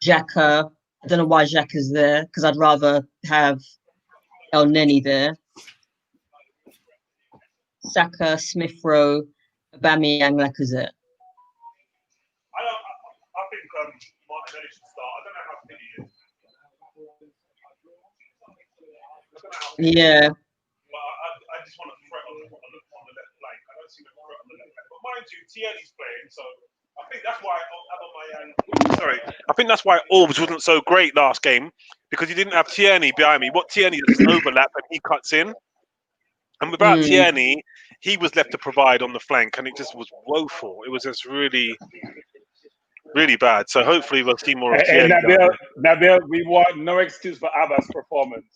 Xhaka. I don't know why Xhaka's there because I'd rather have El Neni there. Saka, Smith Rowe, Aubameyang, Lacazette. I think Martinelli should start. I don't know how fit he is. Yeah. But I just want to threat on the left flank. I don't see the threat on the left flank. But mind you, Tierney's playing, so I think that's why I think that's why Orbs wasn't so great last game, because he didn't have Tierney behind me. What Tierney does is overlap and he cuts in. And without Tierney, he was left to provide on the flank, and it just was woeful. It was just really, really bad. So hopefully we'll see more of Tierney. Nabil, we want no excuse for Abba's performance.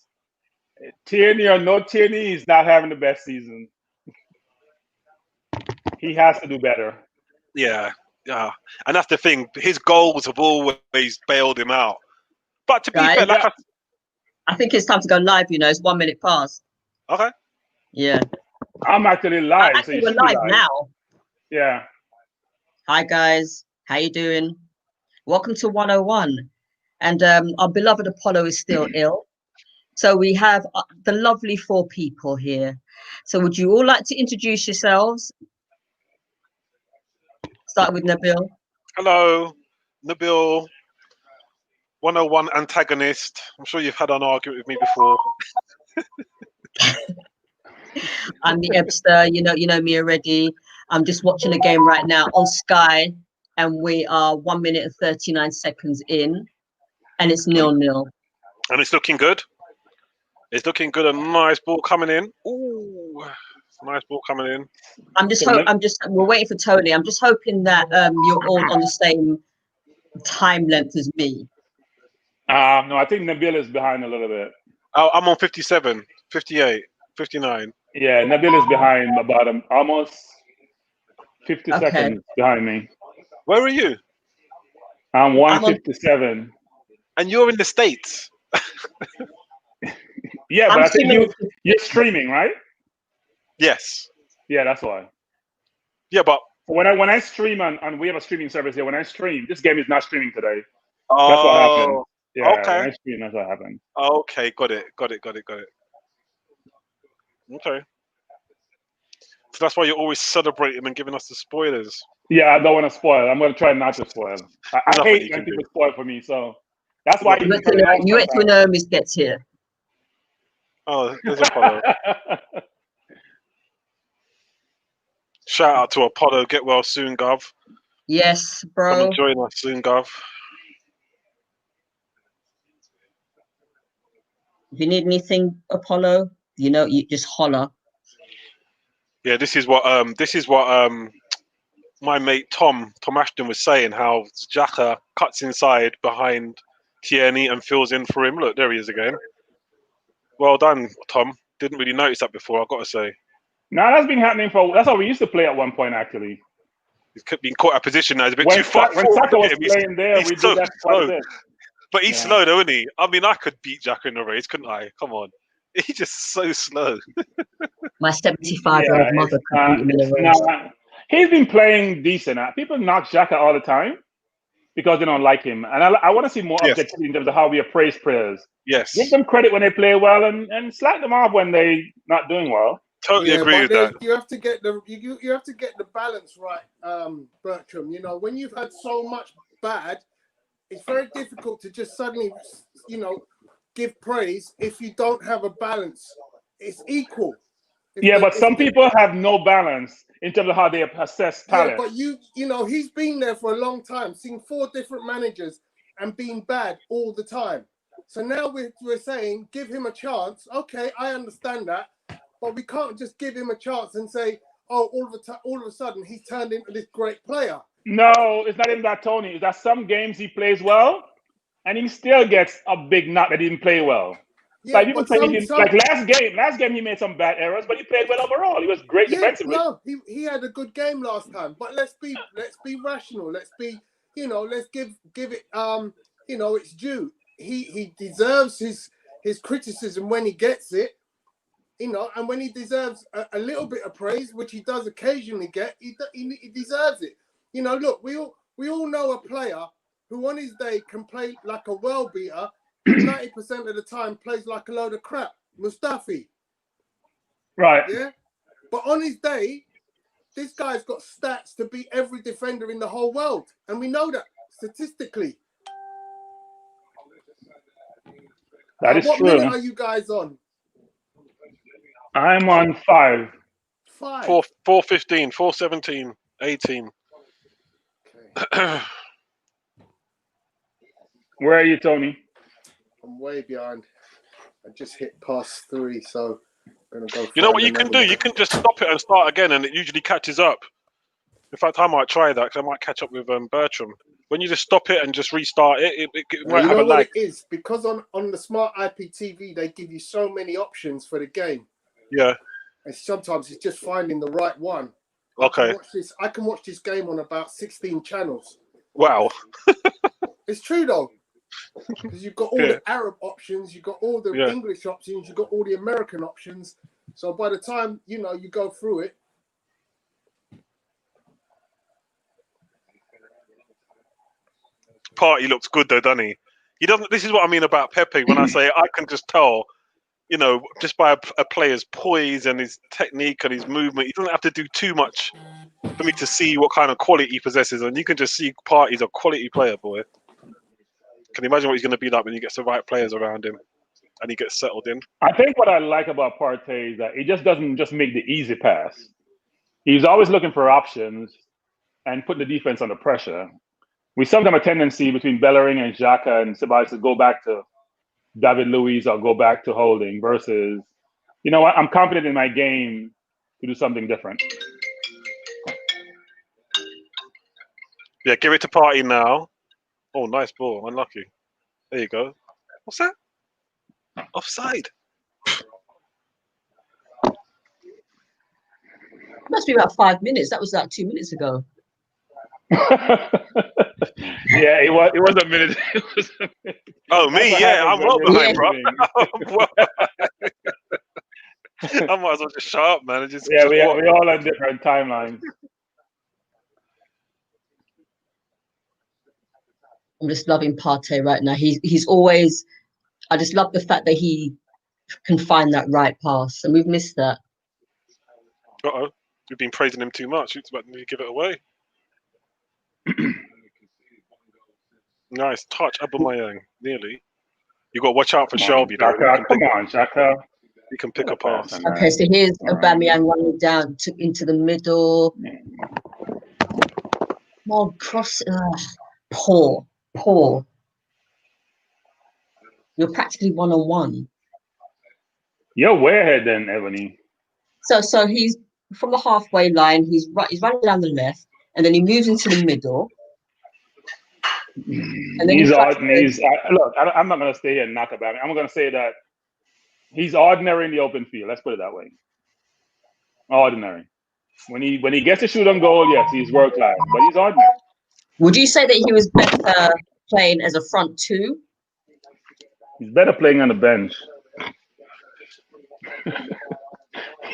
Tierney or no Tierney, he's not having the best season. He has to do better. Yeah. And that's the thing. His goals have always bailed him out. But to be fair, I think it's time to go live. It's 1 minute past. Okay. Yeah. I'm actually live. Actually, we're live now. Yeah. Hi guys, how you doing? Welcome to 101. And our beloved Apollo is still ill. So we have the lovely 4 people here. So would you all like to introduce yourselves? Start with Nabil. Hello, Nabil, 101 antagonist. I'm sure you've had an argument with me before. I'm the Ebster. You know me already. I'm just watching a game right now on Sky, and we are 1 minute and 39 seconds in, and it's 0-0. And it's looking good. It's looking good. A nice ball coming in. Ooh, nice ball coming in. We're waiting for Tony. I'm just hoping that you're all on the same time length as me. No, I think Nabil is behind a little bit. Oh, I'm on 57, 58, 59. Yeah, Nabil is behind about almost 50 seconds behind me. Where are you? I'm 157. And you're in the States. Yeah, but I think you're streaming, right? Yes. Yeah, that's why. Yeah, but when I stream and we have a streaming service here, when I stream, this game is not streaming today. Oh, that's what happened. Yeah, okay. When I stream, that's what happened. Okay, got it. Okay. So that's why you're always celebrating and giving us the spoilers. Yeah, I don't want to spoil. I'm going to try not to spoil. I hate when people spoil for me, so that's why you wait till Naomi gets here. Oh, there's Apollo. Shout out to Apollo. Get well soon, Gov. Yes, bro. Come and join us soon, Gov. If you need anything, Apollo, you just holler. Yeah, this is what my mate Tom Ashton was saying, how Xhaka cuts inside behind Tierney and fills in for him. Look, there he is again. Well done, Tom. Didn't really notice that before, I've got to say. No, that's been happening that's how we used to play at one point, actually. He's been caught out of position now. He's a bit too far. When Saka was playing there, we did that quite a bit. But he's slow, though, isn't he? I mean, I could beat Xhaka in a race, couldn't I? Come on. He's just so slow. My 75-year-old mother could beat him in a race. He's been playing decent. People knock Xhaka all the time because they don't like him. And I want to see more objectivity in terms of how we appraise players. Yes. Give them credit when they play well and slack them off when they're not doing well. Totally agree with that. You have to get the balance right, Bertram. When you've had so much bad, it's very difficult to just suddenly, give praise if you don't have a balance. It's equal. But some people have no balance in terms of how they assess talent. Yeah, but he's been there for a long time, seen 4 different managers and been bad all the time. So now we're saying give him a chance. Okay, I understand that, but we can't just give him a chance and say, oh, all of a sudden he's turned into this great player. No, it's not even that, Tony. It's that some games he plays well, and he still gets a big knock that he didn't play well. Yeah, like last game he made some bad errors, but he played well overall. He was great defensively. No, he had a good game last time. But let's be rational. Let's be, let's give it its due. He deserves his criticism when he gets it. And when he deserves a little bit of praise, which he does occasionally get, he deserves it. Look, we all know a player who on his day can play like a world beater, 90% of the time plays like a load of crap. Mustafi. Right. Yeah? But on his day, this guy's got stats to beat every defender in the whole world. And we know that statistically. That is what true. minute are you guys on? I'm on 5. 5. 4:15, 4:17, 18. Okay. Where are you, Tony? I'm way behind. I just hit past 3, so I'm gonna go. You know what you can do? You can just stop it and start again, and it usually catches up. In fact, I might try that because I might catch up with Bertram. When you just stop it and just restart it, it might have a lag. What it is? Because on the smart IPTV, they give you so many options for the game. Yeah. And sometimes it's just finding the right one. Okay. I can watch this game on about 16 channels. Wow. It's true though. Because you've got all the Arab options, you've got all the English options, you've got all the American options. So by the time, you go through it. Party looks good though, doesn't he? He doesn't. This is what I mean about Pepe when I say I can just tell, just by a player's poise and his technique and his movement. He doesn't have to do too much for me to see what kind of quality he possesses, and you can just see Party's a quality player, boy. Can you imagine what he's going to be like when he gets the right players around him and he gets settled in? I think what I like about Partey is that he just doesn't just make the easy pass. He's always looking for options and putting the defense under pressure. We sometimes have a tendency between Bellerin and Xhaka and Ceballos to go back to David Luiz or go back to Holding versus, you know what, I'm confident in my game to do something different. Yeah, give it to Party now. Oh, nice ball. Unlucky. There you go. What's that? Offside. Must be about 5 minutes. That was like 2 minutes ago. Yeah, it was a minute. Oh, me? Yeah, I'm well behind, bro. I might as well just shut up, man. We all on different timelines. I'm just loving Partey right now. He's always. I just love the fact that he can find that right pass, and we've missed that. Uh-oh. We've been praising him too much. He's about to give it away. Nice touch, Aubameyang. Nearly. You got to watch out for Shelby. Come on, Xhaka. He can pick a pass. Okay, so here's Aubameyang running down into the middle. Oh, cross. Poor. You're practically 1-on-1. You're way ahead then, Ebony. So he's from the halfway line. He's running down the left, and then he moves into the middle. And then look, I'm not going to stay here and knock about it. I'm going to say that he's ordinary in the open field. Let's put it that way. Ordinary. When he gets to shoot on goal, yes, he's world class, but he's ordinary. Would you say that he was better playing as a front two? He's better playing on the bench.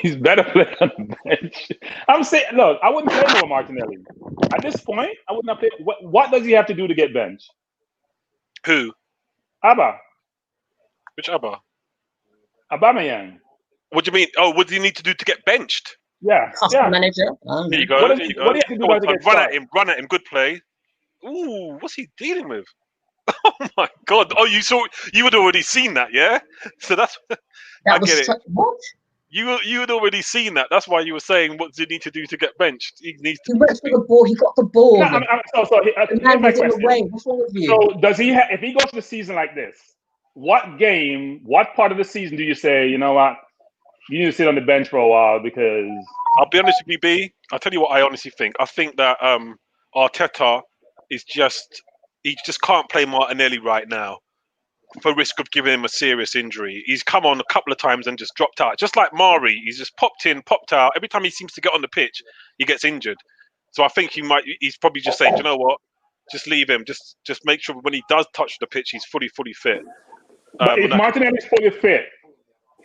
He's better playing on the bench. I'm saying, look, I wouldn't play more Martinelli. At this point, I wouldn't have played. What does he have to do to get benched? Who? Abba. Which Abba? Aubameyang. What do you mean? Oh, what do you need to do to get benched? Yeah. Manager. There you go. What do you have to do to get run at him. Good play. Ooh, what's he dealing with? Oh my God! Oh, you had already seen that, yeah? So I get it. What? You had already seen that. That's why you were saying, what does he need to do to get benched? He went for the ball. He got the ball. No, the man was in the way. What's wrong with you? So does he? If he goes to the season like this, what part of the season do you say, you know what, you need to sit on the bench for a while? Because I'll be honest with you, B. I'll tell you what I honestly think. I think that Arteta is he just can't play Martinelli right now for risk of giving him a serious injury. He's come on a couple of times and just dropped out. Just like Mari, he's just popped in, popped out. Every time he seems to get on the pitch, he gets injured. So I think he's probably just saying, you know what, just leave him. Just make sure when he does touch the pitch, he's fully fit. But if Martinelli's fully fit,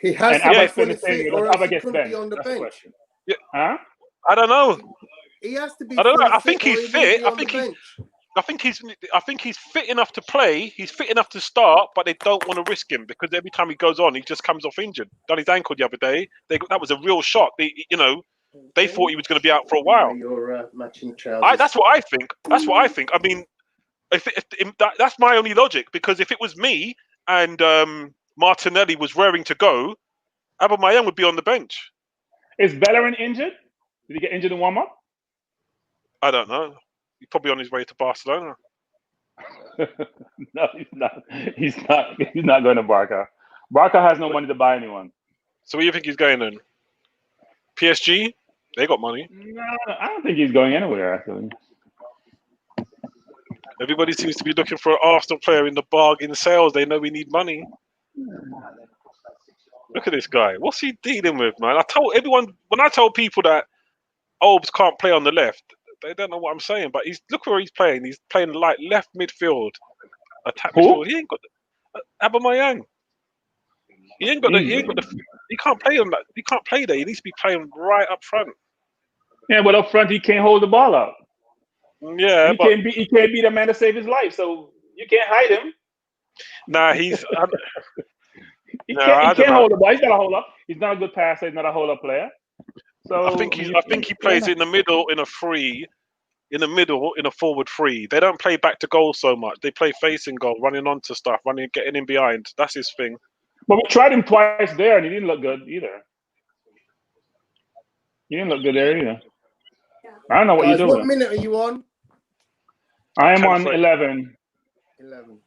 he has to be fully fit, or else he couldn't be on the bench. Yeah. Huh? I don't know. He has to be. I don't know. I think think he's fit. I think I think he's fit enough to play. He's fit enough to start, but they don't want to risk him because every time he goes on, he just comes off injured. Done his ankle the other day. That was a real shock. They thought he was going to be out for a while. Your matching trousers. That's what I think. That's what I think. I mean, that's my only logic, because if it was me and Martinelli was raring to go, Aubameyang would be on the bench. Is Bellerin injured? Did he get injured in warm-up? I don't know. He's probably on his way to Barcelona. No, he's not. He's not going to Barca. Barca has no money to buy anyone. So where do you think he's going then? PSG? They got money. No, I don't think he's going anywhere, actually. Everybody seems to be looking for an Arsenal player in the bargain sales. They know we need money. Look at this guy. What's he dealing with, man? I told everyone, when I tell people that Olbs can't play on the left, they don't know what I'm saying. But look where he's playing. He's playing like left midfield, attack midfield. He ain't got Aubameyang. He ain't got the. He can't play on that. He can't play there. He needs to be playing right up front. Yeah, but up front he can't hold the ball up. Yeah, he can't be the man to save his life. So you can't hide him. Nah, he's. He can't hold the ball. He's got to hold up. He's not a good passer. He's not a hold up player. So I think he plays in the middle in a free, in a forward free. They don't play back to goal so much. They play facing goal, running onto stuff, getting in behind. That's his thing. But we tried him twice there, and he didn't look good either. He didn't look good there either. I don't know what you're doing. What minute are you on? I am on 11. 11.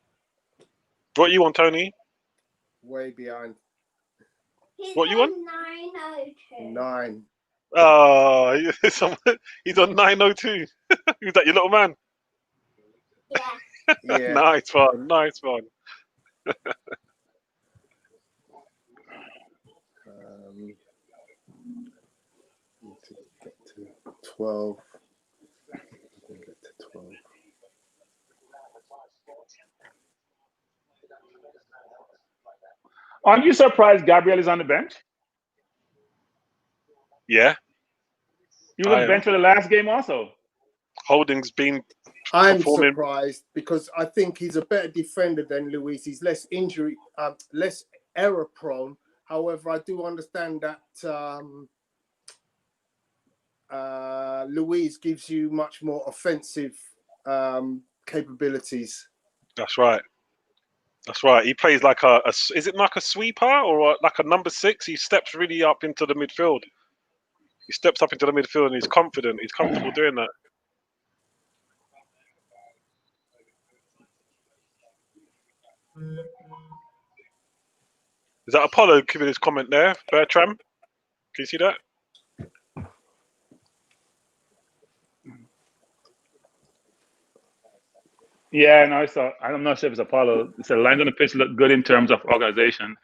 What you want, Tony? Way behind. What you want? 902. 9. Oh, he's on 902. Who's that, your little man? Yeah. Yeah. Nice one. Need to get to 12. Get to 12. Aren't you surprised Gabriel is on the bench? Yeah. He was on the bench for the last game also. Holding's been I'm performing. surprised because I think he's a better defender than Luis. He's less less error prone. However, I do understand that Luis gives you much more offensive capabilities. That's right. That's right. He plays like is it like a sweeper or like a number 6? He steps really up into the midfield. He steps up into the midfield and he's confident. He's comfortable doing that. Is that Apollo giving his comment there, Bertram? Can you see that? Yeah, no, I'm not sure if it's Apollo. It said lines on the pitch look good in terms of organization.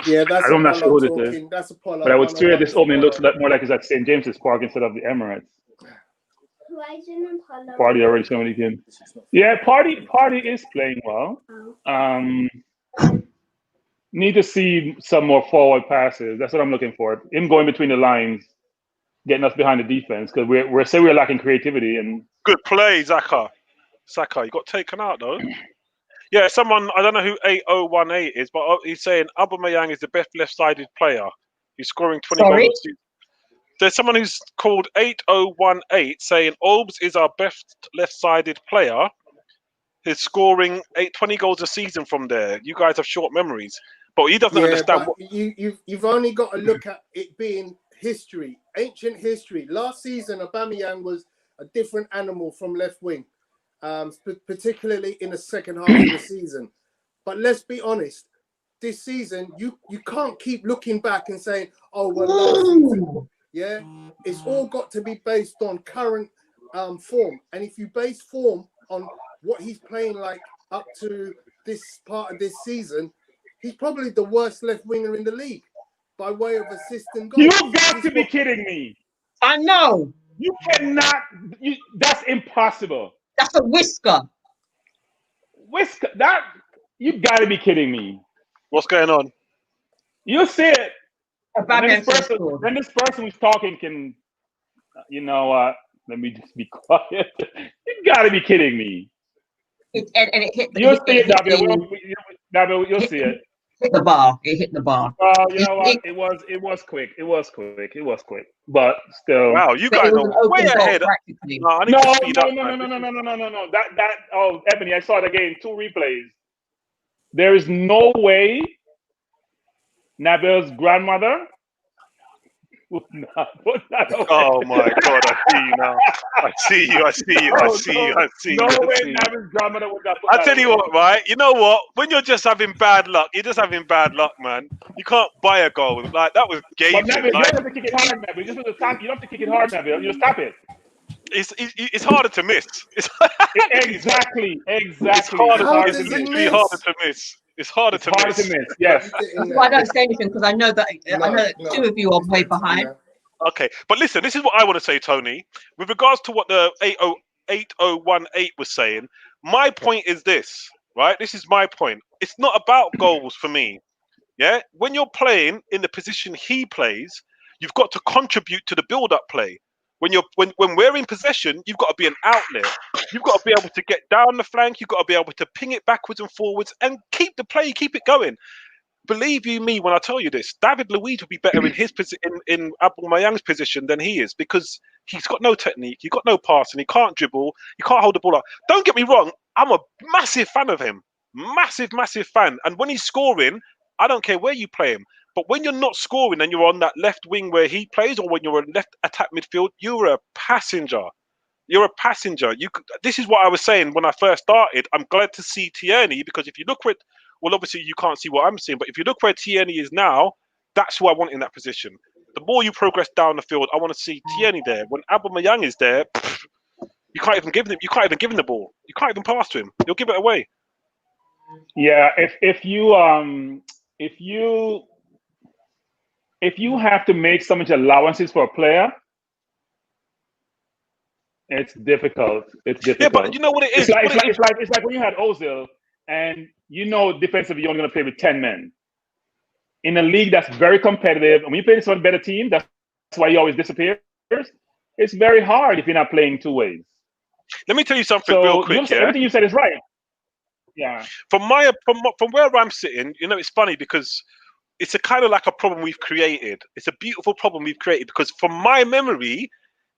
Yeah, that's I'm not sure Apollo who this talking. is. That's Apollo. But I would swear this opening looks more like it's at St. James's Park instead of the Emirates. Party already showing again. Yeah, Party is playing well. Need to see some more forward passes. That's what I'm looking for. Him going between the lines, getting us behind the defense, because we're lacking creativity. And good play, Saka. You got taken out though. Yeah, someone, I don't know who 8018 is, but he's saying Aubameyang is the best left-sided player. He's scoring 20 goals. There's someone who's called 8018 saying Olbs is our best left-sided player. He's scoring 20 goals a season from there. You guys have short memories, but he doesn't understand. You've only got to look at it being history, ancient history. Last season, Aubameyang was a different animal from left wing, particularly in the second half of the season. But let's be honest, this season you can't keep looking back and saying, "Oh, well, last season." Yeah, it's all got to be based on current form, and if you base form on what he's playing like up to this part of this season, he's probably the worst left winger in the league by way of assist and goals. You've got to be kidding me! I know. You cannot. That's impossible. That's a whisker. That you got to be kidding me. What's going on? You see it. Then this person Then who's talking can, Let me just be quiet. You gotta be kidding me. And it hit the, You'll it, see it it, hit Nabil. the, Nabil, you'll hit, see it. hit the bar. It hit the bar. You know what? It was quick. It was quick. But still. Wow, you But it guys was are an way open goal ahead. practically. No, I need No, to speed no, up, no, man. no, no, no, no, no, no, no. That. Oh, Ebony, I saw it again. 2 replays. There is no way Nabil's grandmother would not put that away. Oh my God, I see you now. I see you. No way Nabil's grandmother would not put I that tell you away. what, right? You know what? When you're just having bad luck, you're just having bad luck, man. You can't buy a goal. Like, that was But gaping. Nabil, you Like, don't have to kick it hard, Nabil. You just have to tap. You don't have to kick it hard, Nabil. You just tap it. it's harder to miss. It's Exactly. harder. How It's does he literally miss? harder to miss. It's harder to miss. Yes. Getting Well, I there. don't say anything because I know that two of you are way behind. Okay, but listen, this is what I want to say, Tony. With regards to what the 8018 was saying, my point is this, right? This is my point. It's not about goals for me. Yeah, when you're playing in the position he plays, you've got to contribute to the build-up play. When we're in possession, you've got to be an outlet. You've got to be able to get down the flank. You've got to be able to ping it backwards and forwards and keep the play, keep it going. Believe you me when I tell you this, David Luiz would be better in his in Aubameyang's position than he is, because he's got no technique, he's got no passing, he can't dribble, he can't hold the ball up. Don't get me wrong, I'm a massive fan of him, massive fan. And when he's scoring, I don't care where you play him. But when you're not scoring and you're on that left wing where he plays, or when you're in left attack midfield, you're a passenger. You're a passenger. This is what I was saying when I first started. I'm glad to see Tierney, because if you look where, well, obviously you can't see what I'm seeing, but if you look where Tierney is now, that's who I want in that position. The more you progress down the field, I want to see Tierney there. When Aubameyang is there, you can't even give him. You can't even give him the ball. You can't even pass to him. He'll give it away. Yeah. If you have to make so much allowances for a player, it's difficult. Yeah, but you know what it is? It's like when you had Ozil, and defensively you're only going to play with 10 men in a league that's very competitive. And when you play against a better team, that's why he always disappears. It's very hard if you're not playing two ways. Let me tell you something real quick. Everything you said is right. Yeah. From where I'm sitting, it's funny because it's a kind of like a problem we've created. It's a beautiful problem we've created, because from my memory,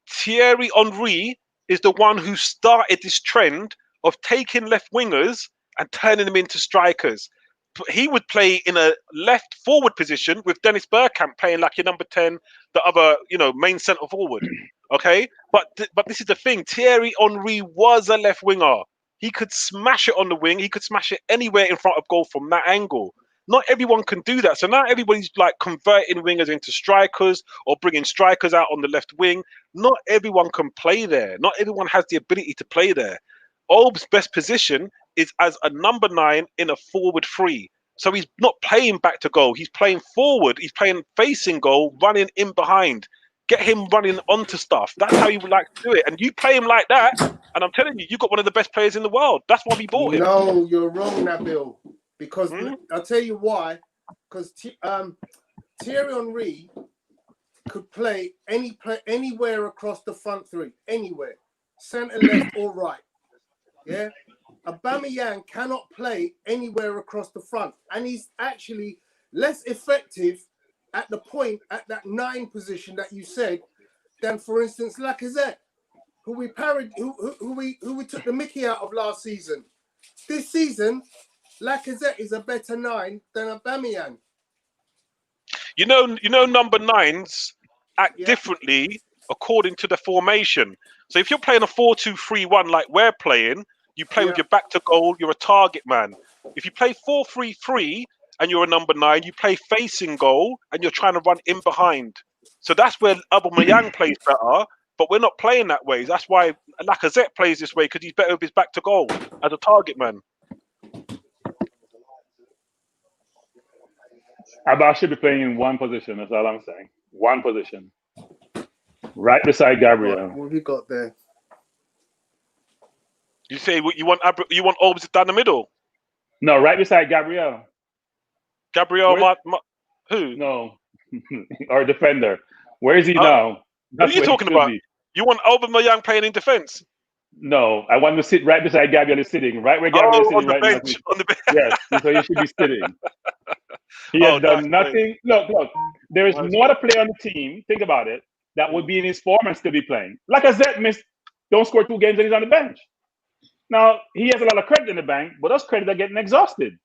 Thierry Henry is the one who started this trend of taking left wingers and turning them into strikers. He would play in a left forward position with Dennis Bergkamp playing like your number 10, the other, main centre forward. Okay, but this is the thing. Thierry Henry was a left winger. He could smash it on the wing. He could smash it anywhere in front of goal from that angle. Not everyone can do that. So now everybody's like converting wingers into strikers or bringing strikers out on the left wing. Not everyone can play there. Not everyone has the ability to play there. Olb's best position is as a number 9 in a forward 3. So he's not playing back to goal. He's playing forward. He's playing facing goal, running in behind. Get him running onto stuff. That's how he would like to do it. And you play him like that, and I'm telling you, you've got one of the best players in the world. That's why we bought him. No, you're wrong, Nabil. Because I'll tell you why. Because Thierry Henry could play anywhere across the front three, anywhere, centre, left, or right. Yeah, Aubameyang cannot play anywhere across the front, and he's actually less effective at that 9 position that you said than, for instance, Lacazette, who we took the mickey out of last season. This season, Lacazette is a better 9 than Aubameyang. You know, number 9s act differently according to the formation. So if you're playing a 4-2-3-1 like we're playing, you play with your back to goal, you're a target man. If you play 4-3-3 and you're a number 9, you play facing goal and you're trying to run in behind. So that's where Aubameyang plays better, but we're not playing that way. That's why Lacazette plays this way, because he's better with his back to goal as a target man. Abba should be playing in one position. That's all I'm saying. One position, right beside Gabriel. What have you got there? You say you want Olbs down the middle? No, right beside Gabriel. Gabriel, who? No, our defender. Where is he now? What are you talking about? You want Aubameyang playing in defence? No, I want to sit right beside Gabriel is sitting, right where Gabriel is Oh, sitting on the right bench. now. On the bench. Yes, so he should be sitting. He Oh, has nice, done nothing. Look. There is Nice. no other player on the team. Think about it. That would be in his form and still be playing. Like I said, don't score 2 games and he's on the bench. Now he has a lot of credit in the bank, but those credits are getting exhausted.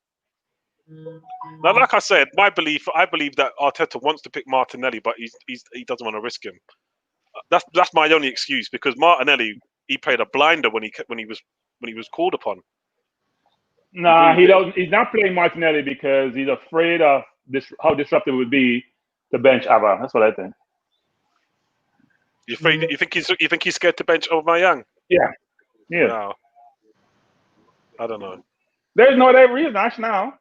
Now, like I said, I believe that Arteta wants to pick Martinelli, but he doesn't want to risk him. That's my only excuse, because Martinelli, he played a blinder when he was called upon. Nah, really he did. don't. He's not playing Martinelli because he's afraid of how disruptive it would be to bench Ava. That's what I think. You think he's scared to bench Aubameyang? Yeah. No, I don't know. There's no other reason. Now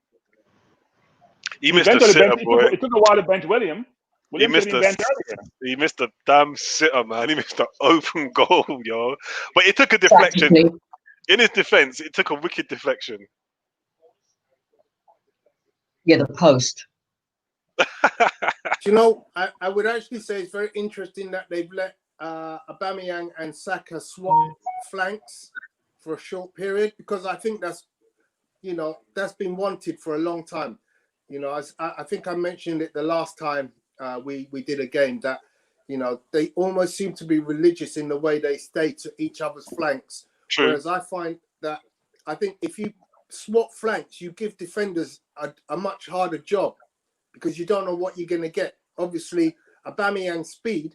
He missed a bench sitter, boy. it took a while to bench William. He William missed should have been benched earlier. He missed a damn sitter, man. He missed an open goal, yo. But it took a deflection. Practically. In his defence, it took a wicked deflection. Yeah, the post. Do you know, I would actually say it's very interesting that they've let Aubameyang and Saka swap flanks for a short period, because I think that's been wanted for a long time. I think I mentioned it the last time we did a game that, they almost seem to be religious in the way they stay to each other's flanks. True. Whereas I think if you swap flanks, you give defenders a much harder job, because you don't know what you're going to get. Obviously, Aubameyang's speed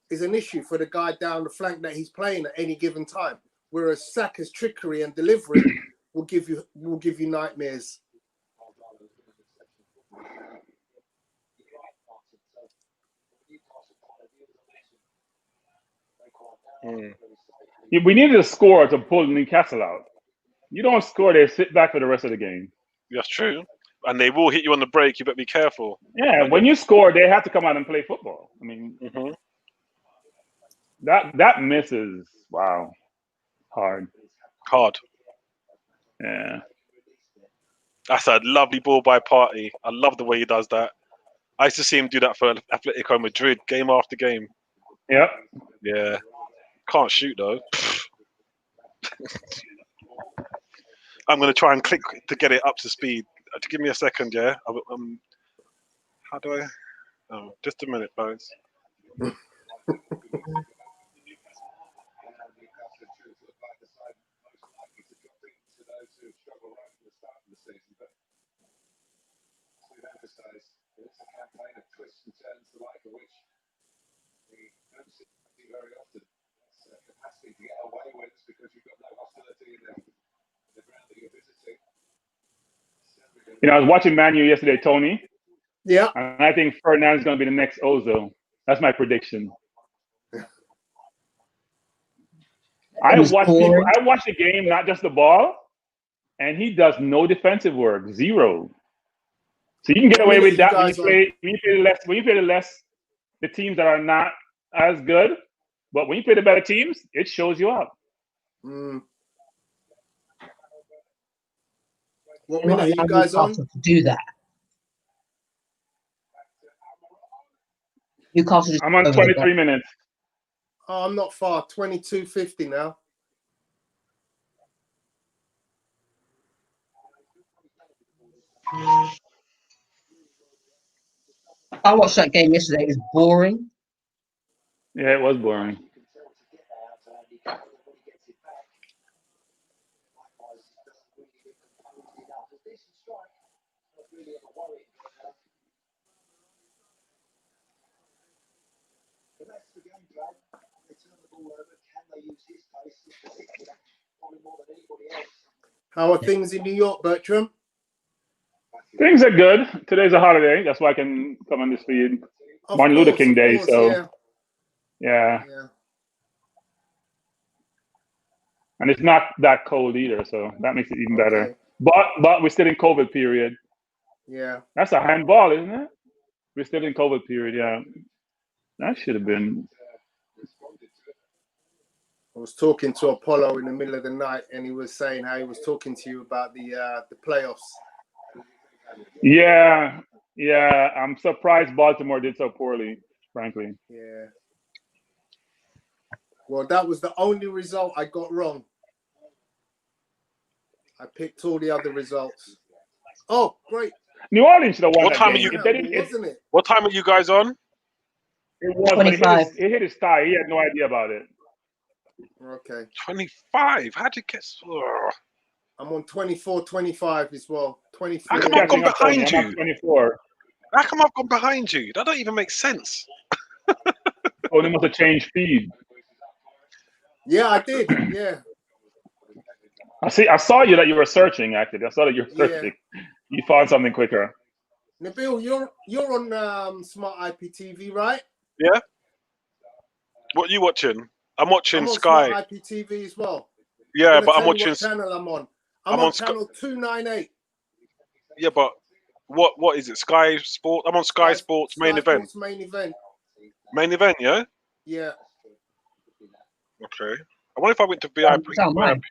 is an issue for the guy down the flank that he's playing at any given time, whereas Saka's trickery and delivery will give you nightmares. We needed a score to pull Newcastle out. You don't score, they sit back for the rest of the game. That's true. And they will hit you on the break. You better be careful. Yeah, when you score, they have to come out and play football. I mean, that misses. Wow, hard. Yeah. That's a lovely ball by Partey. I love the way he does that. I used to see him do that for Atletico Madrid, game after game. Yep. Yeah. Can't shoot, though. I'm going to try and click to get it up to speed. Give me a second, yeah? How do I? Oh, just a minute, guys. I was watching Man U yesterday, Tony. Yeah. And I think Fernand's going to be the next Ozil. That's my prediction. I watch the game, not just the ball, and he does no defensive work, zero. So you can get away with that when you play the teams that are not as good. But when you play the better teams, it shows you up. What minute are you guys on? To do that. Newcastle. I'm on 23 minutes. Oh, I'm not far. 22:50 now. I watched that game yesterday. It was boring. Yeah, it was boring. How are things in New York, Bertram? Things are good. Today's a holiday. That's why I can come on this feed. Martin Luther King Day. So, yeah. And it's not that cold either, so that makes it even better. But we're still in COVID period. Yeah. That's a handball, isn't it? We're still in COVID period, yeah. That should have been. I was talking to Apollo in the middle of the night, and he was saying how he was talking to you about the playoffs. Yeah. I'm surprised Baltimore did so poorly, frankly. Yeah. Well, that was the only result I got wrong. I picked all the other results. Oh, great. New Orleans should have won What that time game. are you- If they didn't, Wasn't it? What time are you guys on? it was, but 25. it hit his thigh. He had no idea about it. Okay. 25. How'd you get? Ugh. I'm on 24-25 as well. 24. How He's come I've gone catching up on me. behind I'm you? at 24. How come I've gone behind you? That don't even make sense. Oh, they must have changed feed. Yeah, I did. Yeah. I saw you that you were searching. Actually, I saw that you were Yeah. searching. You found something quicker. Nabil, you're on Smart IPTV, right? Yeah. What are you watching? I'm watching I'm on Sky. Smart IPTV as well. Yeah, gonna but I'm tell you watching. what channel I'm on. I'm I'm on on Sky- channel 298. Yeah, but what is it? Sky Sport. I'm on Sky Sports main event. Sports main event. Main event, yeah. Yeah. Okay. I wonder if I went to VIP. Don't mind.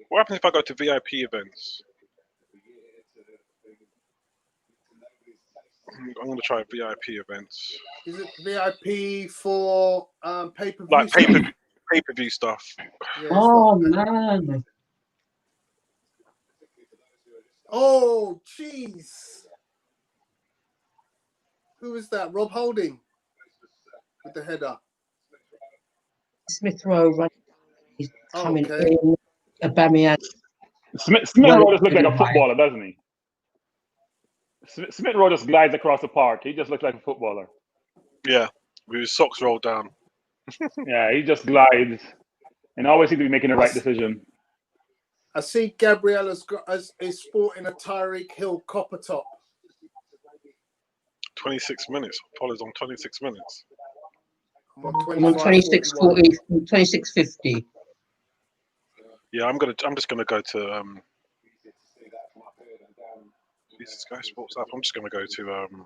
What happens if I go to VIP events? I'm gonna try VIP events. Is it VIP for pay-per-view? Like stuff? pay-per-view stuff. Yeah, it's Oh not- man. Oh, jeez. Who is that? Rob Holding with the header. Smith Rowe running. He's Oh, coming okay. in. Aubameyang. Smith Well, Rowe just looks like a high. footballer, doesn't he? Smith Rowe just glides across the park. He just looks like a footballer. Yeah, with his socks rolled down. Yeah, he just glides and always seems to be making the right decision. I see Gabriel is sporting a Tyreek Hill copper top. 26 minutes. Apollo's on 26 minutes. I'm on I'm on 26:40, 26:50. Yeah, I'm just gonna go to Is it Sky Sports app? I'm just gonna go to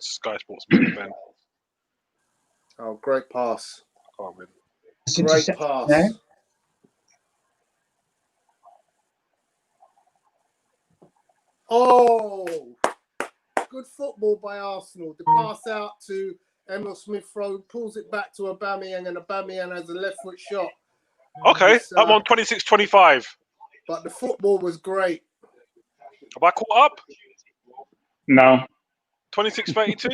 Sky Sports main event. Oh, great pass. Can't win. It's Great interception pass. there. Oh, good football by Arsenal. The pass out to Emil Smith Rowe, pulls it back to Aubameyang, and Aubameyang has a left foot shot. Okay, It's, I'm on 26:25. But the football was great. Have I caught up? No, 26:32?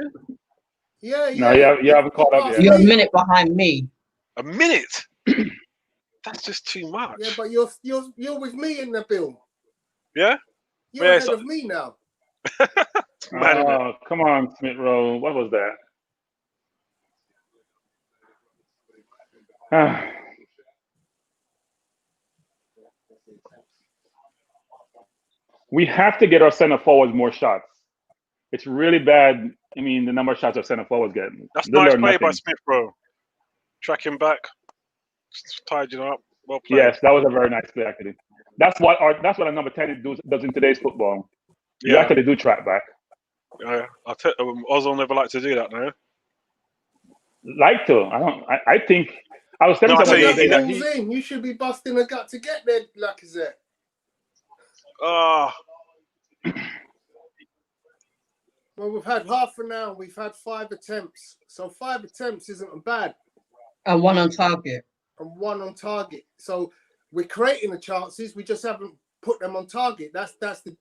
Yeah, no, yeah. you haven't caught up yet. You're a minute behind me. A minute? That's just too much. Yeah, but you're with me in the bill. Yeah? You're Yeah, ahead so- of me now. Mad, isn't it? Oh, come on, Smith Rowe. What was that? We have to get our center forwards more shots. It's really bad. I mean, the number of shots our center forwards get. That's They nice learn play by nothing. Smith, bro. Tracking back. Tied you up. Well played. Yes, that was a very nice play, actually. That's what a number 10 does in today's football. You Yeah. actually do track back. I'll tell Ozil never like to do that, no? Like to. I think I was telling No, I someone the tell other day you, that Balls in. You should be busting a gut to get there, Lacazette. Ah, Well, we've had half an hour. We've had 5 attempts. So 5 attempts isn't bad. And one on target. And 1 on target. So we're creating the chances. We just haven't put them on target. That's the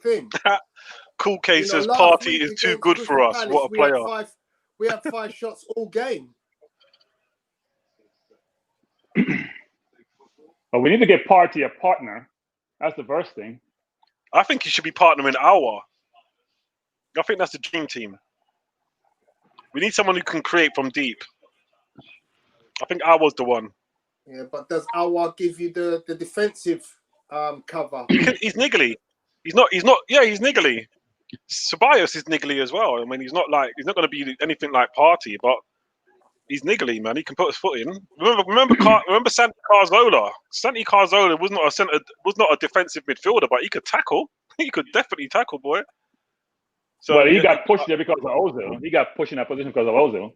thing. Cool K says last Party week is too against good for Crystal us. Palace, What a player. We had 5 shots all game. but we need to get Party a partner. That's the first thing. I think he should be partnering Aouar. I think that's the dream team. We need someone who can create from deep. I think Aouar's the one. Yeah, but does Aouar give you the defensive cover? He's niggly. He's not. Yeah, he's niggly. Ceballos is niggly as well. I mean, he's not going to be anything like Party, but he's niggly, man. He can put his foot in. Remember Santi Cazorla. Santi Cazorla was not a defensive midfielder, but he could tackle. He could definitely tackle, boy. So Well, he got pushed there because of Ozil. He got pushed in that position because of Ozil.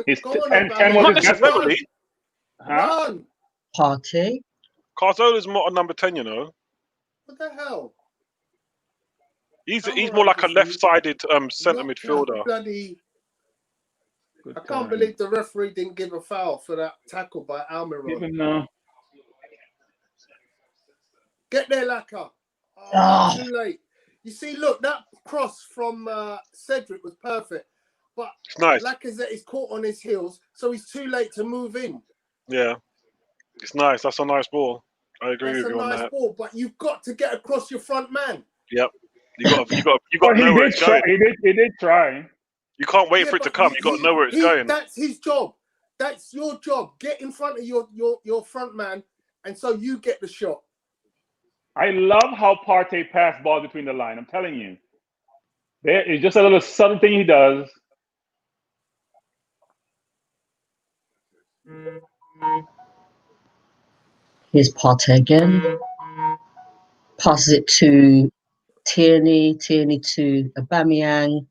He's Go on, 10 Aubameyang. was not his best necessarily. Huh? Run. Party. Carzola's not a number 10, you know. What the hell? He's Come more on, like a just left-sided centre Knock midfielder. out bloody Good I can't time. believe the referee didn't give a foul for that tackle by Almiron. Even Get there, Laka. Oh, Ah. too late. You see, look, that cross from Cedric was perfect. But It's nice. Lacazette is caught on his heels, so he's too late to move in. Yeah, it's nice. That's a nice ball. I agree That's with a you on nice that. ball, but you've got to get across your front man. Yep. You got But to know where it's going. He did try. You can't wait Yeah, for it to but come. You got to know where it's going. That's his job. That's your job. Get in front of your front man, and so you get the shot. I love how Partey passed ball between the line. I'm telling you. There is just a little subtle thing he does. Here's Partey again. Passes it to Tierney. Tierney to Aubameyang.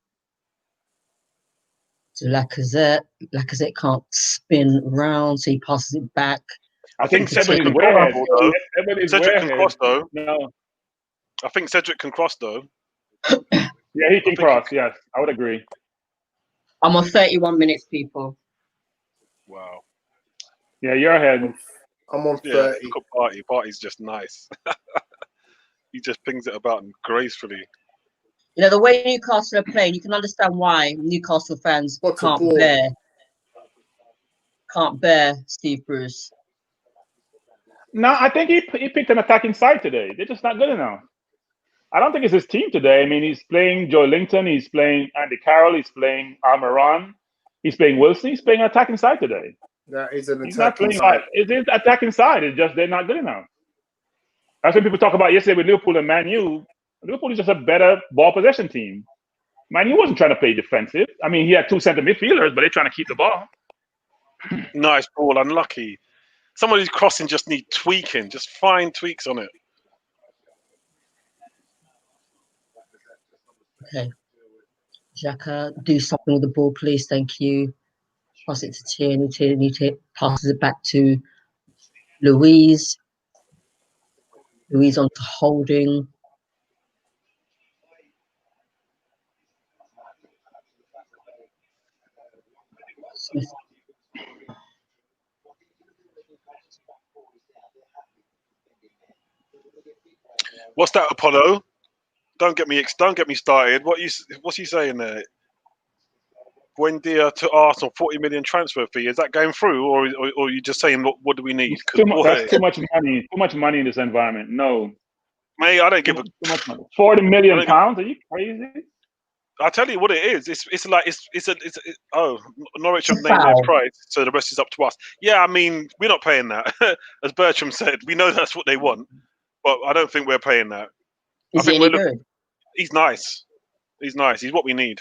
To Lacazette. Lacazette can't spin round, so he passes it back. I think Cedric Cedric is can way ahead. cross though. Cedric can ahead. cross though. No. I think Cedric can cross though. Yeah, he can cross. Yes, I would agree. I'm on 31 minutes, people. Wow. Yeah, you're ahead. I'm on Yeah, 30. look at Party. Party's just nice. He just pings it about gracefully. You know, the way Newcastle are playing, you can understand why Newcastle fans What's a can't ball? bear Steve Bruce. No, I think he picked an attacking side today. They're just not good enough. I don't think it's his team today. I mean, he's playing Joe Linton, he's playing Andy Carroll, he's playing Almiron, he's playing Wilson, he's playing an attacking side today. That is an He's not attacking playing side. It is attacking side. It's just they're not good enough. That's what people talk about yesterday with Liverpool and Man U. Liverpool is just a better ball possession team. Man U wasn't trying to play defensive. I mean, he had two center midfielders, but they're trying to keep the ball. Nice ball, unlucky. Somebody's crossing just need tweaking, just fine tweaks on it. Okay. Xhaka, do something with the ball, please. Thank you. Pass it to Tierney. Tierney passes it back to Louise. Louise on to Holding. Smith. What's that, Apollo? Don't get me started. What's he saying there? Buendia to Arsenal, 40 million transfer fee. Is that going through, or are you just saying what do we need? That's too much money. Too much money in this environment. No, mate, I don't give too much money. 40 million pounds? Are you crazy? I'll tell you what it is. Norwich have named their price, so the rest is up to us. Yeah, I mean, we're not paying that. As Bertram said, we know that's what they want, but I don't think we're paying that. Is he any good? He's nice. He's nice. He's what we need.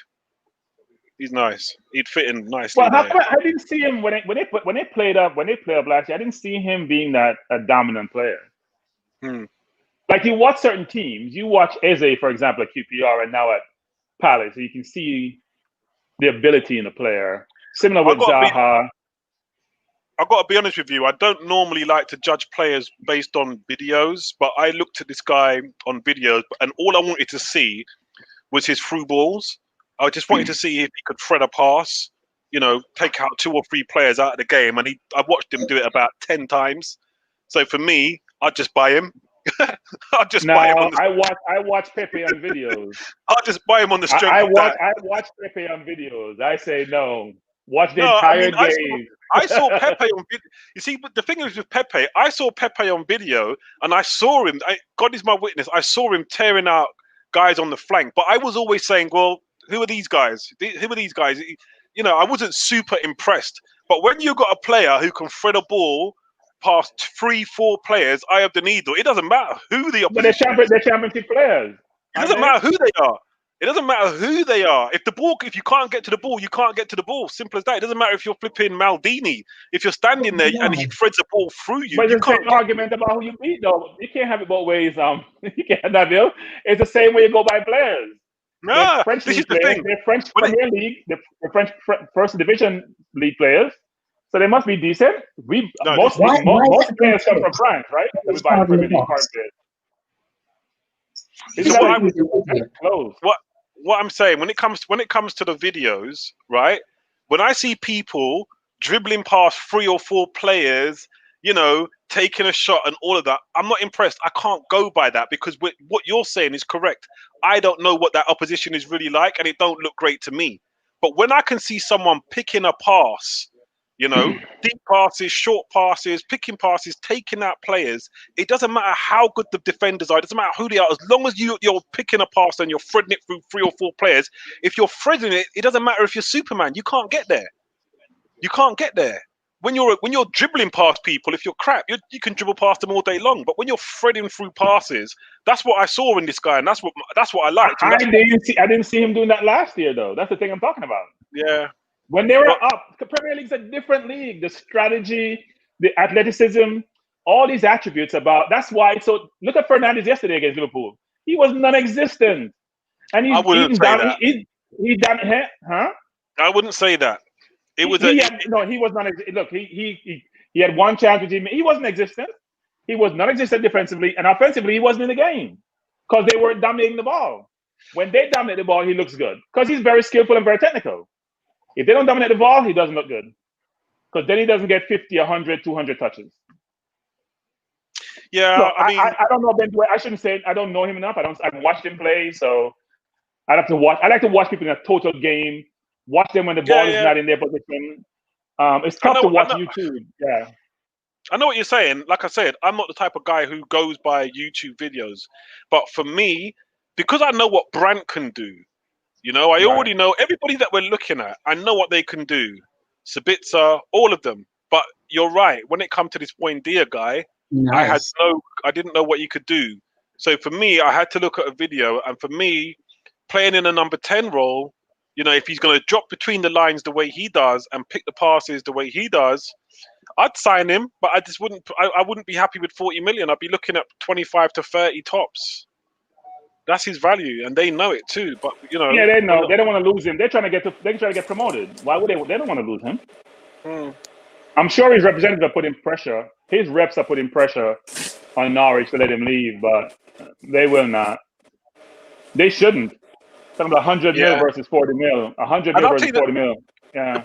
He's nice. He'd fit in nicely. Well, I didn't see him when they played up last year. I didn't see him being a dominant player. Like you watch certain teams, you watch Eze, for example, at QPR, and now at Palace, so you can see the ability in a player. Similar with Zaha. I've got to be honest with you. I don't normally like to judge players based on videos, but I looked at this guy on videos, and all I wanted to see was his through balls. I just wanted to see if he could thread a pass, take out 2 or 3 players out of the game. And I watched him do it about 10 times. So for me, I'd just buy him. Buy him. I watch Pepe on videos. I'll just buy him on the strength of that. I watch Pepe on videos. I say no. Watch the entire game. I saw Pepe on video. You see, but the thing is with Pepe, I saw Pepe on video, and I saw him. God is my witness. I saw him tearing out guys on the flank. But I was always saying, well, who are these guys? Who are these guys? I wasn't super impressed. But when you got a player who can thread a ball past 3-4 players, eye of the needle, it doesn't matter who the opposition is. They're championship players. It doesn't matter who they are. It doesn't matter who they are. If you can't get to the ball, you can't get to the ball. Simple as that. It doesn't matter if you're flipping Maldini. If you're standing there and he threads the ball through you, but you it's the same argument about who you beat, though. You can't have it both ways. You can't have it. It's the same way you go by players. No, French this league is the players, thing. They're French Premier League, the French First Division league players. So they must be decent. Most players come from France, right? So we buy Premier League players. What I'm saying, when it comes to the videos, right? when I see people dribbling past 3 or 4 players, you know, taking a shot and all of that, I'm not impressed. I can't go by that because what you're saying is correct. I don't know what that opposition is really like, and it don't look great to me. But when I can see someone picking a pass, you know, deep passes, short passes, picking passes, taking out players, it doesn't matter how good the defenders are. It doesn't matter who they are. As long as you're picking a pass and you're threading it through 3 or 4 players, if you're threading it, it doesn't matter if you're Superman. You can't get there. You can't get there. When you're dribbling past people, if you're crap, you can dribble past them all day long. But when you're threading through passes, that's what I saw in this guy, and that's what I liked. I didn't see him doing that last year, though. That's the thing I'm talking about. Yeah. When they were up, the Premier League's a different league. The strategy, the athleticism, all these attributes about. That's why. So look at Fernandes yesterday against Liverpool. He was non-existent, and I wouldn't say that. He done, huh? I wouldn't say that. It was he was not. Look, he had one chance with him. He wasn't existent. He was non-existent defensively, and offensively, he wasn't in the game because they weren't dominating the ball. When they dominate the ball, he looks good because he's very skillful and very technical. If they don't dominate the ball, he doesn't look good because then he doesn't get 50, 100, 200 touches. Yeah, so I mean, I don't know Ben. I shouldn't say I don't know him enough. I've watched him play, so I have to watch. I like to watch people in a total game. Watch them when the ball is not in their position. It's tough to watch YouTube. Yeah. I know what you're saying. Like I said, I'm not the type of guy who goes by YouTube videos. But for me, because I know what Brandt can do, you know, I already know everybody that we're looking at. I know what they can do. Sabitzer, all of them. But you're right. When it comes to this Buendia guy, Nice. I didn't know what he could do. So for me, I had to look at a video. And for me, playing in a number 10 role, you know, if he's going to drop between the lines the way he does and pick the passes the way he does, I'd sign him, but I just wouldn't. I wouldn't be happy with 40 million. I'd be looking at 25 to 30 tops. That's his value, and they know it too. But you know, they know they don't want to lose him. They're trying to get promoted. Why would they? They don't want to lose him. I'm sure his representatives are putting pressure. His reps are putting pressure on Norwich to let him leave, but they will not. They shouldn't. Talking about 100 mil versus 40 mil. 100 mil versus 40 mil. Yeah. The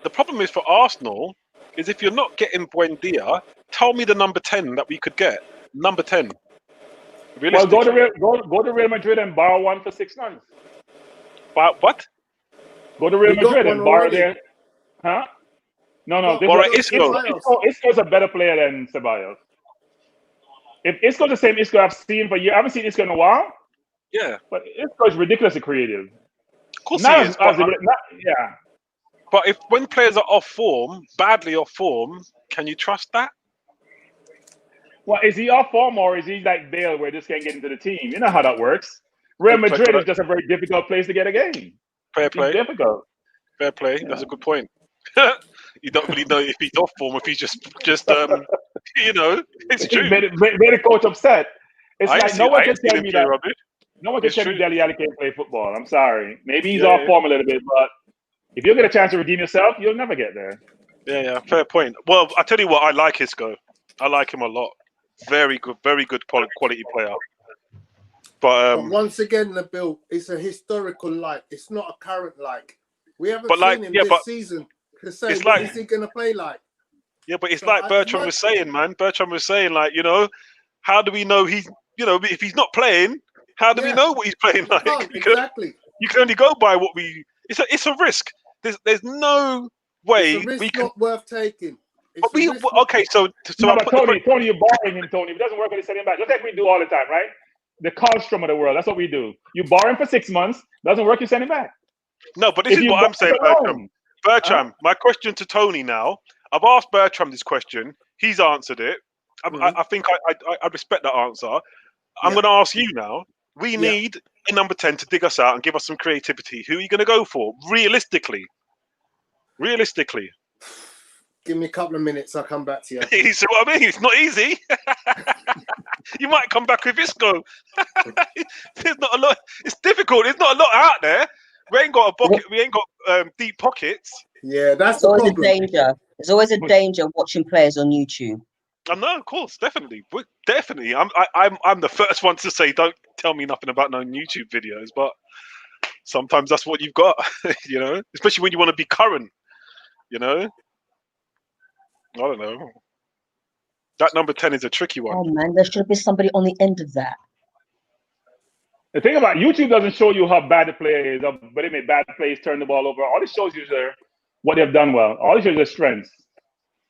problem is for Arsenal is if you're not getting Buendia, tell me the number 10 that we could get. Number 10. Well, go to Real Madrid and borrow one for 6 months. What? Go to Real Madrid and borrow their. Huh? No. Isco's a better player than Ceballos. If Isco's the same Isco I've seen for years, I haven't seen Isco in a while. Yeah. But Isco is ridiculously creative. Of course he is. But when players are off form, badly off form, can you trust that? Well, is he off form or is he like Bale where this can't get into the team? You know how that works. Real Madrid is just a very difficult place to get a game. Fair play. It's difficult. Fair play. Yeah. That's a good point. You don't really know if he's off form, if he's just you know, it's true. Made the coach upset. It's like no one can tell me that. No one can tell me Dele Alli can't play football. I'm sorry. Maybe he's off form a little bit, but if you get a chance to redeem yourself, you'll never get there. Yeah, fair point. Well, I tell you what, I like Isco. I like him a lot. Very good quality player. But once again, Nabil, it's a historical like. It's not a current like. We haven't seen him this season to say what is he going to play like. Yeah, but it's like Bertrand was saying, man. Bertrand was saying, like, you know, how do we know he's, you know, if he's not playing, how do we know what he's playing like? Exactly. You can only go by what we. It's a risk. There's no way it's a risk we can. Not worth taking. But okay, so but Tony, you're borrowing him, Tony. If it doesn't work, with setting back. Just like we do all the time, right? The Karlstrom of the world. That's what we do. You borrow him for 6 months. Doesn't work, you send him back. No, but this is what I'm saying, Bertram. Bertram, my question to Tony now. I've asked Bertram this question. He's answered it. I think I respect that answer. I'm going to ask you now. We need a number 10 to dig us out and give us some creativity. Who are you going to go for? Realistically. Give me a couple of minutes. I'll come back to you. You see what I mean? It's not easy. You might come back with Isco. There's not a lot. It's difficult. There's not a lot out there. We ain't got a bucket. We ain't got deep pockets. Yeah, that's always a danger. There's always a danger watching players on YouTube. I know, of course, definitely. I'm the first one to say, don't tell me nothing about no YouTube videos. But sometimes that's what you've got, you know, especially when you want to be current, you know. I don't know. That number 10 is a tricky one. Oh man, there should be somebody on the end of that. The thing about YouTube doesn't show you how bad the player is, but they made bad plays, turn the ball over. All it shows you is what they've done well. All it shows you their strengths.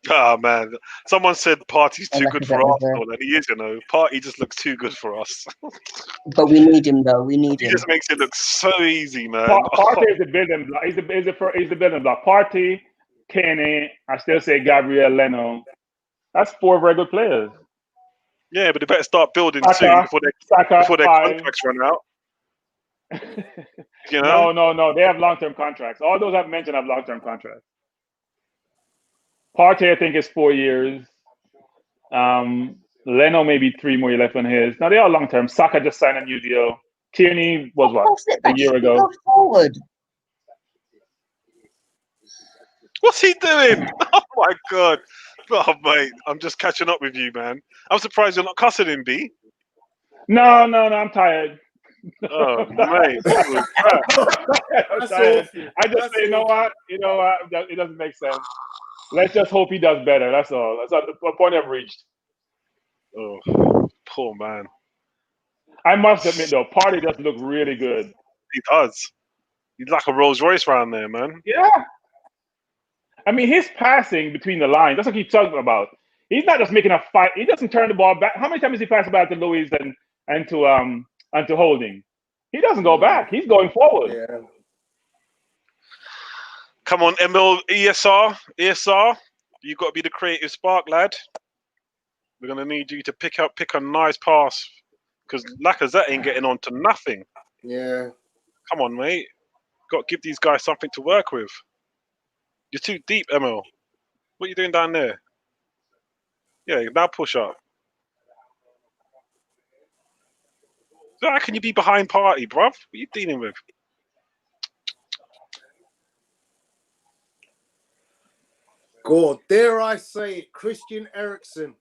Oh man, someone said Partey's too like good that for was there. Arsenal, and he is, you know. Partey just looks too good for us. But we need him though. We need He him. just makes it look so easy, man. Partey is the building block. He's the building block. Partey, Tierney, I still say Gabriel, Leno. That's 4 very good players. Yeah, but they better start building Saka, soon before their 5. contracts run out. You know? No. They have long-term contracts. All those I've mentioned have long-term contracts. Partey, I think, is 4 years. Leno maybe 3 more left on his. Now they are long-term. Saka just signed a new deal. Tierney was a year ago. Go forward. What's he doing? Oh my god. Oh mate, I'm just catching up with you, man. I'm surprised you're not cussing him, B. No, I'm tired. Oh mate, this was crap. I'm tired. I just say, you know what? It doesn't make sense. Let's just hope he does better. That's all. That's the point I've reached. Oh, poor man. I must admit, though, Partey does look really good. He does. He's like a Rolls Royce around there, man. Yeah. I mean, his passing between the lines, that's what I keep talking about. He's not just making a fight. He doesn't turn the ball back. How many times has he passed the ball to Luis and to Holding? He doesn't go back. He's going forward. Yeah. Come on, Emil, ESR. You've got to be the creative spark, lad. We're going to need you to pick a nice pass because Lacazette ain't getting on to nothing. Yeah. Come on, mate. Got to give these guys something to work with. You're too deep, Emil. What are you doing down there? Yeah, now push up. How can you be behind Partey, bruv? What are you dealing with? God, dare I say it, Christian Eriksen.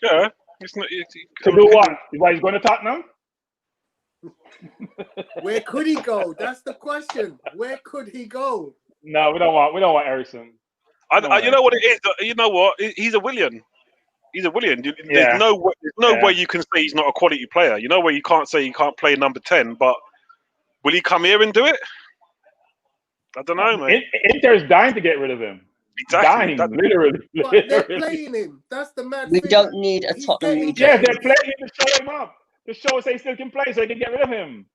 Yeah. It's not, To do what? Why he's going to Tottenham? Where could he go? That's the question. Where could he go? No, we don't want Eriksen. You know what it is? You know what? He's a Willian. He's a Willian. Yeah. There's no way you can say he's not a quality player. You know where you can't say he can't play number 10, but will he come here and do it? I don't know, man. Inter's dying to get rid of him. Exactly. Dying, literally. But they're playing him. That's the mad We thing. don't need a He's Tottenham getting reject. Yeah, paid. they're playing him to show him up. To show say he still can play so they can get rid of him.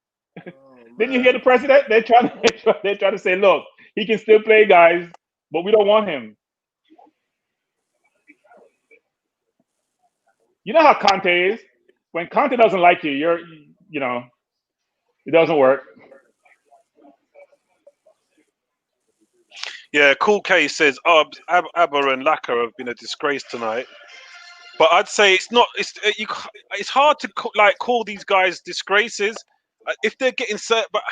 Oh, Didn't you man. hear the president? They're trying to say, look, he can still play, guys, but we don't want him. You know how Conte is? When Conte doesn't like you, it doesn't work. Yeah, Cool K says Abba and Laka have been a disgrace tonight. But I'd say it's not. It's hard to call these guys disgraces if they're getting but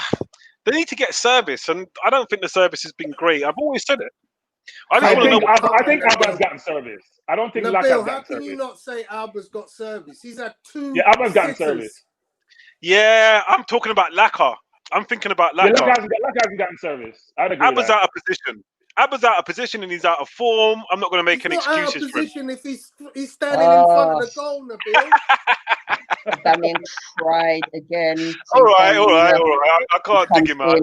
they need to get service, and I don't think the service has been great. I've always said it. I think Abba's gotten service. I don't think Laka's Nabil, gotten how can service. you not say Alba's got service? He's had 2. Yeah, Abba's gotten sitters. service. Yeah, I'm talking about Laka. I'm thinking about Laka. Yeah, Laka's gotten service. I'd agree. Abba's out of position. Abba's out of position and he's out of form. I'm not going to make any excuses He's for him. not out of position if he's standing in front of the goal, Nabil. Damien tried again. All right. I can't dig him out.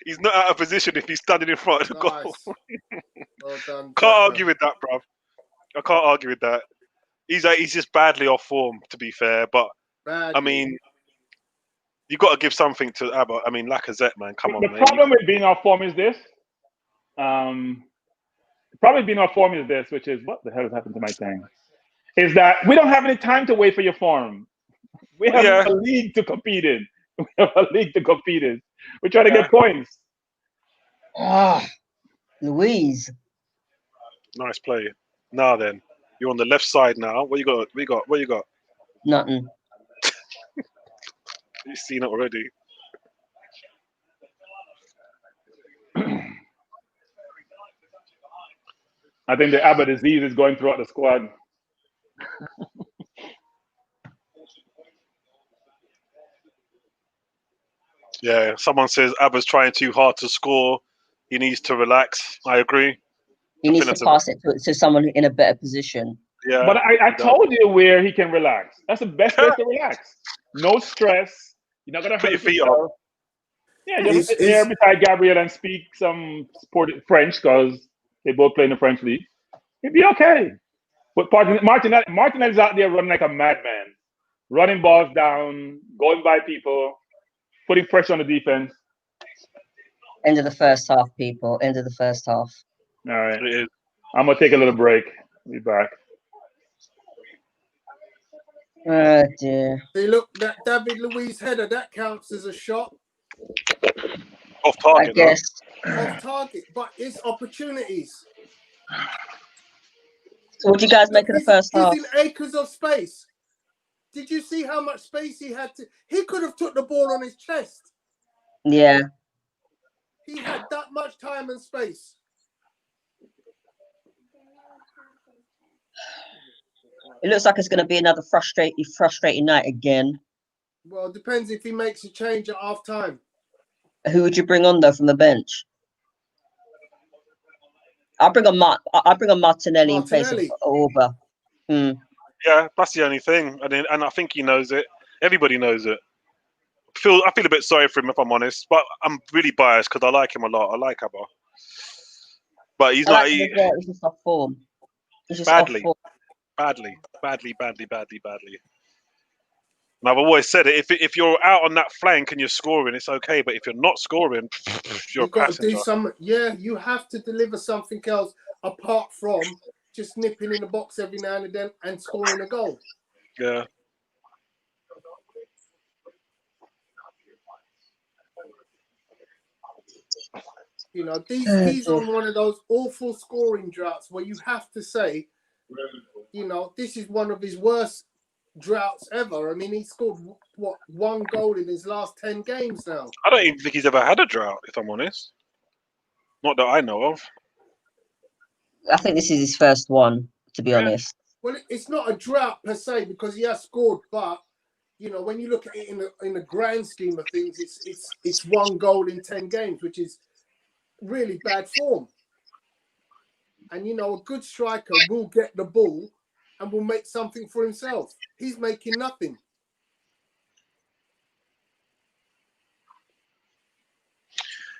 He's not out of position if he's standing in front of the goal. Well done. Can't argue with that, bruv. I can't argue with that. He's just badly off form, to be fair. But Badly. I mean, you got to give something to Abba. I mean, Lacazette, man, come on, The man. problem with being off form is this. Which is what the hell has happened to my thing? Is that we don't have any time to wait for your form. We have a league to compete in. We're trying to get points. Louise. Nice play. Now then, you're on the left side now. What you got? What you got? Nothing. You've seen it already. I think the Abba disease is going throughout the squad. Yeah, someone says Abba's trying too hard to score. He needs to relax. I agree. He needs to that's a- pass it to someone in a better position. Yeah. But I told you where he can relax. That's the best place to relax. No stress. You're not gonna Put your hurt feet yourself. Yeah, just Is- sit there is- beside Gabriel and speak some sported French because they both play in the French league. He'd be okay. But Martinelli's out there running like a madman, running balls down, going by people, putting pressure on the defense. End of the first half, people. End of the first half. All right, It is. I'm gonna take a little break. Be back. Oh dear. See, look, that David Luiz header, that counts as a shot Off I target, though. guess. off target, but it's opportunities. So what do you guys make of the first half? He's in acres of space. Did you see how much space he had to? He could have took the ball on his chest. Yeah. He had that much time and space. It looks like it's going to be another frustrating night again. Well, it depends if he makes a change at half time. Who would you bring on though from the bench? I'll bring on Martinelli in place of Martinelli. Orba. Yeah, that's the only thing. And I think he knows it. Everybody knows it. I feel a bit sorry for him, if I'm honest. But I'm really biased because I like him a lot. I like Abba. But he's not... He's just off form. He's just Badly. off form. Badly. And I've always said it, if you're out on that flank and you're scoring, it's okay. But if you're not scoring, you're You've got passenger. to do some. Yeah, you have to deliver something else apart from just nipping in the box every now and then and scoring a goal. Yeah. You know, he's on one of those awful scoring droughts where you have to say, you know, this is one of his worst droughts ever. I mean, he scored what, 1 goal in his last 10 games now. I don't even think he's ever had a drought, if I'm honest. Not that I know of. I think this is his first one, to be honest. Well, it's not a drought per se because he has scored, but you know, when you look at it in the grand scheme of things, it's 1 goal in 10 games, which is really bad form. And you know, a good striker will get the ball and will make something for himself. He's making nothing.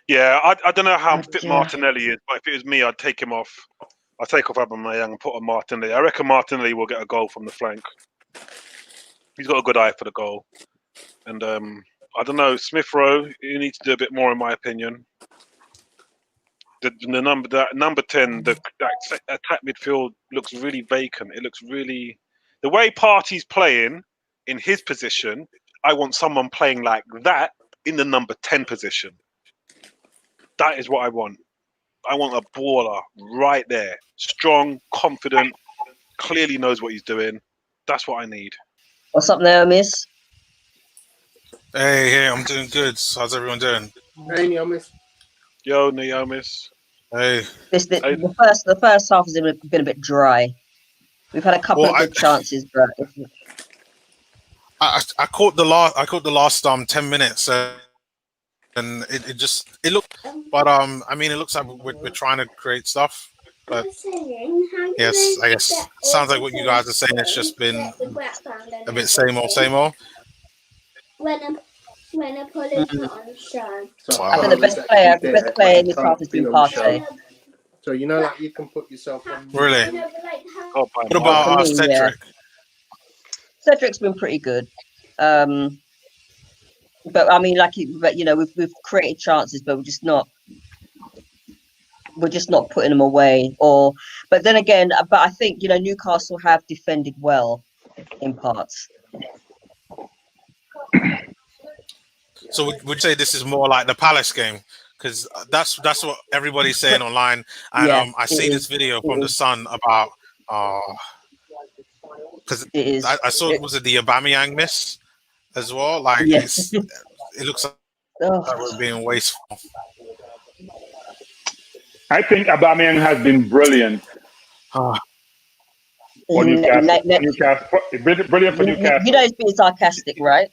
Yeah, I don't know how fit Martinelli is, but if it was me, I'd take him off. I'd take off Aubameyang and put on Martinelli. I reckon Martinelli will get a goal from the flank. He's got a good eye for the goal. And I don't know, Smith Rowe, you need to do a bit more, in my opinion. The number 10, that attack midfield looks really vacant. It looks really... The way Partey's playing in his position, I want someone playing like that in the number 10 position. That is what I want. I want a baller right there. Strong, confident, clearly knows what he's doing. That's what I need. What's up there, miss? Hey, I'm doing good. How's everyone doing? Hey, Neomis. Yo, Naomis. Hey. The first half has been a bit dry. We've had a couple of good chances, but I caught the last 10 minutes, and it looked. But I mean, it looks like we're trying to create stuff. But yes, I guess sounds like what you guys are saying. It's just been a bit same old. When I put it on the show. So I think the best player in Newcastle has been Partey. So you know, like you can put yourself on. Really? Oh, What about Cedric? Cedric's been pretty good. But I mean, we've created chances, but we're just not putting them away. But then again, I think Newcastle have defended well in parts. So would you say this is more like the Palace game? Because that's what everybody's saying online. And I see this video from the Sun about because I saw it was the Aubameyang miss as well. Like it looks like we're being wasteful. I think Aubameyang has been brilliant. For Newcastle. Brilliant for Newcastle. You know he's being sarcastic, right?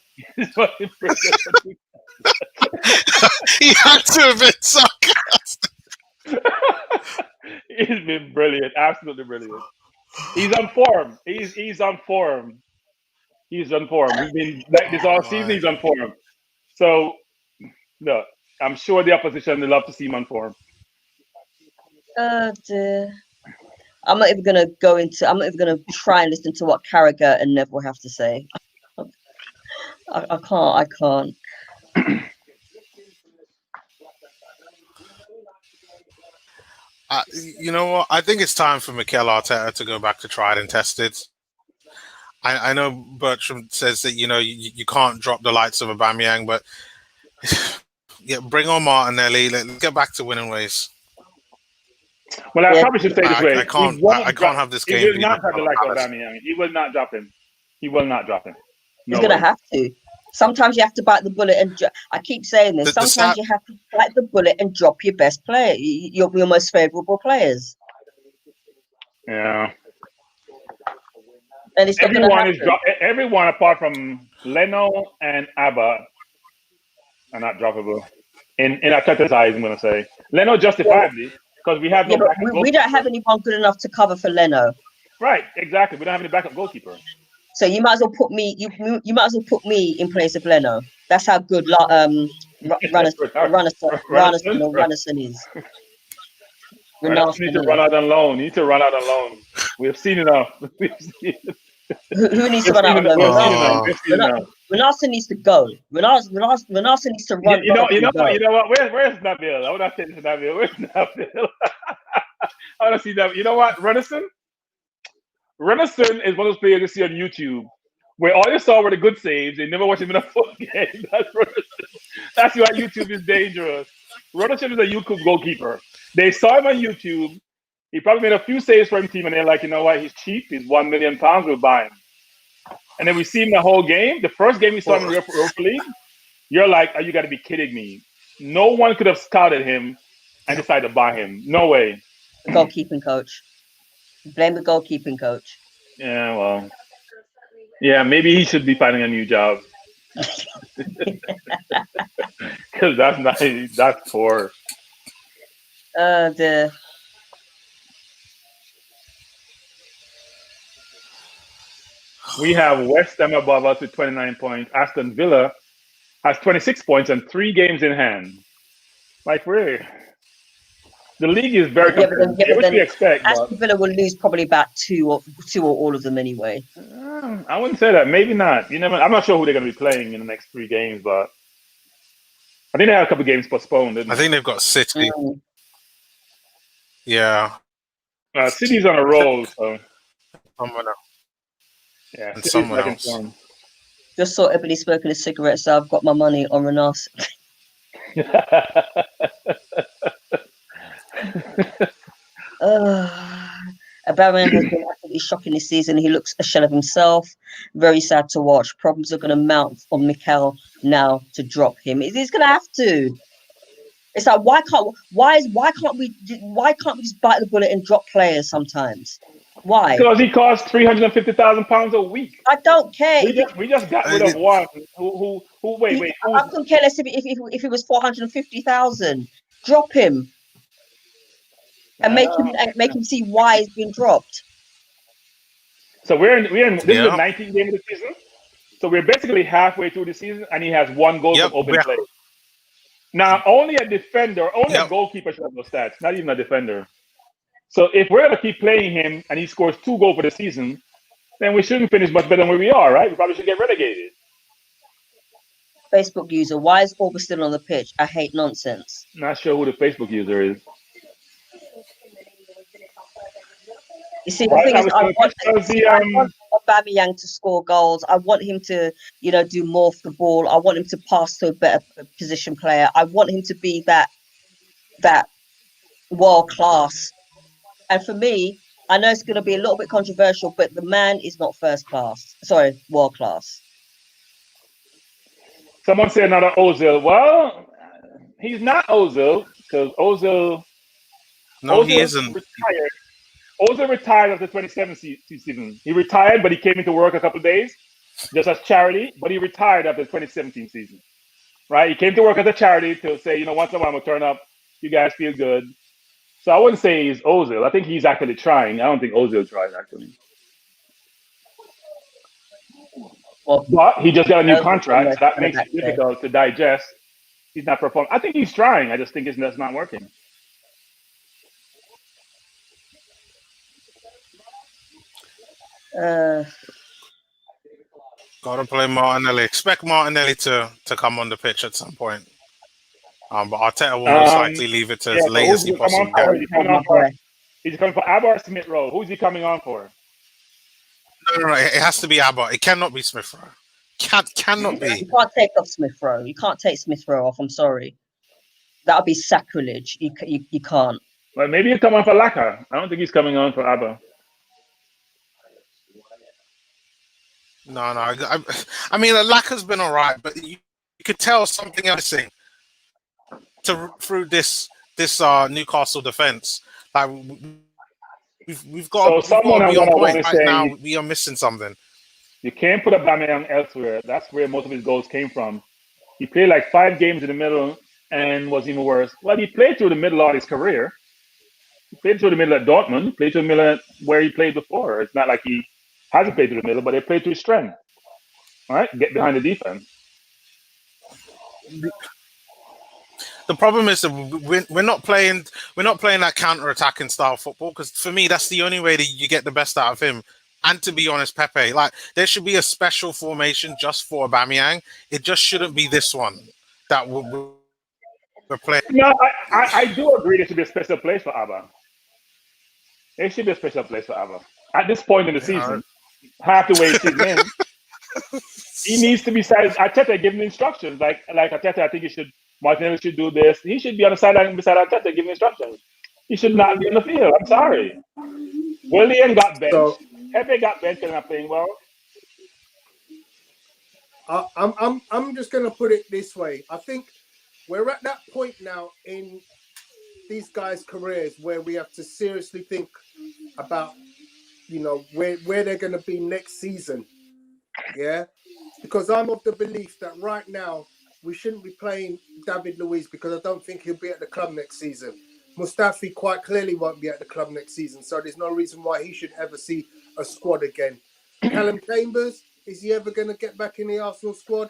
He had to have been sarcastic. He's been brilliant, absolutely brilliant. He's on form. He's on form. He's on form. We've been like this all season. He's on form. So, no, I'm sure the opposition will love to see him on form. Oh dear. I'm not even gonna try and listen to what Carragher and Neville have to say. I can't. You know what? I think it's time for Mikel Arteta to go back to tried and tested. I know Bertram says that you can't drop the likes of Aubameyang, but yeah, bring on Martinelli. Let's get back to winning ways. Well, I probably should say this way: I can't have this game. He will not have the likes of Aubameyang. He will not drop him. He will not drop him. No He's going to have to. Sometimes you have to bite the bullet and I keep saying this. Sometimes you have to bite the bullet and drop your best player, your most favourable players. Yeah. And it's everyone apart from Leno and Abba are not droppable. In Arteta's eyes, I'm going to say Leno justifiably because we have no. We don't have anyone good enough to cover for Leno. Right, exactly. We don't have any backup goalkeeper. So you might as well put me. You might as well put me in place of Leno. That's how good Runnison is. You need to run out on loan. You need to run out on loan. We have seen enough. Who needs to run out on loan? Runnison needs to go. Runnison needs to run. You know what? Where's Nabil? I want to say this to Nabil. Where's Nabil? I want to see that. You know what? Runnison is one of those players you see on YouTube where all you saw were the good saves. They never watched him in a full game. That's why YouTube is dangerous. Runnison is a YouTube goalkeeper. They saw him on YouTube. He probably made a few saves for his team, and they're like, you know what? He's cheap. He's £1 million. We'll buy him. And then we see him the whole game. The first game we saw him in Europa League, you're like, oh, you got to be kidding me. No one could have scouted him and decided to buy him. No way. The goalkeeping coach. Blame the goalkeeping coach. Yeah, well. Yeah, maybe he should be finding a new job. Because that's poor. The We have West Ham above us with 29 points. Aston Villa has 26 points and 3 games in hand. Like, the league is very competitive. What do you expect? Aston Villa will lose probably about two or all of them anyway. I wouldn't say that. Maybe not. I'm not sure who they're going to be playing in the next 3 games, but I think they have a couple of games postponed. I think they've got City. Yeah. City's on a roll, so. Yeah, and someone else. Just saw everybody smoking a cigarette, so I've got my money on Renas. Aubameyang has been absolutely shocking this season. He looks a shell of himself. Very sad to watch. Problems are going to mount on Mikel now to drop him. He's going to have to. It's like why can't we just bite the bullet and drop players sometimes? Why? Because he costs £350,000 a week. I don't care. We just got rid of one. Who? Wait. I couldn't care less if it was 450,000. Drop him and make him see why he's been dropped. So we're in this is the 19th game of the season. So we're basically halfway through the season, and he has 1 goal from open play. Now, only a goalkeeper should have those stats, not even a defender. So if we're going to keep playing him and he scores 2 goals for the season, then we shouldn't finish much better than where we are, right? We probably should get relegated. Facebook user, why is Orba still on the pitch? I hate nonsense. Not sure who the Facebook user is. You see, the thing is, I want Aubameyang to score goals. I want him to, do more for the ball. I want him to pass to a better position player. I want him to be that world class. And for me, I know it's going to be a little bit controversial, but the man is not first class. Sorry, world class. Someone said another Ozil. Well, he's not Ozil because Ozil. No, he isn't. Retired. Ozil retired after the 2017 season. He retired, but he came into work a couple of days just as charity. But he retired after the 2017 season. right? He came to work as a charity to say, you know, once in a while I'm gonna turn up. You guys feel good. So I wouldn't say he's Ozil. I think he's actually trying. I don't think Ozil tries actually. Well, But he just got a new Ozil's on contract, the so that kind of makes back it there. difficult to digest. He's not performing. I think he's trying. I just think that's not working. Gotta play Martinelli. Expect Martinelli to come on the pitch at some point. But Arteta will most likely leave it to Yeah, as so late who's as he he come on possibly for? can. Is he Hold coming my on for? breath. He's coming for Abba or Smith Rowe? Who's he coming on for? No. It has to be Abba. It cannot be Smith Rowe. Cannot be. You can't take off Smith Rowe. You can't take Smith Rowe off. I'm sorry. That would be sacrilege. You can't. Well, maybe he'll come on for Laka. I don't think he's coming on for Abba. No. I mean, Laka's been all right, but you could tell something else through this Newcastle defense. Like we've got to be on point right now. We are missing something. You can't put Aubameyang elsewhere. That's where most of his goals came from. He played like 5 games in the middle and was even worse. Well, he played through the middle of his career. He played through the middle at Dortmund. He played through the middle where he played before. It's not like he hasn't played through the middle, but they played through his strength. All right, get behind the defense. The problem is that we're not playing that counter-attacking style football, because for me that's the only way that you get the best out of him. And to be honest, Pepe, like there should be a special formation just for Aubameyang. It just shouldn't be this one that we're playing. No, I do agree there should be a special place for Abba. There should be a special place for Abba. At this point in the season, half the way season in, he needs to be signed. Arteta giving instructions. Like Arteta, I think Martinelli should do this. He should be on the sideline beside Arteta giving instructions. He should not be on the field. I'm sorry. William got benched. So Pepe got benched and not playing well. I'm just going to put it this way. I think we're at that point now in these guys' careers where we have to seriously think about, you know, where they're going to be next season. Yeah, because I'm of the belief that right now we shouldn't be playing David Luiz, because I don't think he'll be at the club next season. Mustafi quite clearly won't be at the club next season, so there's no reason why he should ever see a squad again. Callum Chambers, is he ever going to get back in the Arsenal squad?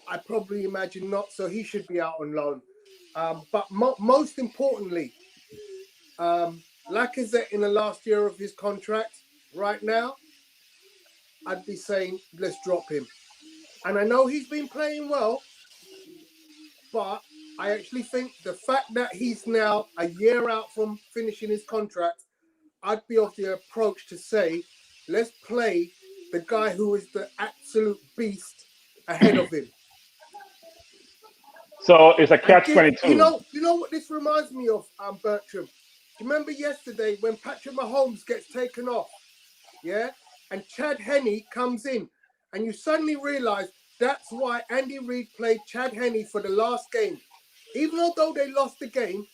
I probably imagine not, so he should be out on loan. But most importantly, Lacazette in the last year of his contract, right now, I'd be saying, let's drop him. And I know he's been playing well, but I actually think the fact that he's now a year out from finishing his contract, I'd be of the approach to say, let's play the guy who is the absolute beast ahead of him. So it's a catch-22. You know what this reminds me of, Bertram? Do you remember yesterday when Patrick Mahomes gets taken off? Yeah? And Chad Henne comes in, and you suddenly realize that's why Andy Reid played Chad Henne for the last game. Even though they lost the game,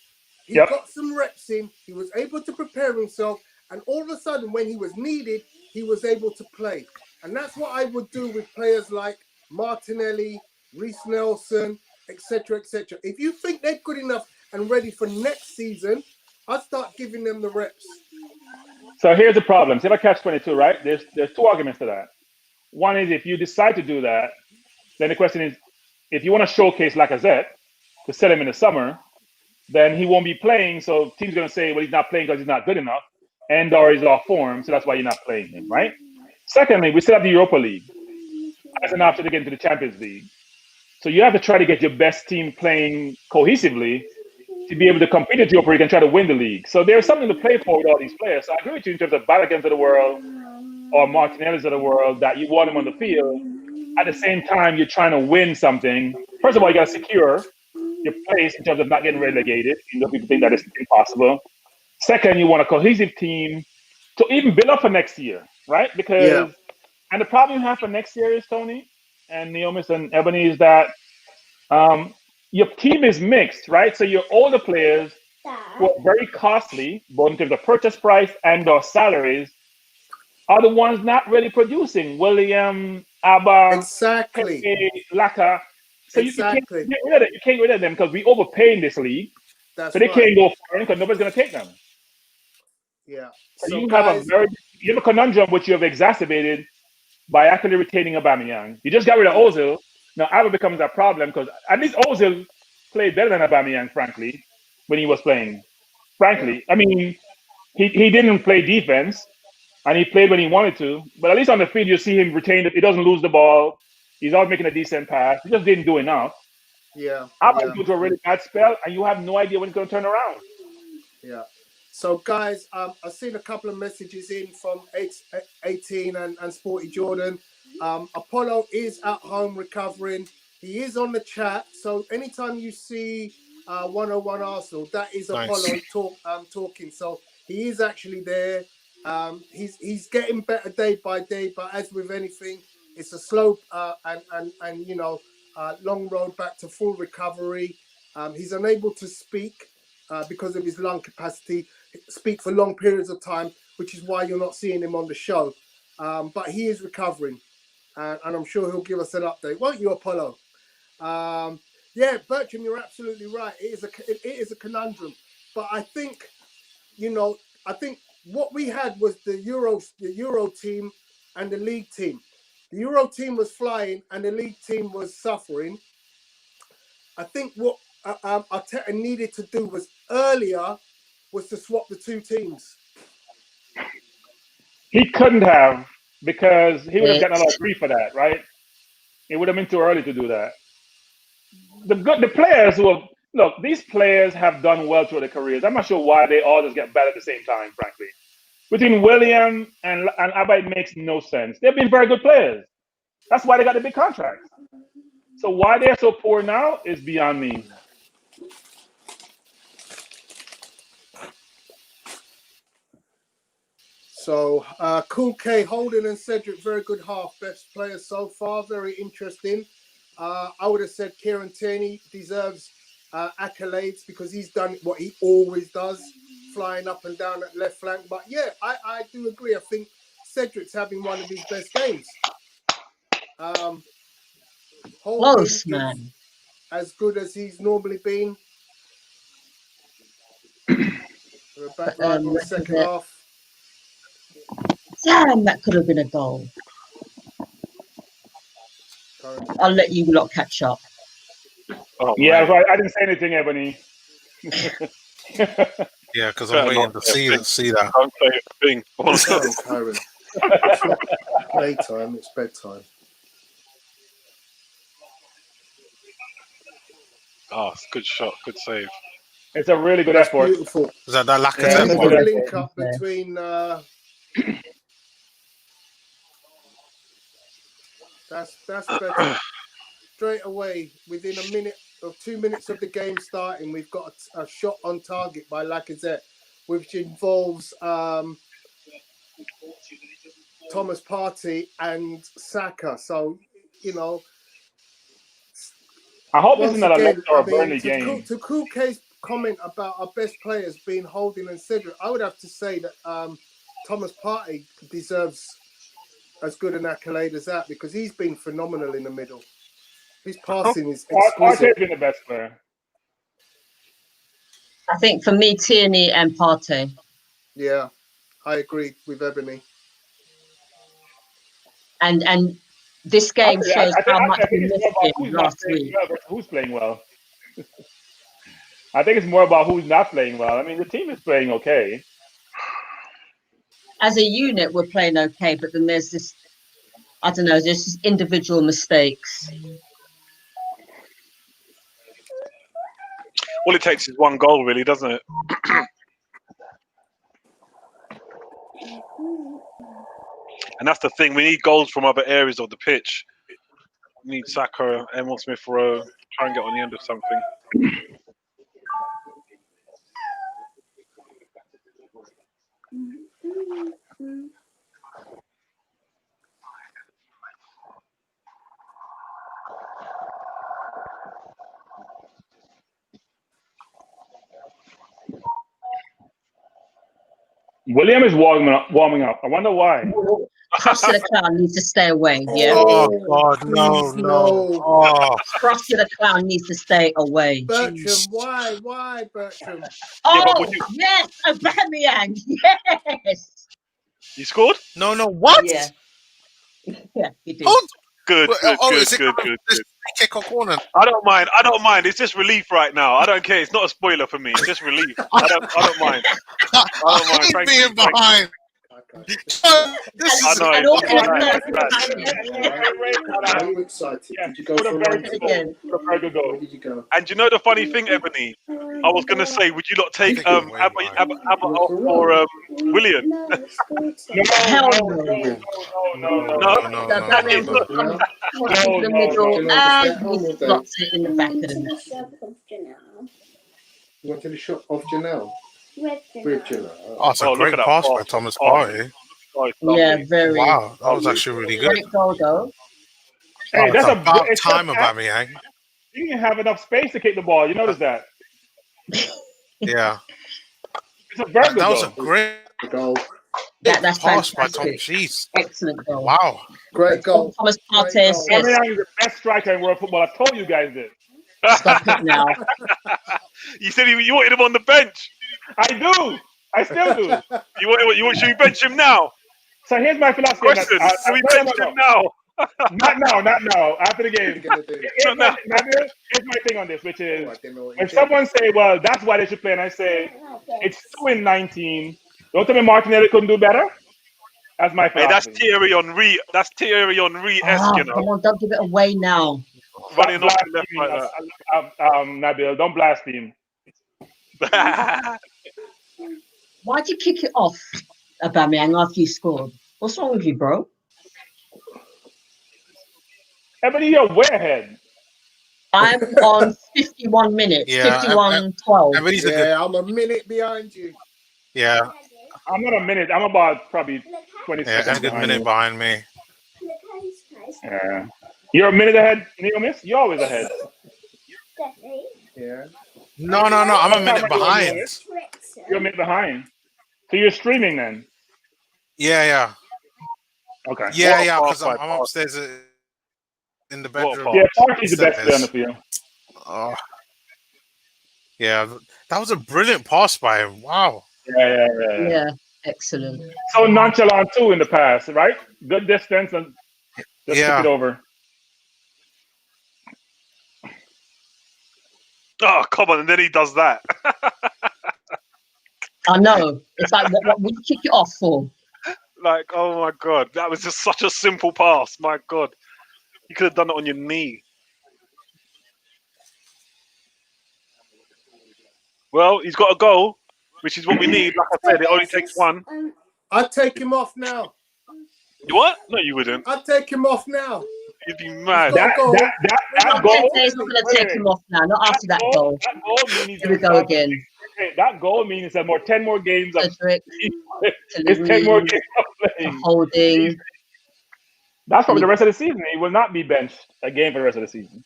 he got some reps in, he was able to prepare himself, and all of a sudden, when he was needed, he was able to play. And that's what I would do with players like Martinelli, Reece Nelson, etc., etc. If you think they're good enough and ready for next season, I'd start giving them the reps. So here's the problem. See, if I catch-22, right? There's 2 arguments to that. One is if you decide to do that, then the question is, if you want to showcase Lacazette to set him in the summer, then he won't be playing. So teams are going to say, well, he's not playing because he's not good enough, and or he's off form, so that's why you're not playing him, right? Secondly, we still have the Europa League as an option to get into the Champions League. So you have to try to get your best team playing cohesively to be able to compete at Europa League and try to win the league. So there's something to play for with all these players. So I agree with you in terms of Balagans of the world or Martinelli's of the world, that you want them on the field. At the same time, you're trying to win something. First of all, you got to secure your place in terms of not getting relegated. You know, people think that is impossible. Second, you want a cohesive team to even build up for next year, right? Because, and the problem you have for next year is, Tony and Neomis and Ebony, is that your team is mixed, right? So your older players who are very costly, both in terms of purchase price and or salaries, are the ones not really producing. William, Abba, Exactly. Pepe, Laka. So exactly. you can't get rid of it. You can't get rid of them because we overpay in this league. That's So they right. can't go foreign because nobody's going to take them. Yeah. So So you guys, have a conundrum which you have exacerbated by actually retaining Aubameyang. You just got rid of Ozil. Now Alba becomes a problem because at least Ozil played better than Aubameyang, frankly, when he was playing. Frankly, I mean, he didn't play defense and he played when he wanted to. But at least on the field, you see him retain it. He doesn't lose the ball. He's always making a decent pass. He just didn't do enough. yeah. Alba's going to a really bad spell, and you have no idea when it's going to turn around. Yeah. So, guys, I've seen a couple of messages in from 18 and Sporty Jordan. Apollo is at home recovering. He is on the chat. So, anytime you see 101 Arsenal, that is Apollo talking. So, he is actually there. He's getting better day by day. But as with anything, it's a slow and you know, long road back to full recovery. He's unable to speak. Because of his lung capacity, speak for long periods of time, which is why you're not seeing him on the show. But he is recovering, and I'm sure he'll give us an update, won't you, Apollo? Yeah, Bertram, you're absolutely right. It is a conundrum, but I think, you know, what we had was the Euro team and the league team. The Euro team was flying, and the league team was suffering. I think what Arteta needed to do was to swap the two teams. He couldn't have because he would have gotten a lot of grief for that, right? It would have been too early to do that. The players who have look, these players have done well through their careers. I'm not sure why they all just get bad at the same time, frankly. Between William and Abba, it makes no sense. They've been very good players. That's why they got the big contracts. So why they're so poor now is beyond me. So, Cool K, Holden and Cedric, very good half. Best players so far, very interesting. I would have said Kieran Tierney deserves accolades because he's done what he always does, flying up and down at left flank. But yeah, I do agree. I think Cedric's having one of his best games. Holden Close, man. as good as he's normally been. We're back live on the second half. Damn, that could have been a goal. I'll let you lot catch up. Oh, yeah, right. I didn't say anything, Ebony. Yeah, because I'm waiting to see that. Can't say a thing. It's not playtime, it's bedtime. Oh, good shot, good save. It's a really good effort. Beautiful. Is that Lacazette? Yeah, link up between. That's better. Straight away, within a minute or 2 minutes of the game starting, we've got a shot on target by Lacazette, which involves Thomas Partey and Saka. So, you know, I hope it's not a Leicester or Burnley game. To Kuke's comment about our best players being Holding and Cedric, I would have to say that Thomas Partey deserves as good an accolade as that because he's been phenomenal in the middle. His passing is exquisite. Partey's been the best player. I think for me, Tierney and Partey. Yeah, I agree with Ebony. And this game shows how much we missed him last week. Who's playing well? I think it's more about who's not playing well. I mean, the team is playing okay. As a unit, we're playing okay, but then there's this, I don't know, there's just individual mistakes. All it takes is one goal, really, doesn't it? And that's the thing. We need goals from other areas of the pitch. We need Saka, Emil Smith-Rowe, try and get on the end of something. William is warming up. I wonder why. Frosty the Clown needs to stay away. Yeah, Oh God, no, Please, no. Oh, Frosty the Clown needs to stay away. Bertram, Jeez. why, Bertram? Yeah, but Oh would you? yes, Aubameyang. Yes. You scored? No, no. What? Yeah. Yeah, he did. Oh, Good, good, oh, good, is it good, coming good, this good. free kick or corner? I don't mind. I don't mind. It's just relief right now. I don't care. It's not a spoiler for me. It's just relief. I don't mind. I don't mind. hate Thank being you. Thank you. behind. Okay. This I is know. And It's also, bad. no, It's bad. Are you excited? Yeah, Did you go put a for a very run good today? goal. again. Put a very good goal. Where did you go? And you know the funny thing, Ebony? I was gonna say, would you not take I think I'm way Abba behind. off for William? No, Hell no, no. no, no, no, No? no. No, The no, Aubameyang no, just comes across No, into the no, middle Do you want to stay and at home he all day? slots it in the back of the net. You went to the shop of Janelle? With Janelle. Oh, it's a Oh, look great at that pass by pass. Thomas Oh, Partey. Oh, it's Yeah, lovely. very Wow, that was Lovely. actually really good. great goal though. Hey, Oh, it's that's about it's time, just- Aubameyang. You didn't have enough space to kick the ball. You notice that? Yeah, It's a very that, good that was a goal. great The goal. That's pass by Tom. fantastic. Jeez, Excellent goal. wow. Great goal. Thomas Great Partey goal. assist. Aubameyang is the best striker in world football. I told you guys this. Stop it now. You said you wanted him on the bench. I do. I still do. Should we bench him now? So here's my philosophy. Question: Should we bench him now? Not now. Not now. After the What are you game. gonna do? Here's my, here's my thing on this, which is Oh, I didn't know what you when did. someone say, "Well, that's why they should play," and I say, "It's 2-19." Don't tell me Martinelli couldn't do better. That's my Hey, that's philosophy. Thierry Henry. That's Thierry Henry-esque, Oh, you know, come on, don't give it away now. running off the left like Nabil, don't blaspheme. that. Why'd you kick it off, Aubameyang, after you scored? What's wrong with you, bro? Ebony, you're way ahead. I'm on 51 minutes, Yeah, 51-12. Everybody's a good. Yeah, I'm a minute behind you. Yeah, I'm not a minute. I'm about probably 20 yeah, seconds a good behind minute you. behind me. Yeah. You're a minute ahead, Neo Miss? You're always ahead. Yeah. No, I'm a minute behind. You're a minute behind. So you're streaming then? Yeah, Okay. What a because pass by I'm upstairs in the What a bedroom. pass. Yeah, Party's the best player on the field. Oh, yeah, that was a brilliant pass by him. Wow. Yeah. Yeah, excellent. So nonchalant too in the past, right? Good distance and just Yeah. kick it over. Oh, come on, and then he does that. I know. It's like, what would you kick it off for? Like, oh my god, that was just such a simple pass. My god, you could have done it on your knee. Well, he's got a goal, which is what we need. Like I said, it only takes one. I'd take him off now. You what? No, you wouldn't. I'd take him off now. You'd be mad. That goal. That goal. He's not going to take him off now, not after that goal. That goal means Here we go again. That goal means that 10 more games of Cedric, it's 10 more games of playing. Holding. That's probably the rest of the season. He will not be benched again for the rest of the season.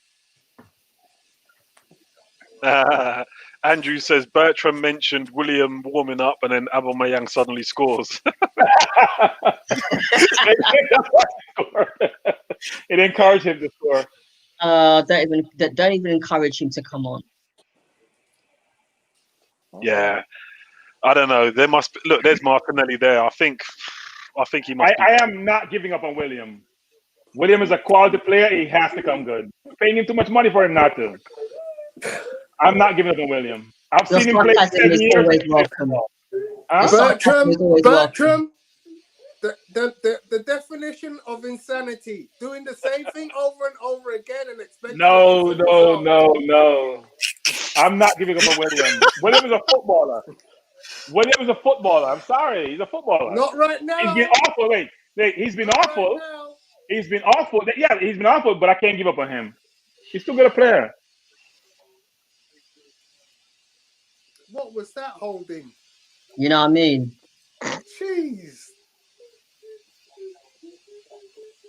Andrew says Bertram mentioned William warming up, and then Aubameyang suddenly scores. It encouraged him to score. Don't even encourage him to come on. Yeah, I don't know. There must be, look. There's Martinelli there. I think he must. I am not giving up on William. William is a quality player. He has to come good. Paying him too much money for him not to. I'm not giving up on William. I've Your seen him play sarcasm 7 is years. always welcome. Huh? Sarcasm is always Bertram, the definition of insanity, doing the same thing over and over again and expecting No. a different result. I'm not giving up on William. William is a footballer. William is a footballer. I'm sorry. He's a footballer. Not right now. He's been awful. Wait. He's been awful. Right now. He's been awful. Yeah, he's been awful, but I can't give up on him. He's still good a player. What was that holding? You know what I mean? Jeez.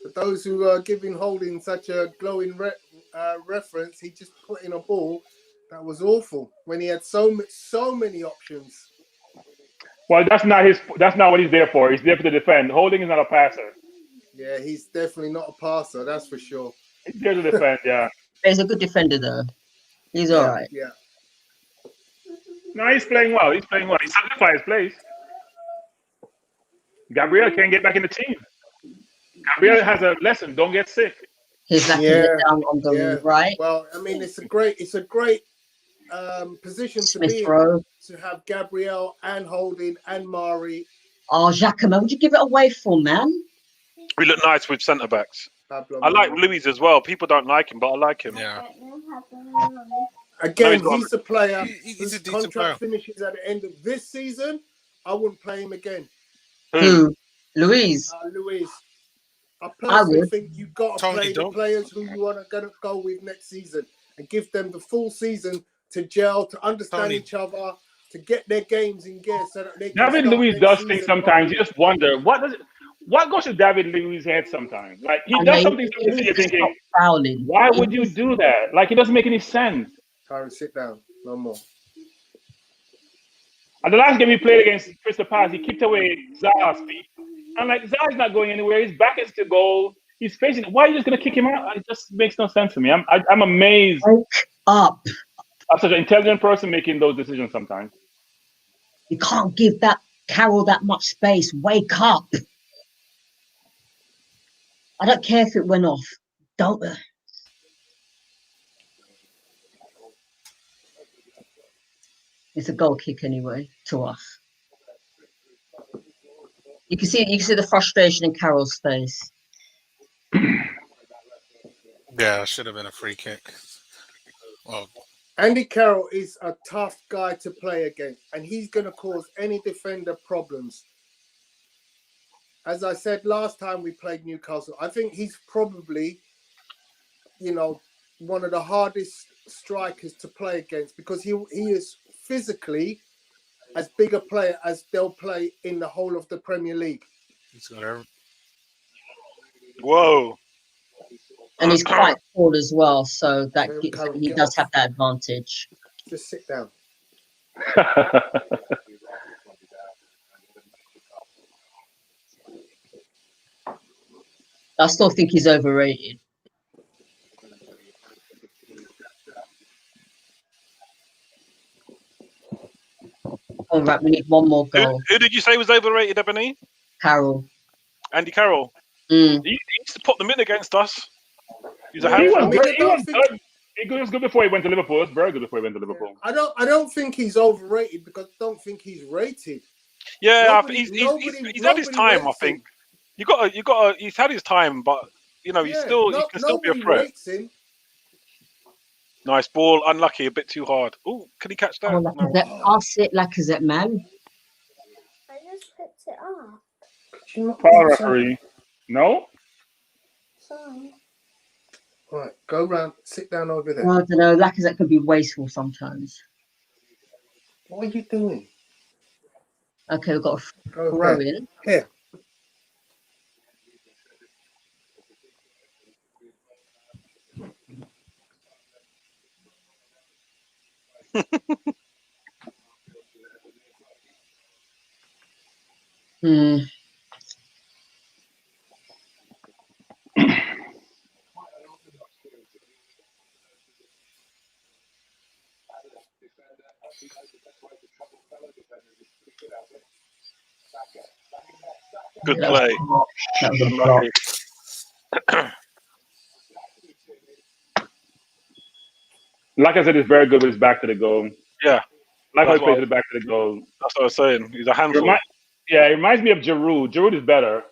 For those who are giving Holding such a glowing reference, he just put in a ball that was awful when he had so many options. Well, that's not what he's there for. He's there to defend. Holding is not a passer. Yeah, he's definitely not a passer, that's for sure. He's there to defend, yeah. He's a good defender, though. He's all right. Yeah. No, he's playing well. He's playing well. He's solidified his place. Gabriel can't get back in the team. Gabriel has a lesson. Don't get sick. He's like down on the right. Well, I mean, it's a great position to be in, to have Gabriel and Holding and Mari. Oh, Jacquemin, would you give it away for, man? We look nice with centre backs. I like Louis as well. People don't like him, but I like him. Yeah. Again, he's a player He's whose a decent contract player. finishes at the end of this season. I wouldn't play him again. Who? Louise. Louise. I personally think you've got to play the don't. players who you are going to go with next season and give them the full season to gel, to understand each other, to get their games in gear so that they can. David Luiz does things sometimes. You just wonder what goes to David Luiz's head sometimes. Like he does something you're thinking, why would you do that? Like it doesn't make any sense. Tyron, sit down. No more. And the last game he played against Crystal Palace, he kicked away Zaha's feet. I'm like, Zaha's not going anywhere. His back is to goal. He's facing. Why are you just going to kick him out? It just makes no sense to me. I'm amazed. Wake up. I'm such an intelligent person making those decisions sometimes. You can't give that Carroll that much space. Wake up. I don't care if it went off. Don't. It's a goal kick anyway to us. You can see the frustration in Carroll's face. Yeah, it should have been a free kick. Well, Andy Carroll is a tough guy to play against, and he's going to cause any defender problems. As I said last time we played Newcastle, I think he's probably, one of the hardest strikers to play against because he is physically as big a player as they'll play in the whole of the Premier League. Whoa. And he's quite tall as well, so that he does have that advantage. Just sit down. I still think he's overrated. All right, we need one more goal. Who did you say was overrated, Ebony? Carroll. Andy Carroll. Mm. He used to put them in against us. He's a He handful. was good before he went to Liverpool. It was very good before he went to Liverpool. I don't think he's overrated because I don't think he's rated. Yeah, he's had his time. I think you got. He's had his time, but he can still be a threat. Nice ball, unlucky, a bit too hard. Oh, can he catch that? Pass it, Lacazette, man. I just picked it up. Foul referee. No? Sorry. Right, go round, sit down over there. I don't know, Lacazette can be wasteful sometimes. What are you doing? Okay, we've got a Go throw in. Here. Good play. That was a block. Like I said, he's very good with his back to the goal. Yeah. Like how he plays with the back to the goal. That's what I was saying. He's a handful. He reminds me of Giroud. Giroud is better,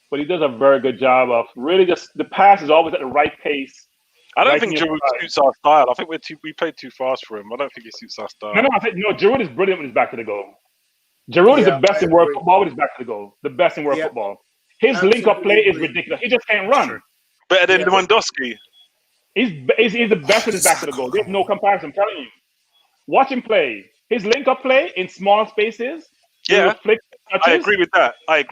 but he does a very good job of really just the pass is always at the right pace. I don't think Giroud suits our style. I think we played too fast for him. I don't think he suits our style. No, Giroud is brilliant with his back to the goal. Giroud is the best in world football with his back to the goal. The best in world football. His link-up play is ridiculous. He just can't run. Better than Lewandowski. He's the best with his back to the goal. There's no comparison. I'm telling you. Watch him play. His link-up play in small spaces. Yeah, I agree with that. That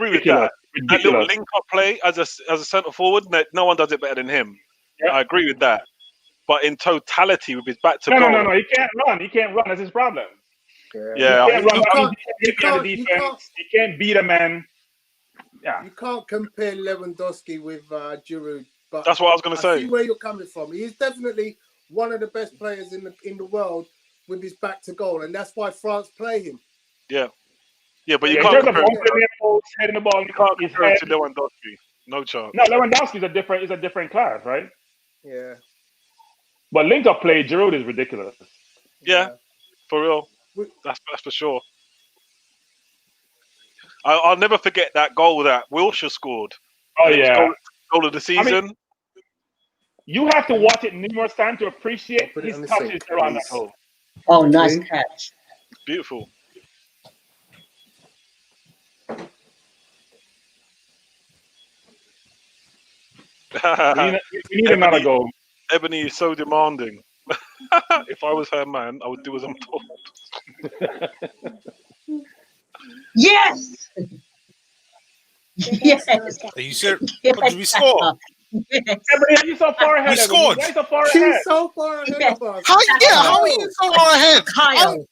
little link-up play as a centre forward, no one does it better than him. Yeah. I agree with that. But in totality, with his back to goal, no, he can't run. He can't run. That's his problem. Yeah, he can't run. He can't beat a man. Yeah. You can't compare Lewandowski with Giroud. But That's what I was going to I say. see where you're coming from. He's definitely one of the best players in the world with his back to goal, and that's why France play him. Yeah. Yeah, but you In can't terms of compare him. opening goals, heading the ball, You can't his compare him head. to Lewandowski. No chance. No, Lewandowski is a different class, right? Yeah. But link-up play, Giroud is ridiculous. Yeah, for real. We- That's for sure. I'll never forget that goal that Wilshere scored. Oh, And it was yeah. goal of the season. You have to watch it numerous times to appreciate Put it his on the touches sink, around that please. goal. Oh, nice Okay. catch. Beautiful. We need another goal. Ebony is so demanding. If I was her man, I would do as I'm told. Yes! Yes! Are you serious? Yes, Did we score? Yes. Ebony, you're so far ahead. We Ebony. scored. Why are you so far She's ahead? so far ahead Yes. of us. How are you so far ahead? Kyle,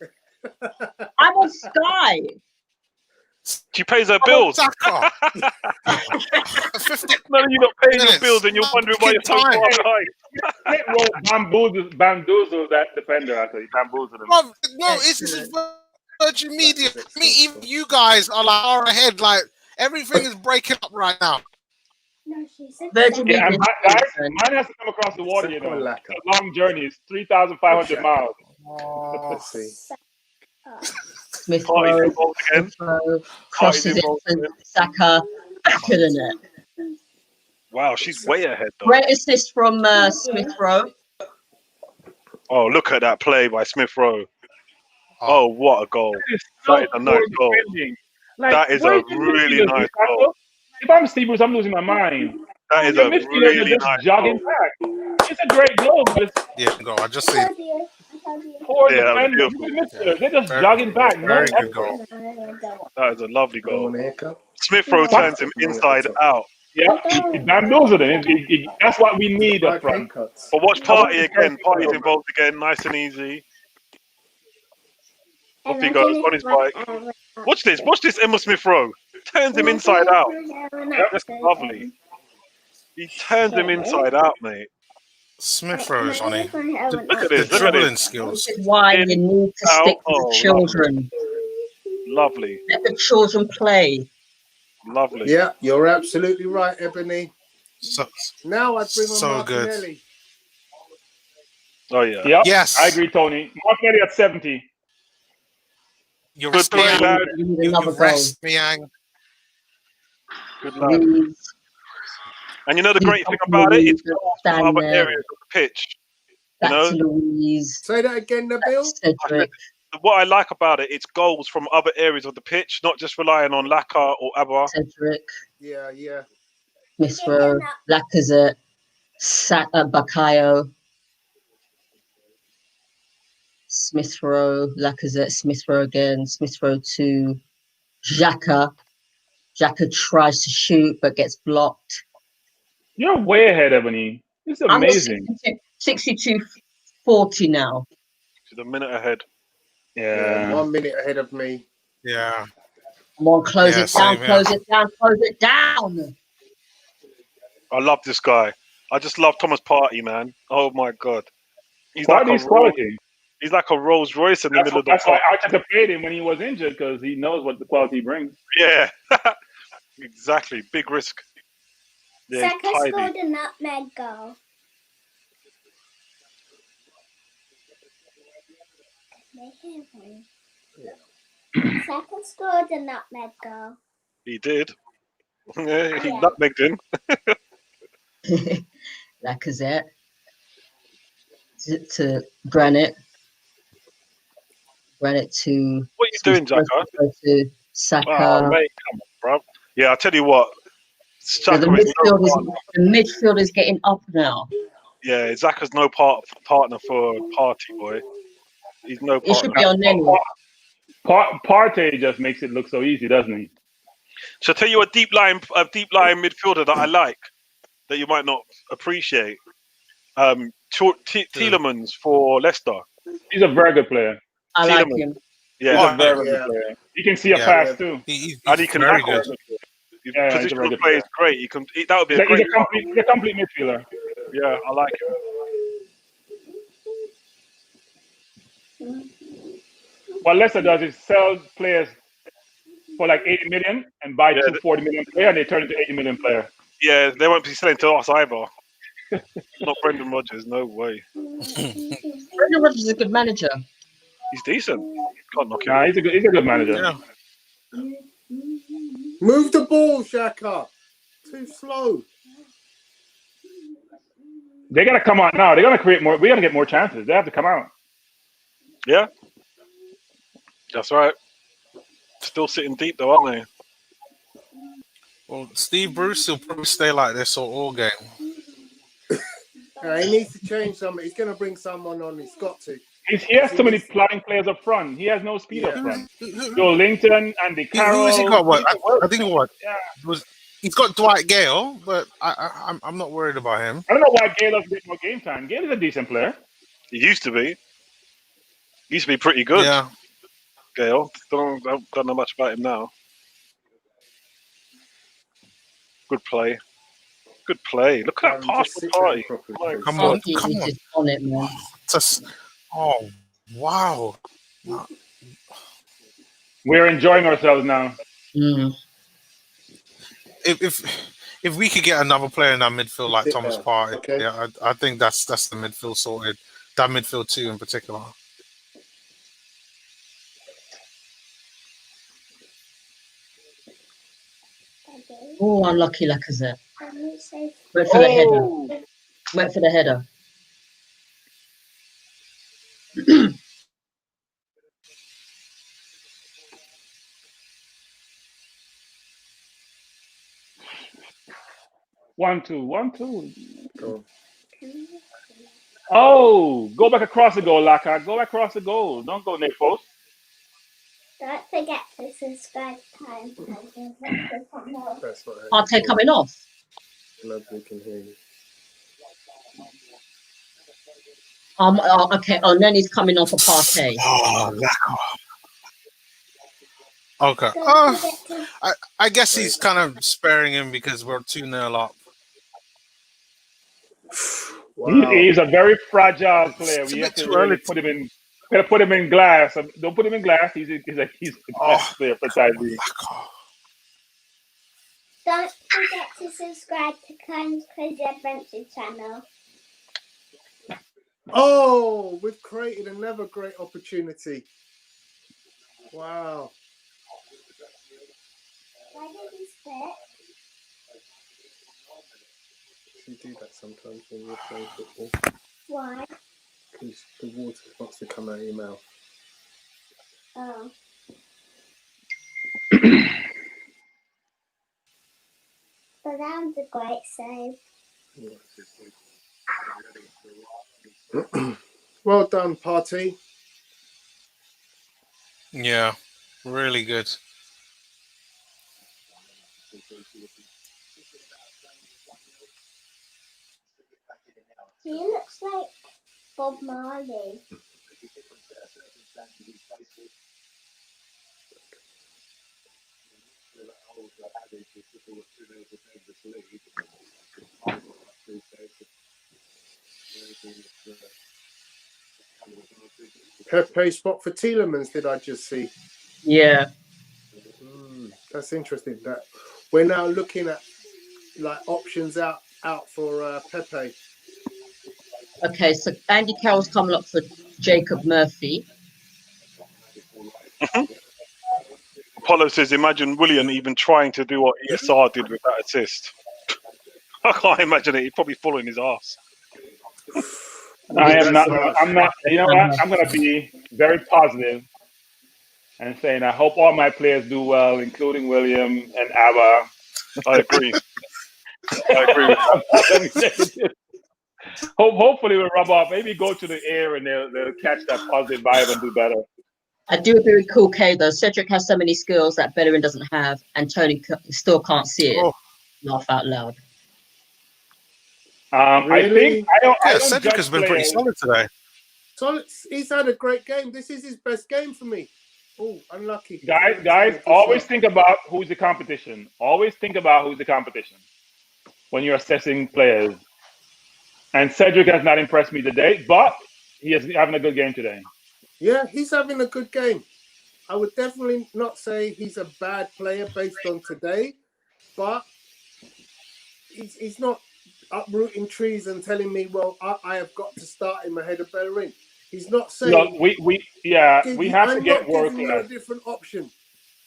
I'm on Sky. She pays her I'm bills. Saka. 50 None of you not paying your minutes. bills and you're wondering why you're so Time. far behind. Split roll bamboozle that defender, actually. Bamboozle him. Bruv, no, it's just Virgin Media. I mean, even you guys are like far ahead. Like everything is breaking up right now. No, she said Virgin Yeah, and Media. mine has to come across the water, you know. It's a long journey. It's 3,500 miles. Let's see. Smith Party's Rowe, involved again. crosses it involved to again. Saka, back in the net. Wow, she's way ahead though. Great assist from Smith Rowe. Oh, look at that play by Smith Rowe. Oh, what a goal. That is a nice goal. That is a really nice goal. If I'm Steve Bruce, I'm losing my mind. That is Your a midfielders really are just nice jogging goal. back. It's a great goal, but it's Yeah, go. I just see. poor Yeah, that was defenders. beautiful. Midfielders, they're just Very- jogging back. No Very good effort. goal. That is a lovely Go on, goal. haircut. Smith Rowe turns him inside out. Yeah, it bamboozled him. That's what we need up front. Haircuts. But watch Party again. Party's involved again. Nice and easy. Off he goes on his bike. Watch this. Watch this, Emma Smith Rowe. Turns him inside out. That's lovely. He turns him inside out, mate. Smith Rowe is on it. Look at The this. Look at dribbling this. skills. This is why you need to Out. stick with Oh, the children. Lovely. Let the children play. Lovely. Yeah, you're absolutely right, Ebony. So, Now I bring on So good. Martinelli. Oh, yeah. Yep. yes, I agree, Tony. Martinelli at 70. You're Good play, restoring. lad. You need You another goal. rest me, Yang. Good lad. Please. And you know the great thing about it? It's goals from other areas of the pitch. You Back know? to Louise. Say that again, Nabil. Cedric. What I like about it, it's goals from other areas of the pitch, not just relying on Laka or Abba. Cedric. Yeah, yeah. Smith Rowe. Lacazette. Bakayo. Smith Rowe. Lacazette. Smith Rowe again. Smith Rowe to Xhaka. Xhaka tries to shoot but gets blocked. You're way ahead, Ebony. It's I'm amazing. 62-40 now. She's a minute ahead. Yeah. 1 minute ahead of me. Yeah. Come on, close Yeah, it down, same here. close it down, close it down. I love this guy. I just love Thomas Partey, man. Oh my god. He's Party's quality. He's like a Rolls Royce in the middle of the That's why park. Arteta played him when he was injured, because he knows what the quality he brings. Yeah. Exactly. Big risk. Yeah, Saka he's tidy. scored a nutmeg goal. Saka scored a nutmeg goal. He did. Yeah, he Yeah. nutmegged him. Lacazette to Granite. Granite to What are you doing, Xhaka? to Saka. Oh, mate, come on, bro. Yeah, I'll tell you what. So the Xhaka is no midfield is getting up now. Yeah, Xhaka's no partner for Party, boy. He's no It should partner. be on Nelly. Partey just makes it look so easy, doesn't he? So I'll tell you a deep line midfielder that I like that you might not appreciate. Tielemans for Leicester. He's a very good player. I like Tielemans. him. He's Yeah, a very yeah. good player. He can see a Yeah. pass too. He's and he can very tackle. good. Yeah, he's a very Positional good play is player. great. That would be a He's great. a complete midfielder. Yeah, I like him. What Leicester does is sell players for like 80 million and buy Yeah, 240 million player, and they turn into 80 million player. Yeah, they won't be selling to us either. Not Brendan Rodgers, no way. Brendan Rodgers is a good manager. He's decent. Can't knock him. Nah, he's a good manager. Yeah. Move the ball, Xhaka. Too slow. They gotta come out now. They're gonna create more. We gotta get more chances. They have to come out. Yeah, that's right. Still sitting deep though, aren't they? Well, Steve Bruce will probably stay like this all game. He needs to change something. He's going to bring someone on. He's got to. He has too many plodding players up front. He has no speed up front. Who Joe Linton, Andy Carroll. who has he got? What? I think what? Yeah. He's got Dwight Gale, but I'm not worried about him. I don't know why Gale doesn't get more game time. Gale is a decent player. He used to be. He used to be pretty good. Yeah. Gale. Don't know much about him now. Good play. Good play. Look at that pass for Party. Come on. He's just on it, man. Oh, wow. We're enjoying ourselves now. Mm. If we could get another player in that midfield like Thomas Partey, okay. yeah, I think that's the midfield sorted. That midfield two in particular. Oh, unlucky Lacazette. Went for the header. Went for the header. One, two. Go. Oh, go back across the goal, Laka. Go back across the goal. Don't go near post. Don't forget to subscribe time. That's not Partey coming off. Nobody can hear you. Okay. Oh, Nenny's coming on for Partey. Oh, okay. I guess he's kind of sparing him because we're 2-0 up. Wow. He's a very fragile player. It's a We have bit to too early really put him in. Gotta put him in glass. Don't put him in glass. He's the best player for time being. Don't forget to subscribe to Clown's Crazy Adventure channel. Oh, we've created another great opportunity. Wow. Why did you spit? You do that sometimes when you're playing football. Why? Because the water wants to come out of your mouth. Oh. But that was a great save. Yeah. Well done, Partey. Yeah, really good. He looks like Bob Marley. Pepe spot for Tielemans, did I just see? Yeah. That's interesting. That we're now looking at like options out for Pepe. Okay, so Andy Carroll's coming up for Jacob Murphy. Apollo says, imagine Willian even trying to do what ESR did with that assist. I can't imagine it. He'd probably fall in his ass. I'm not. You know what? I'm gonna be very positive and saying I hope all my players do well, including William and Abba. I agree. I agree with that. Hopefully we'll rub off. Maybe go to the air and they'll catch that positive vibe and do better. I do agree with Cool K though. Cedric has so many skills that Bellerin doesn't have, and Tony still can't see it. Oh. Laugh out loud. Really? I don't Cedric has been pretty solid today. So he's had a great game. This is his best game for me. Oh, unlucky. Guys, always think about who's the competition. Always think about who's the competition when you're assessing players. And Cedric has not impressed me today, but he is having a good game today. Yeah, he's having a good game. I would definitely not say he's a bad player based on today, but he's not uprooting trees and telling me, well, I have got to start him ahead of Bellerin. He's not saying. Look, we have to get work. I'm not giving you a different option.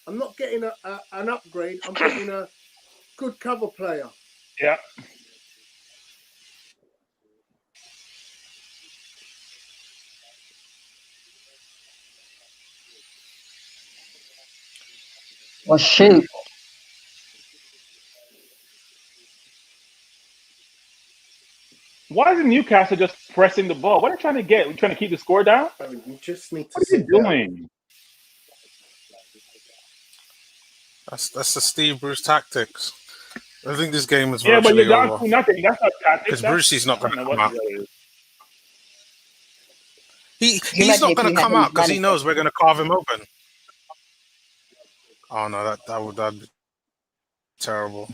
I'm not getting an upgrade. I'm getting a good cover player. Yeah. Well, shoot. Why isn't Newcastle just pressing the ball? What are they trying to get? We're trying to keep the score down? You just need to What are you doing? That's the Steve Bruce tactics. I think this game is Yeah, but virtually you're down over. 2-0. That's not tactics. Because Brucey's not going to come out. He's Imagine not if going we to come had out because he managed- knows we're going to carve him open. Oh no, that'd be terrible.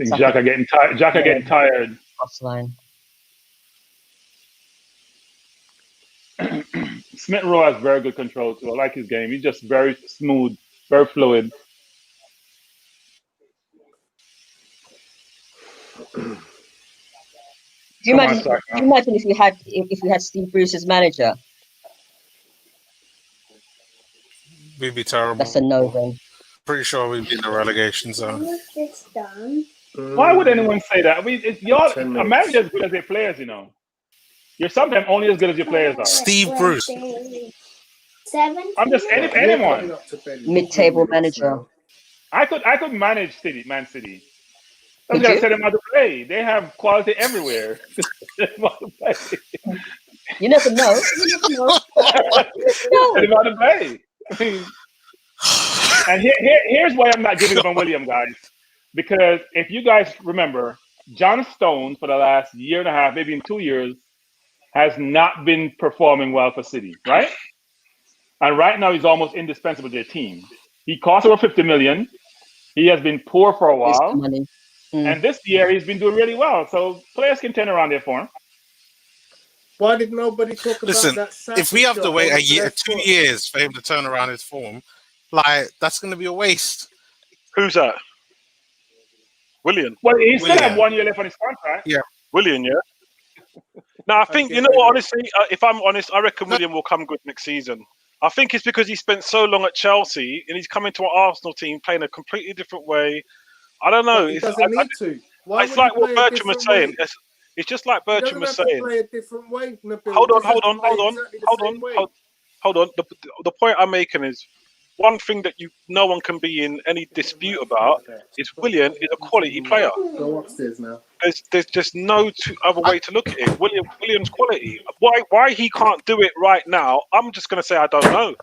I think Xhaka getting tired. Xhaka getting tired. Offline. Smith Rowe has very good control too. I like his game. He's just very smooth, very fluid. You imagine if you had Steve Bruce as manager? We'd be terrible. That's a no then. Pretty sure we'd be in the relegation zone. What's this done? Why would anyone say that? I mean, a manager as good as their players, you know. You're sometimes only as good as your players are. Steve Bruce. I'm just anyone. Mid-table manager. I could manage Man City. I was gonna set them out to play. They have quality everywhere. You never know. You never know. Set them out to play. I mean, and here's why I'm not giving up on William, guys. Because if you guys remember, John Stones for the last year and a half, maybe in 2 years, has not been performing well for City, right? And right now he's almost indispensable to their team. He cost over 50 million. He has been poor for a while. And this year he's been doing really well. So players can turn around their form. Why did nobody talk Listen, about that? if we have to wait 2 years for him to turn around his form, like that's going to be a waste. Who's that? William. Well, he still have 1 year left on his contract. Yeah. William, yeah. No, I think, you know what, honestly, if I'm honest, I reckon William will come good next season. I think it's because he spent so long at Chelsea and he's coming to an Arsenal team playing a completely different way. I don't know. He doesn't need to. It's like what Bertram was saying. It's just like Bertram was saying. Play a different way. Hold on. The point I'm making is one thing that no one can be in any dispute about is William is a quality player. Go upstairs now. There's just no other way to look at it. William's quality. Why he can't do it right now? I'm just gonna say I don't know.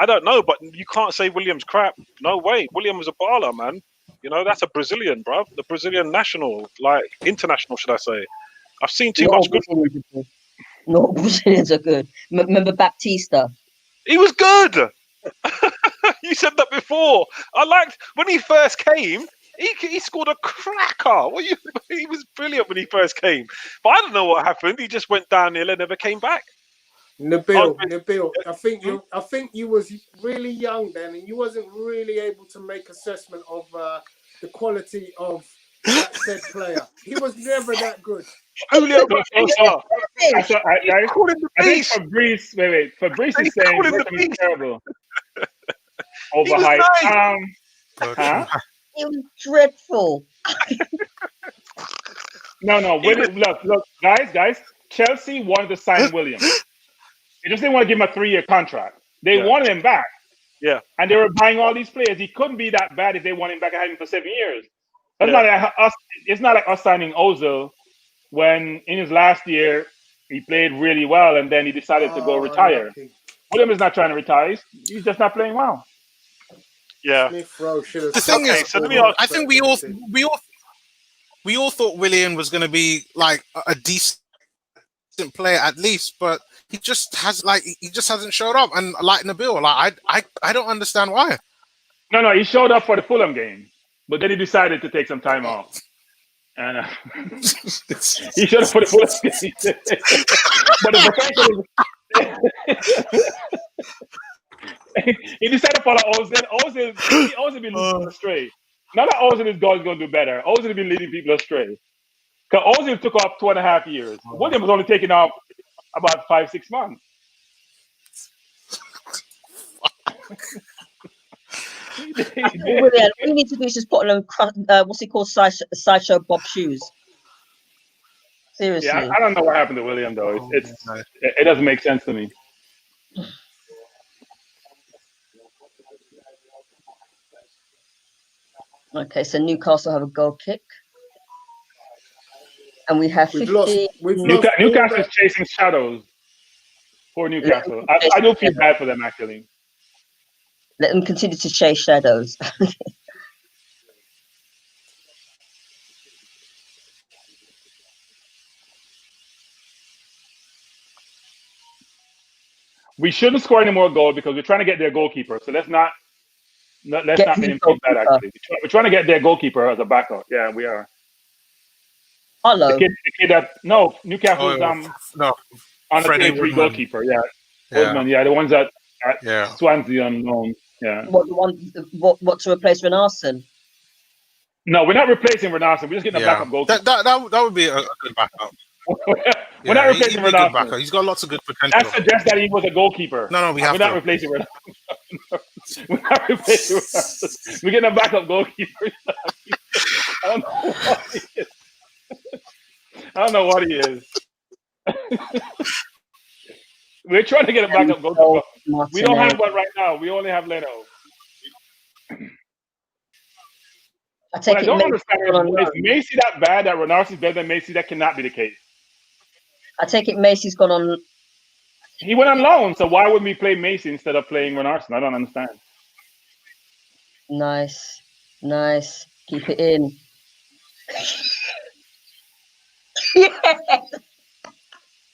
I don't know, but you can't say William's crap. No way. William was a baller, man. You know, that's a Brazilian, bruv. The Brilliant national, like international, should I say? I've seen too much good. No, Brazilians are good. Remember Baptista? He was good. You said that before. I liked when he first came. He scored a cracker. He was brilliant when he first came. But I don't know what happened. He just went downhill and never came back. Nabil, I think you was really young then, and you wasn't really able to make assessment of the quality of that said player. He was never that good. Julio, I think Fabrice is saying Bertram is terrible. Overhyped. It was dreadful. No. Look, guys. Chelsea wanted to sign William. They just didn't want to give him a 3-year contract. They wanted him back. Yeah. And they were buying all these players. He couldn't be that bad if they want him back and had him for 7 years. It's not like us signing Ozil when in his last year he played really well and then he decided to go retire. Lucky. William is not trying to retire. He's just not playing well. Yeah. The thing is, so let me ask, I think we all thought William was going to be like a decent player at least, but he just hasn't showed up and lightened the bill. Like I don't understand why. No, he showed up for the Fulham game, but then he decided to take some time off. And he showed up for the Fulham game. But the he decided to follow Ozil. Ozil been leading people astray. Not that Ozil is going to do better. Ozil has been leading people astray. Because Ozil took off 2.5 years. William was only taking off about 5-6 months. William, all you need to do is just put on what's he called, sideshow Bob shoes. Seriously. Yeah, I don't know what happened to William though. It doesn't make sense to me. Okay, so Newcastle have a goal kick. And we have 50. Newcastle is chasing shadows for Newcastle. I do feel bad for them, actually. Let them continue to chase shadows. We shouldn't score any more goals because we're trying to get their goalkeeper. So let's not make him feel bad, actually. We're trying to get their goalkeeper as a backup. Yeah, we are. Hello. The kid Newcastle's on the free goalkeeper. Yeah. Oldman, the ones that Swansea on loan. Yeah. What to replace Renarson? No, we're not replacing Renarson. We're just getting a backup goalkeeper. That would be a good backup. We're not replacing Renarson. He's got lots of good potential. That suggests that he was a goalkeeper. No, we're not replacing Renarson. We're not replacing Renarson. We're getting a backup goalkeeper. I don't know what he is. We're trying to get a backup goalkeeper. We don't have one right now. We only have Leno. I don't understand. Is Macy that bad that Renarson is better than Macy? That cannot be the case. I take it Macy's gone on. He went on loan, so why wouldn't we play Macy instead of playing Renarson? I don't understand. Nice. Keep it in.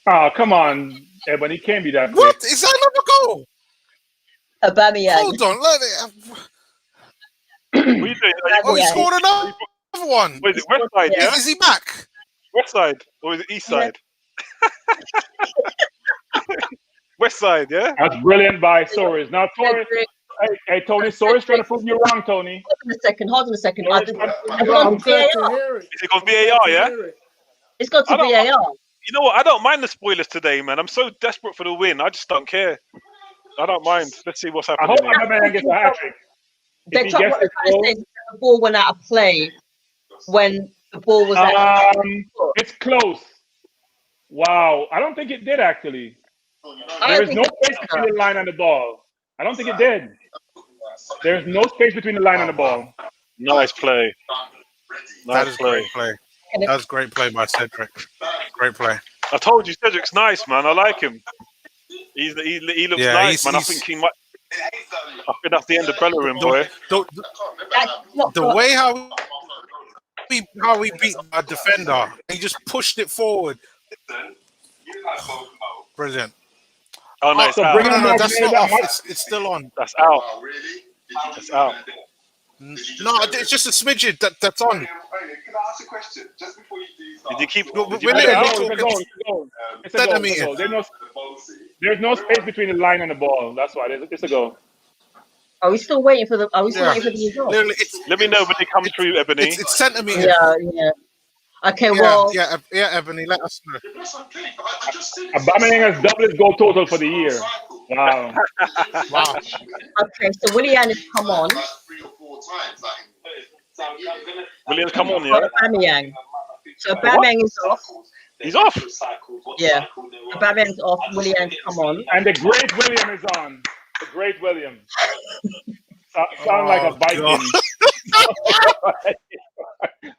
Oh, come on, Eben. He can't be that quick. What? Is that another goal? Aubameyang. Hold on, let it. What are you doing? He scored another one. What is it, west side, yeah? Is he back? West side, or is it east side? West side, yeah? That's brilliant by Soares. Now, Soares, hey, Tony, Soares trying to prove you wrong, Tony. Hold on a second. I'm glad to hear it. Is it going VAR, yeah? It's got to VAR. You know what? I don't mind the spoilers today, man. I'm so desperate for the win. I just don't care. I don't mind. Let's see what's happening. I hope Aubameyang gets a hat-trick. What they're trying to say is the ball went out of play when the ball was it's close. Wow. I don't think it did, actually. There is no space between the line and the ball. I don't think it did. There's no space between the line and the ball. Nice play. That is great play. That was great play by Cedric. Great play. I told you, Cedric's nice, man. I like him. He looks nice, man. I think he might. I think that's the end of Bellerin, boy. The way how we beat our defender, he just pushed it forward. Brilliant. Oh, no, it's out. No, that's not off. It's still on. That's out. That's out. No, it's just a smidgen that's on. Can I ask a question just before you do start? Did you keep? It's a goal. There's no space between the line and the ball. That's why it's a goal. Are we still waiting for the? Are we still waiting for the result? Let me know when they come through, Ebony. It's centimeters. Yeah. Okay, well. Yeah, Ebony, let us know. Aubameyang has doubled his goal total for the year. Wow. Okay, so Willian has come on. Willian's come on, yeah. Aubameyang. So Aubameyang is off. He's off. Yeah. Aubameyang's off. Willian's come on. And the great William is on. The great William. Sound like a Viking. Sound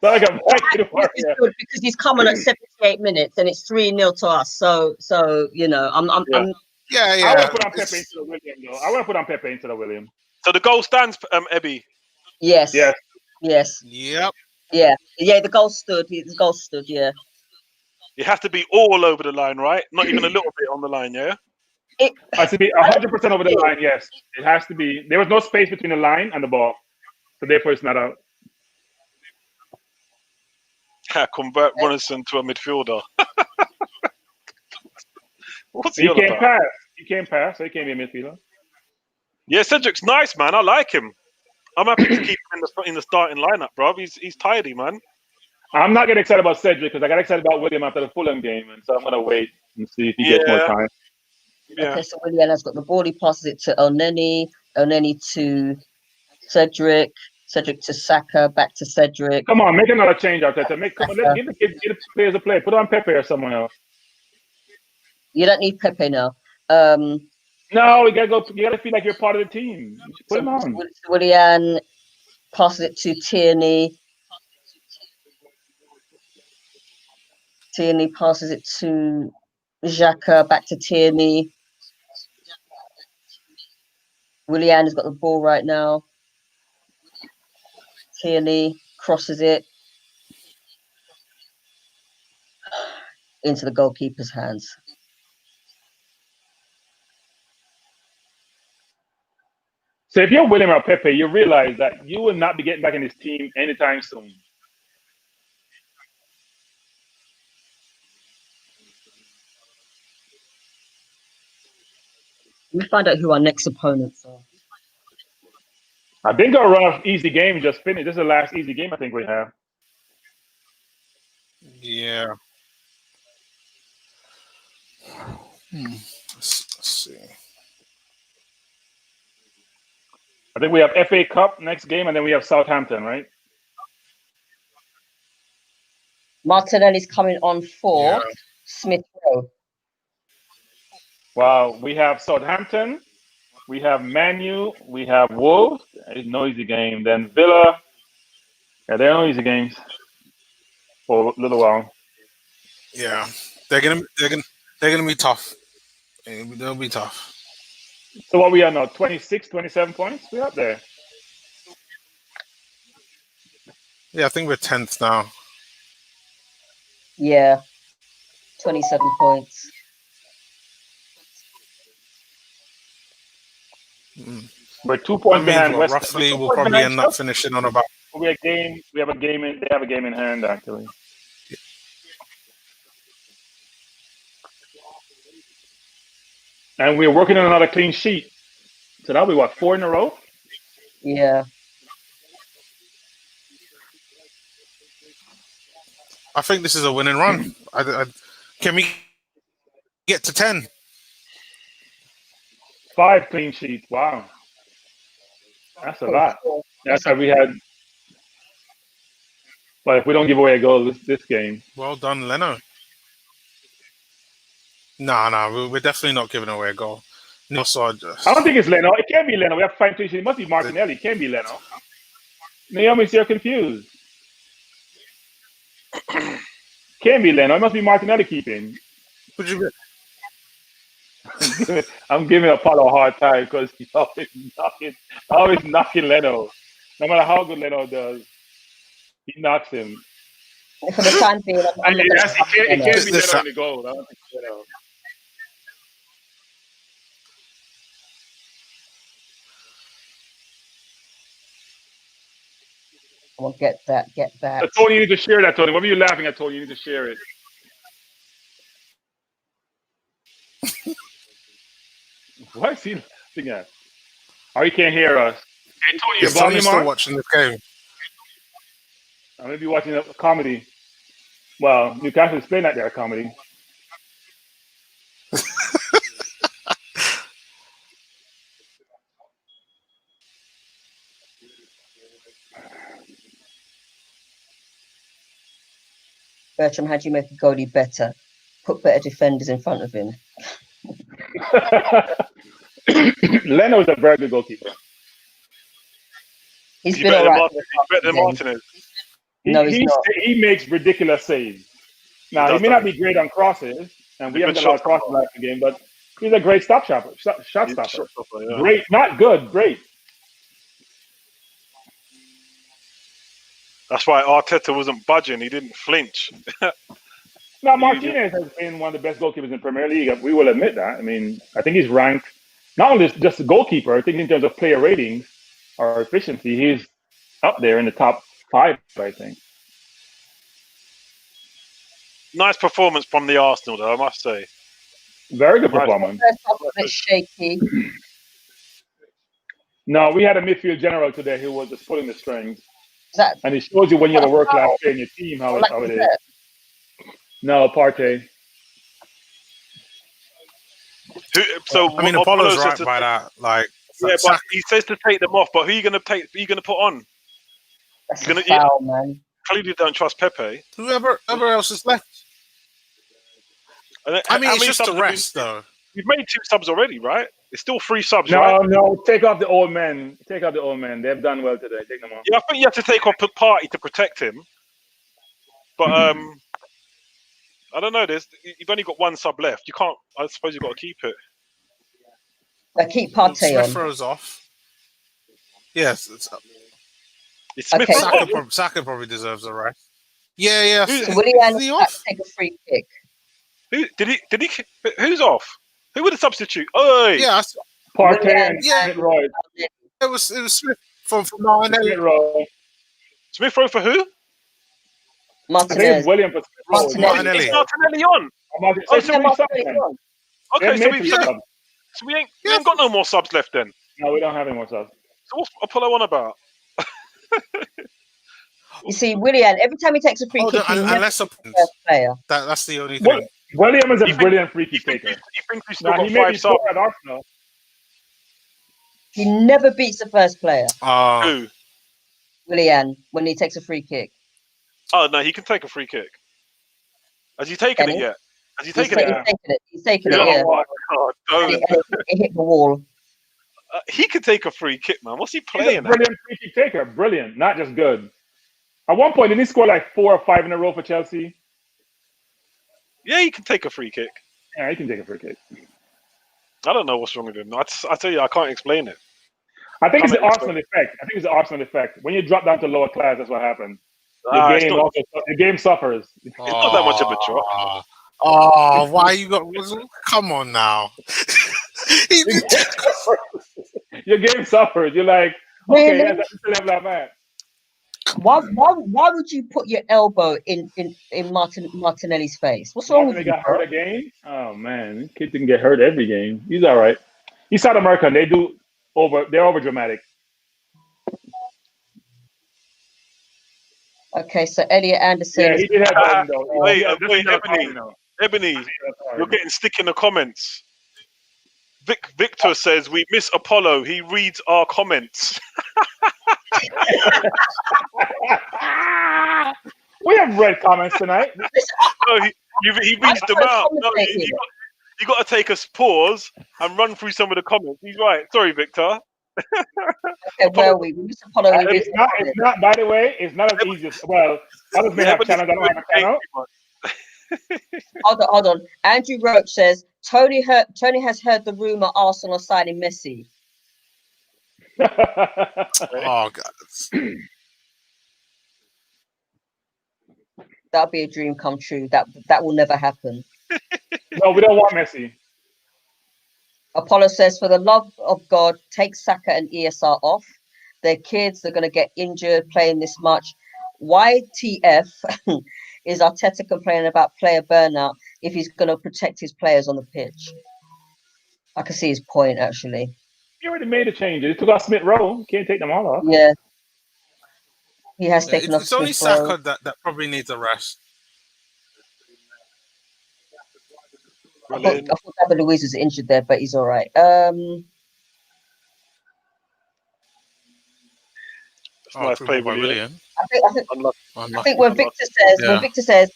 like a Viking warrior. Good because he's coming at 78 minutes and it's 3-0 to us. So you know, I'm I want to put on Pepe into the William, though. I want to put on Pepe into the William. So the goal stands, Ebby. Yes. Yep. Yeah. The goal stood. Yeah. It has to be all over the line, right? Not even a little bit on the line, yeah? It, It has to be 100% over the line, yes. It has to be. There was no space between the line and the ball. So therefore it's not out. Convert Ronison to a midfielder. What's he He on can't about? pass. He can't pass, so he can't be a midfielder. Yeah, Cedric's nice, man. I like him. I'm happy to keep him in the starting lineup, bro. He's tidy, man. I'm not getting excited about Cedric because I got excited about William after the Fulham game, and so I'm gonna wait and see if he gets more time. Yeah. Okay, so Willian has got the ball. He passes it to Elneny. Elneny to Cedric. Cedric to Saka. Back to Cedric. Come on, make another change, Arteta. Give the players a play. Put on Pepe or someone else. You don't need Pepe now. No, you gotta go. You gotta feel like you're part of the team. Put him on. Willian passes it to Tierney. Tierney passes it to Xhaka. Back to Tierney. Willian has got the ball right now. Tierney crosses it into the goalkeeper's hands. So if you're William or Pepe, you realize that you will not be getting back in this team anytime soon. We find out who our next opponents are. I think our run of easy games just finished. This is the last easy game I think we have. Yeah. Let's see. I think we have FA Cup next game, and then we have Southampton, right? Martinelli's coming on for Yeah. Smith Rowe. Wow, we have Southampton, we have Man U, we have Wolves. It's no easy game. Then Villa. Yeah, they're no easy games for a little while. Yeah. They're gonna be tough. They'll be tough. So what we are now, 26, 27 points? We're up there. Yeah, I think we're 10th now. Yeah. 27 points. We're 2 points behind West. Roughly, we'll probably end up finishing on about. We have a game. We have a game in. They have a game in hand actually. And we're working on another clean sheet. So that'll be what, 4 in a row? Yeah. I think this is a winning run. Can we get to 10? 5 clean sheets. Wow. That's a lot. That's how we had. But if we don't give away a goal this game. Well done, Leno. No, we're definitely not giving away a goal. No, so I don't think it's Leno. It can't be Leno. We have to find clean sheet. It must be Martinelli. It can't be Leno. Naomi's you're confused. Can't be Leno. It must be Martinelli keeping. Would you get? I'm giving Apollo a hard time because he's always knocking Leno. No matter how good Leno does, he knocks him. For the time being, It can't be Leno in the goal. I don't think Leno. Well, get that. So Tony, you need to share that, Tony. What are you laughing at, Tony? You need to share it. What is he laughing at? Oh, he can't hear us. Hey, Tony, Is your Tony volume still on? watching this game? I may be watching a comedy. Well, Newcastle is playing at their comedy. Bertram, how do you make a goalie better? Put better defenders in front of him. Leno is a very good goalkeeper. He's been all right. He's better than Martinez. No, he's not. He makes ridiculous saves. Now, he may not be great on crosses, and we haven't got a lot of crosses last game, but he's a great shot stopper. Yeah. Great, not good, great. That's why Arteta wasn't budging. He didn't flinch. Now, Martinez has been one of the best goalkeepers in the Premier League. We will admit that. I mean, I think he's ranked not only just a goalkeeper. I think in terms of player ratings or efficiency, he's up there in the top 5. I think. Nice performance from the Arsenal, though, I must say. Very good Nice. performance. First half was a bit shaky. No, we had a midfield general today who was just pulling the strings, Is that and it shows you when you have a world-class player in your team how like it is. that? No, Partey. So I mean, Apollo's right by that. Like, yeah, but he says to take them off. But who are you going to take? Who are you going to put on? That's You're a gonna- foul, man. Clearly, don't trust Pepe. whoever else is left. And then, I mean, how it's many just subs the have rest, though. You've made 2 subs already, right? It's still 3 subs, right? No, take off the old men. Take off the old men. They've done well today. Take them off. Yeah, I think you have to take off Party to protect him. But I don't know. You've only got 1 sub left. You can't. I suppose you've got to keep it. Keep Partey Smith on. throws off. Yes, It's Smith. Okay. Saka probably deserves a rest. Yeah. So Willian Is he has off? to take a free kick. Who did he? Who's off? Who would the substitute? Oh, Yeah, Partey Willian and Yeah. Smith Roy. it was Smith from Martinelli. Smith Roy. Smith Rowe for who? I think Martinez. it's William for Smith Roy. Martinelli. Is Martinelli on? So Yeah, we Martinelli subs on. Okay, then. so we ain't got no more subs left then. No, we don't have any more subs. So what's Apollo on about? You see, Willian, every time he takes a free Hold kick, on, he never unless beats the first player. that's the only Well, thing. William is a You think- brilliant free You kick think, taker. you think we still Now, got he made 5 me subs? score at Arsenal. He never beats the first player, Who? Willian, when he takes a free kick. Oh no, he can take a free kick. Has he taken Can it he? yet? Has he He's taken taking it? it. He's taking Oh it, yeah. my god! And Don't. it hit the wall. He could take a free kick, man. What's he He's a playing at? brilliant free kick taker. Brilliant, not just good. At one point, didn't he score like 4 or 5 in a row for Chelsea? Yeah, he can take a free kick. Yeah, he can take a free kick. I don't know what's wrong with him. I tell you, I can't explain it. I think it's the Comment, Arsenal effect. I think it's the Arsenal effect. When you drop down to lower class, that's what happens. The game suffers. It's not that much of a drop. Oh, why you got? Come on now. Your game suffers. You're like, okay, yeah, that's the level I'm at. Why would you put your elbow in Martinelli's face? What's wrong with They you? got hurt again? Oh man, this kid didn't get hurt every game. He's all right. He's South American. They're over dramatic. Okay, so Elliot Anderson. Yeah, he did have one though. Wait, Yeah, wait, that's Ebony. fine, though. Ebony, That's you're fine. getting stick in the comments. Victor says we miss Apollo. He reads our comments. We have read comments tonight. No, he reads them out. No, you got to take a pause and run through some of the comments. He's right. Sorry, Victor. Okay, where are we? We miss Apollo. It's not. By the way, it's not as easy. Well, others may have channels. I don't have a channel. Hold on. Andrew Roach says Tony has heard the rumor Arsenal are signing Messi. Oh God. That'll be a dream come true. That will never happen. No, we don't want Messi. Apollo says, for the love of God, take Saka and ESR off. They're kids. They're going to get injured playing this much. YTF is Arteta complaining about player burnout if he's going to protect his players on the pitch. I can see his point, actually. He already made a change. He took off Smith Rowe. Can't take them all off. Yeah. He has taken off It's only Smith Rowe. Saka that probably needs a rest. I thought David Luiz was injured there, but he's all right. Nice play, William. I think when Victor says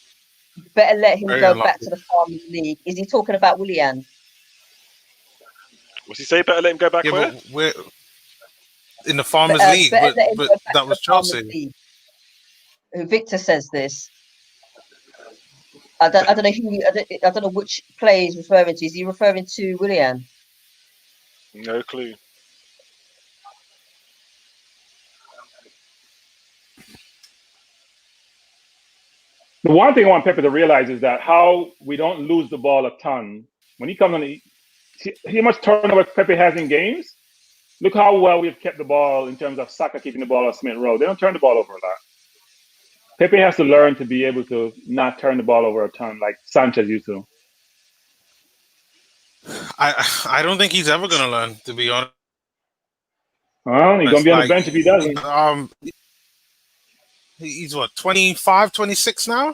better let him go back to the Farmers League, is he talking about Willian? What's he say? Better let him go back where? But we're in the Farmers League, but that was Chelsea. Victor says this. I don't know which play he's referring to. Is he referring to Willian? No clue. The one thing I want Pepe to realize is that how we don't lose the ball a ton. When he comes on, see how much turnover Pepe has in games? Look how well we've kept the ball in terms of Saka keeping the ball on Smith Rowe. They don't turn the ball over a lot. Pepe has to learn to be able to not turn the ball over a ton like Sanchez used to. I don't think he's ever gonna learn, to be honest. Well, he's gonna be on the Like, bench if he doesn't. He's what, 25, 26 now?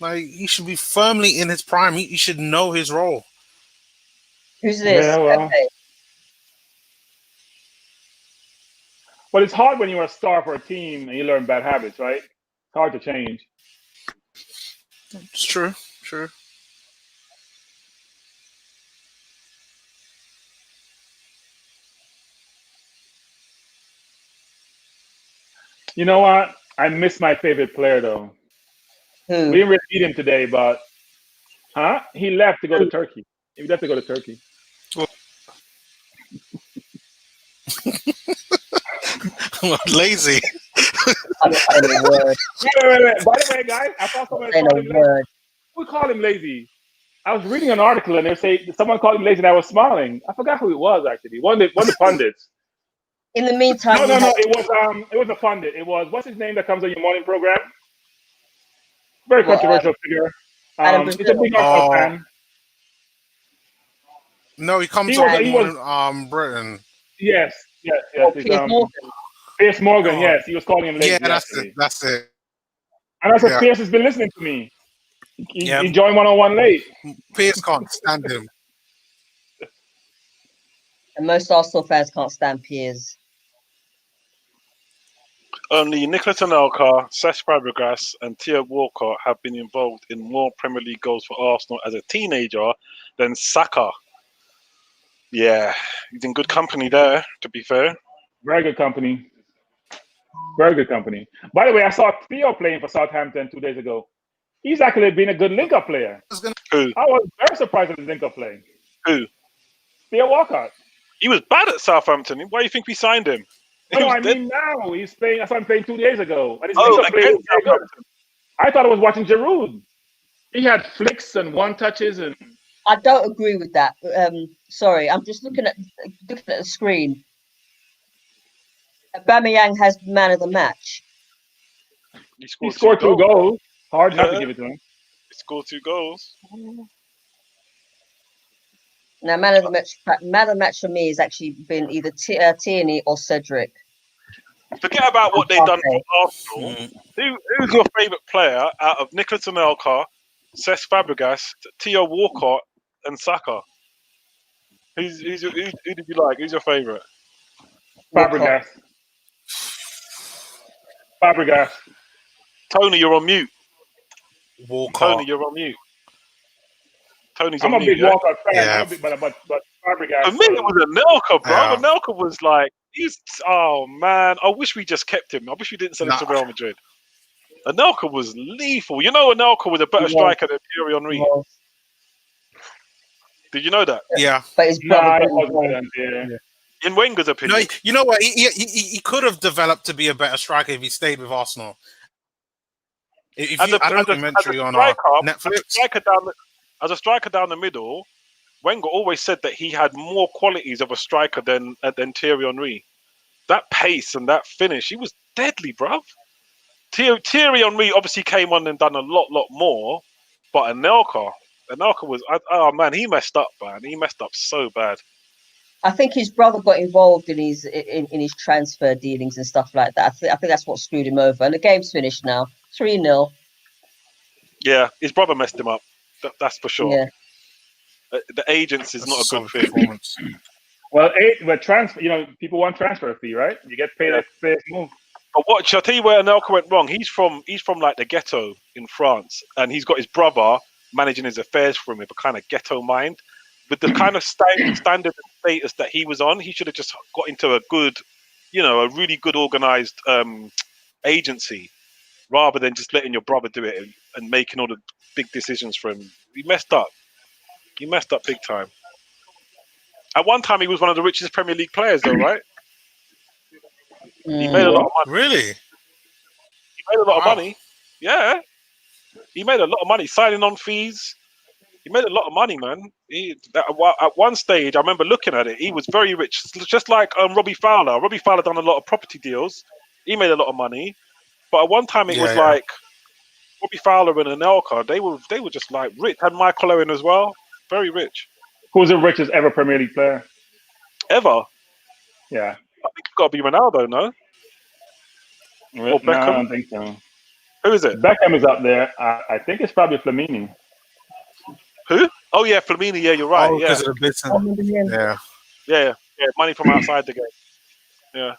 Like, he should be firmly in his prime. He should know his role. Who's this? Yeah, well. Okay. But it's hard when you're a star for a team and you learn bad habits, right? It's hard to change. It's true. True. You know what? I miss my favorite player though. Who? We didn't really meet him today, but he left to go to Turkey. He left to go to Turkey. Lazy. I'm not saying a word. Wait. By the way, guys, I saw someone Saying call a him lazy. word. Who called him lazy? I was reading an article and they say someone called him lazy and I was smiling. I forgot who it was actually. One of the pundits. In the meantime, No. It was a pundit. It was, what's his name that comes on your morning program? Very controversial figure. Adam He's a big Arsenal fan. No, he comes He on was- Good he Morning Britain. Yes. Oh, He's, Piers Morgan. Piers Morgan, Oh. yes. He was calling him lazy. Yeah, that's yesterday. it. That's it. And I said, Yeah. Piers has been listening to me. Yeah. He joined 101 late. Piers can't stand him. And most Arsenal fans can't stand Piers. Only Nicolas Anelka, Cesc Fabregas, and Theo Walcott have been involved in more Premier League goals for Arsenal as a teenager than Saka. Yeah, he's in good company there, to be fair. Very good company. Very good company. By the way, I saw Theo playing for Southampton 2 days ago. He's actually been a good link-up player. Who? I was very surprised at his link-up play. Who? Theo Walcott. He was bad at Southampton. Why do you think we signed him? He No, was I dead. mean now. He's playing. I saw him playing 2 days ago. And his Oh, link-up play was against very good. Southampton. I thought I was watching Giroud. He had flicks and one-touches and... I don't agree with that. Sorry, I'm just looking at the screen. Aubameyang has man of the match. He He scored, scored 2 goals. Hard not to Yeah. give it to him. He scored 2 goals. Now, man of the match for me has actually been either Tierney or Cedric. Forget about what they've done Okay. for Arsenal. Who's your favourite player out of Nicolas Anelka, Cesc Fabregas, Theo Walcott, and Saka? Who did you like? Who's your favourite? Fabregas. Fabregas. Tony, you're on mute. Walcott. Tony, you're on mute. Tony's I'm on a mute. big Yeah? Walcott fan. Yeah. I'm a big, but Fabregas. For me, it was Anelka, bro. Yeah. Anelka was like, oh man, I wish we just kept him. I wish we didn't sell him to Nah. Real Madrid. Anelka was lethal. You know, Anelka was a better He was. striker than Thierry Henry. Well, Did you know that? Yeah. but his Nah, brother he got wasn't involved. good. Yeah. In Wenger's No, opinion. you know what? He could have developed to be a better striker if he stayed with Arsenal. If As you, a- I don't as a- documentary as a on striker, Netflix. As a striker down the middle, Wenger always said that he had more qualities of a striker than Thierry Henry. That pace and that finish, he was deadly, bruv. Thierry Henry obviously came on and done a lot more, but Anelka was, oh man, he messed up, man. He messed up so bad. I think his brother got involved in his transfer dealings and stuff like that. I think that's what screwed him over. And the game's finished now, 3-0. Yeah, his brother messed him up. That's for sure. Yeah. The agents is not a good Solid thing. performance. Well, transfer. You know, people want transfer fee, right? You get paid at first move. But what? Shall I tell you where Anelka went wrong? He's from like the ghetto in France, and he's got his brother managing his affairs for him with a kind of ghetto mind. With the kind of standard and status that he was on, he should have just got into a good, a really good organized agency, rather than just letting your brother do it and making all the big decisions for him. He messed up. He messed up big time. At one time, he was one of the richest Premier League players, though, right? He made a lot of money. Really? He made a lot of Wow. money. Yeah. He made a lot of money signing on fees. He made a lot of money, man. At one stage, I remember looking at it. He was very rich, just like Robbie Fowler. Robbie Fowler done a lot of property deals. He made a lot of money, but at one time it was Yeah. like Robbie Fowler and Anelka. They were just like rich. And Michael Owen as well, very rich. Who's the richest ever Premier League player? Ever, Yeah. I think it's got to be Ronaldo, no? Or No, I Beckham. don't think so. Who is it? Beckham is up there. I think it's probably Flamini. Who? Oh yeah, Flamini. Yeah, you're right. Oh, Yeah, because of the bits. I remember him. Yeah. yeah. Money from outside the game. Yeah.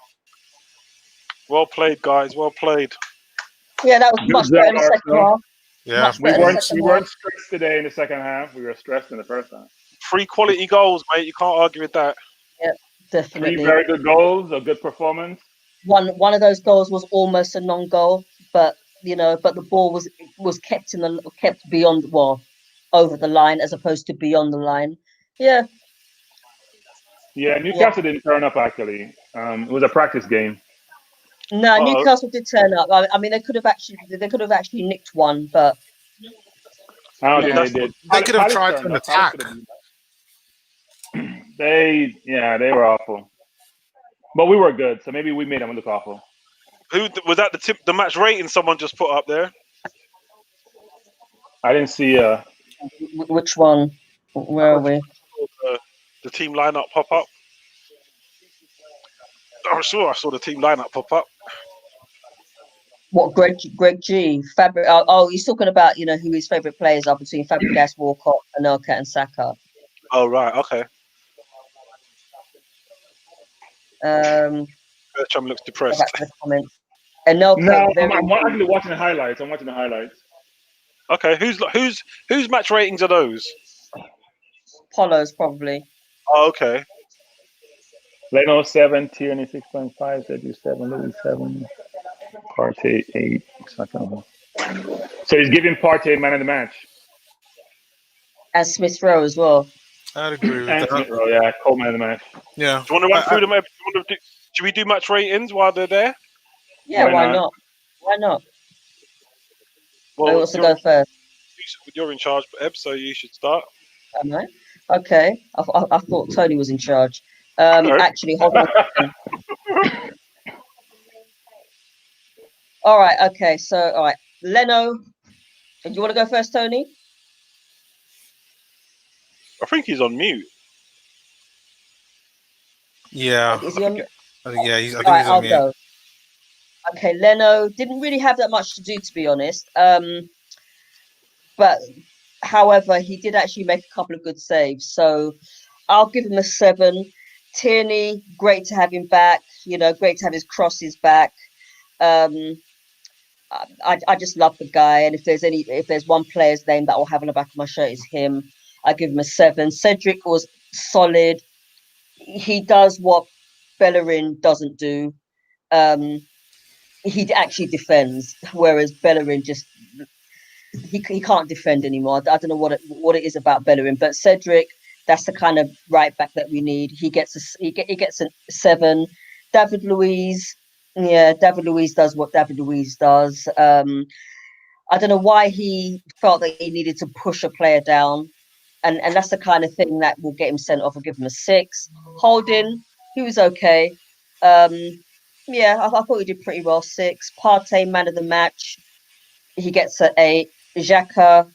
Well played, guys. Well played. Yeah, that was Good much job, better in the second Arsenal. half. Yeah. Much We better in the weren't second we half. weren't stressed today in the second half. We were stressed in the first half. 3 quality goals, mate. You can't argue with that. Yeah, 3 definitely. very good goals, a good performance. One of those goals was almost a non-goal, but the ball was kept beyond, over the line as opposed to beyond the line. Yeah. Yeah, Newcastle didn't turn up actually. It was a practice game. No, Uh-oh. Newcastle did turn up. I mean, they could have actually nicked one, but I don't No. think they did. They could have Palace tried turned to up. Palace attack. could have been back. They were awful. But we were good, so maybe we made them look awful. Who was that? The match rating someone just put up there. I didn't see which one? Where are we? The team lineup pop up. I'm sure I saw the team lineup pop up. What, Greg G? He's talking about who his favourite players are between Fabregas, Walcott, Anelka, and Saka. Oh right, okay. Bertram looks Go depressed. back to the comments. Anelka, No, very I'm actually watching the highlights. I'm watching the highlights. Okay, whose match ratings are those? Apollo's probably. Oh, okay. Leno 7, Tierney 6.5, Edu 7, Louis 7, Partey 8. So he's giving Partey man of the match. And Smith Rowe as well. I'd agree with And that. Smith Rowe, yeah, co-man of the match. Yeah. Do you want to run through them? Should we do match ratings while they're there? Yeah, Why why not? not? Why not? Who Well, wants to go first? you're in charge, Eb, so you should start. Am I? Okay. I thought Tony was in charge. No. Actually, hold on a second. All right. Okay. So, all right. Leno, do you want to go first, Tony? I think he's on mute. Yeah. Is he on? I think he's All right, on I'll mute. go. Okay, Leno didn't really have that much to do, to be honest. But however, he did actually make a couple of good saves, so I'll give him a 7. Tierney, great to have him back. Great to have his crosses back. I just love the guy, and if there's one player's name that I'll have on the back of my shirt, is him. I give him a 7. Cedric was solid. He does what Bellerin doesn't do. He actually defends, whereas Bellerin just he can't defend anymore. I don't know what it is about Bellerin, but Cedric, that's the kind of right back that we need. He gets a 7. David Luiz does what David Luiz does. I don't know why he felt that he needed to push a player down, and that's the kind of thing that will get him sent off. I'll give him a 6. Holding, he was okay. I thought he did pretty well. 6. Partey, man of the match, he gets an 8. Xhaka,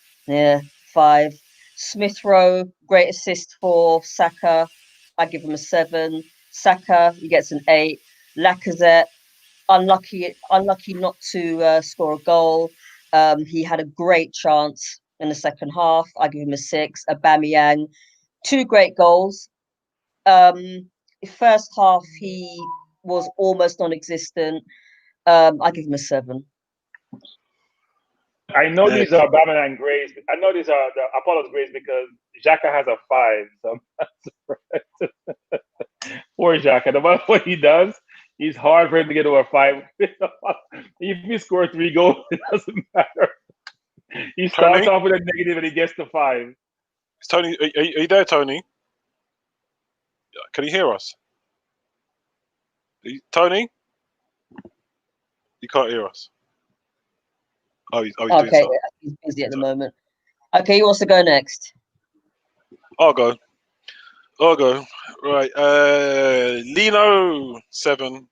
5. Smith Rowe, great assist for Saka. I give him a 7. Saka, he gets an 8. Lacazette, unlucky not to score a goal. He had a great chance in the second half. I give him a 6. Aubameyang, 2 great goals. First half he was almost non-existent. I give him a 7. I know these are Aubameyang grades. I know these are the Apollo's grades because Xhaka has a 5. So I'm not surprised. Poor Xhaka. No matter what he does, it's hard for him to get over 5. If he scores 3 goals, it doesn't matter. He starts off with a negative and he gets to 5. Tony, are you there, Tony? Can you hear us? Tony? You can't hear us. He's doing Okay, something. he's busy at the moment. Okay, who wants to go next? I'll go. Right. Lino 7.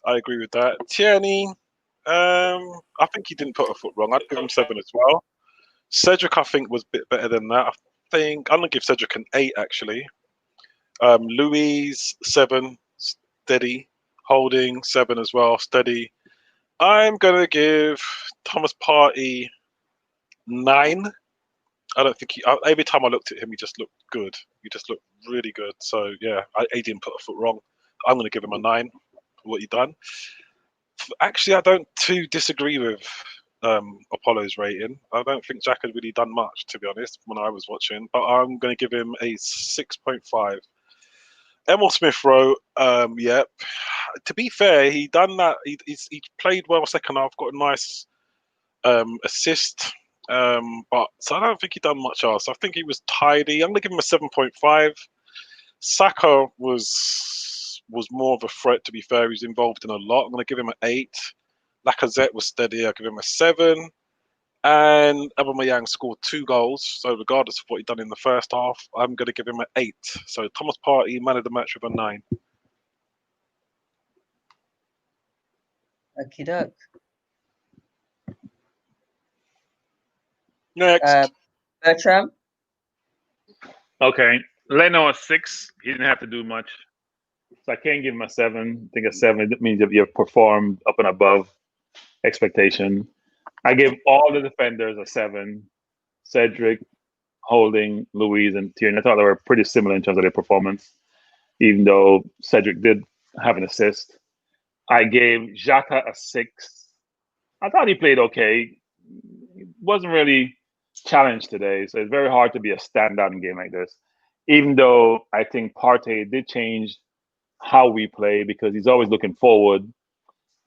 I agree with that. Tierney. I think he didn't put a foot wrong. I'd give him 7 as well. Cedric, I think, was a bit better than that. I think I'm gonna give Cedric an 8 actually. Louise 7, steady. Holding 7 as well, steady. I'm gonna give Thomas Partey 9. I don't think every time I looked at him, he just looked good. He just looked really good. So yeah, he didn't put a foot wrong. I'm gonna give him a 9 for what he done. Actually, I don't too disagree with Apollo's rating. I don't think Jack had really done much, to be honest, when I was watching. But I'm going to give him a 6.5. Emil Smith Rowe, yep. To be fair, he done that. He played well second half, got a nice assist. But so I don't think he done much else. I think he was tidy. I'm going to give him a 7.5. Saka was more of a threat, to be fair. He was involved in a lot. I'm going to give him an 8. Lacazette was steady. I'll give him a 7. And Aubameyang scored 2 goals. So regardless of what he done in the first half, I'm going to give him an 8. So Thomas Partey, man of the match, with a 9. Okie doke. Next. Bertram. Okay, Leno a 6. He didn't have to do much, so I can't give him a 7. I think a 7 means that you've performed up and above expectation. I give all the defenders a 7. Cedric, Holding, Louise, and Tierney. I thought they were pretty similar in terms of their performance, even though Cedric did have an assist. I gave Xhaka a 6. I thought he played okay. He wasn't really challenged today, so it's very hard to be a standout in a game like this. Even though I think Partey did change how we play because he's always looking forward.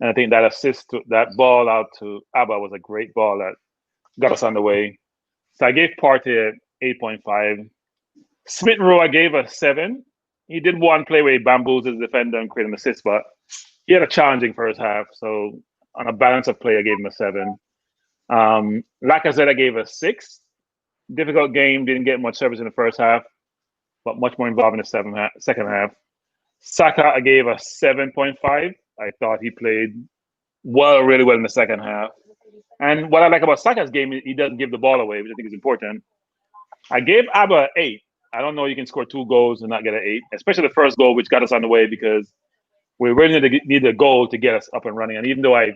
And I think that assist, that ball out to Abba was a great ball that got us on the way. So I gave Partey an 8.5. Smith Rowe, I gave a 7. He did one play where he bamboozled the defender and created an assist, but he had a challenging first half. So on a balance of play, I gave him a 7. Lacazette, I gave a 6. Difficult game, didn't get much service in the first half, but much more involved in the second half. Saka, I gave a 7.5. I thought he played really well in the second half. And what I like about Saka's game is he doesn't give the ball away, which I think is important. I gave Abba an 8. I don't know you can score 2 goals and not get an 8, especially the first goal, which got us on the way because we really need a goal to get us up and running. And even though I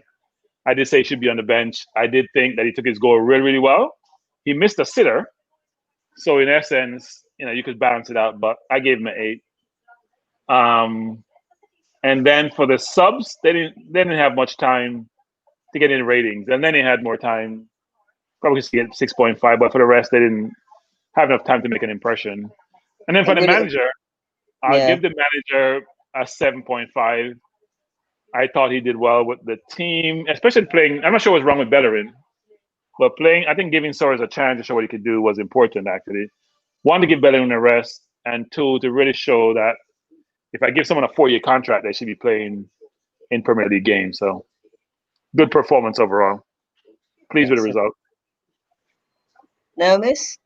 did say he should be on the bench, I did think that he took his goal really, really well. He missed a sitter. So in essence, you could balance it out, but I gave him an 8. And then for the subs, they didn't have much time to get any ratings. And then they had more time, probably to get 6.5, but for the rest, they didn't have enough time to make an impression. And then for the manager, I'll give the manager a 7.5. I thought he did well with the team, especially playing. I'm not sure what's wrong with Bellerin, but I think giving Soares a chance to show what he could do was important, actually. 1, to give Bellerin a rest, and 2, to really show that if I give someone a 4-year contract, they should be playing in Premier League games. So good performance overall. Pleased with the result. Now, Miss?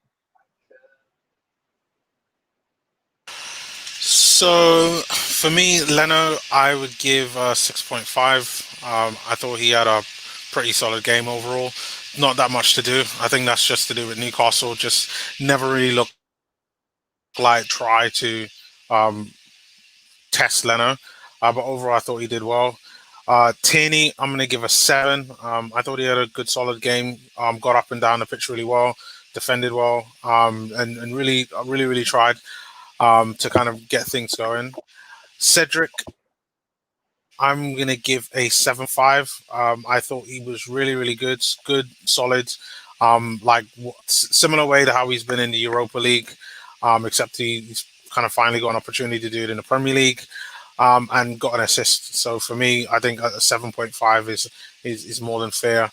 So for me, Leno, I would give 6.5. I thought he had a pretty solid game overall. Not that much to do. I think that's just to do with Newcastle. Just never really looked like try to test Leno. But overall, I thought he did well. Tierney, I'm going to give a 7. I thought he had a good, solid game. Got up and down the pitch really well, defended well, and really tried to kind of get things going. Cedric, I'm going to give a 7.5. I thought he was really good, solid, similar way to how he's been in the Europa League, except he's kind of finally got an opportunity to do it in the Premier League, and got an assist. So for me, I think a 7.5 is more than fair.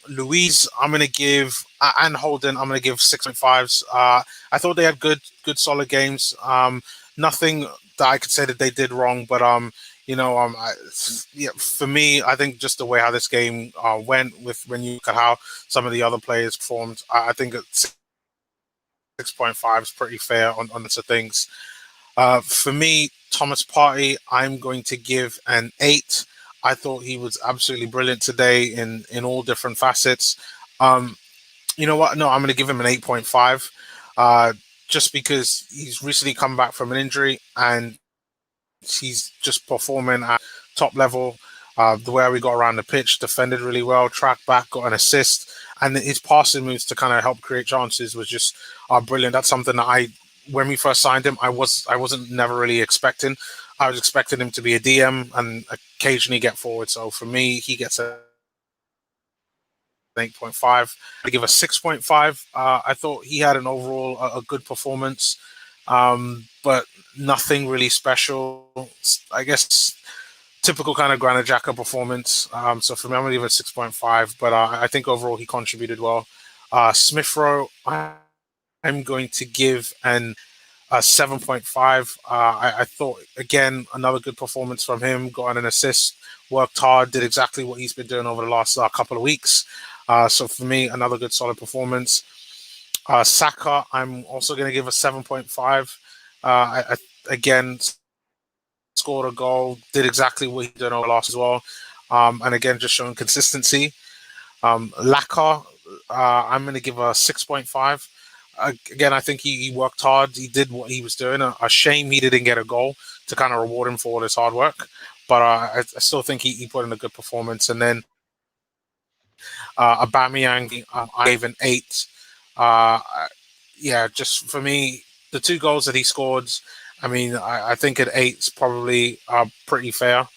Louise, I'm going to give, and Holden, I'm going to give 6.5s. I thought they had good, solid games. Nothing that I could say that they did wrong, but For me, I think just the way how this game went with when you look at how some of the other players performed, I think at 6.5 is pretty fair on lots of things. For me, Thomas Partey, I'm going to give an 8. I thought he was absolutely brilliant today in all different facets. You know what? No, I'm going to give him an 8.5, just because he's recently come back from an injury and he's just performing at top level. The way we got around the pitch, defended really well, tracked back, got an assist, and his passing moves to kind of help create chances was just brilliant. That's something that when we first signed him, I wasn't never really expecting. I was expecting him to be a DM and occasionally get forward. So for me, he gets a 8.5. I give a 6.5. I thought he had an overall a good performance, but nothing really special. I guess typical kind of Granit Xhaka performance. So for me, I'm going to give it 6.5, but I think overall he contributed well. Smith Rowe, I'm going to give a 7.5. I thought, again, another good performance from him, got an assist, worked hard, did exactly what he's been doing over the last couple of weeks. So for me, another good solid performance. Saka, I'm also going to give a 7.5. Again, scored a goal, did exactly what he did over last as well. And again, just showing consistency. Laka, I'm going to give a 6.5. Again, I think he worked hard. He did what he was doing. A shame he didn't get a goal to kind of reward him for all his hard work. But I still think he put in a good performance. And then Aubameyang, I gave an 8. Just for me, the 2 goals that he scored, I mean, I think at 8 is probably pretty fair.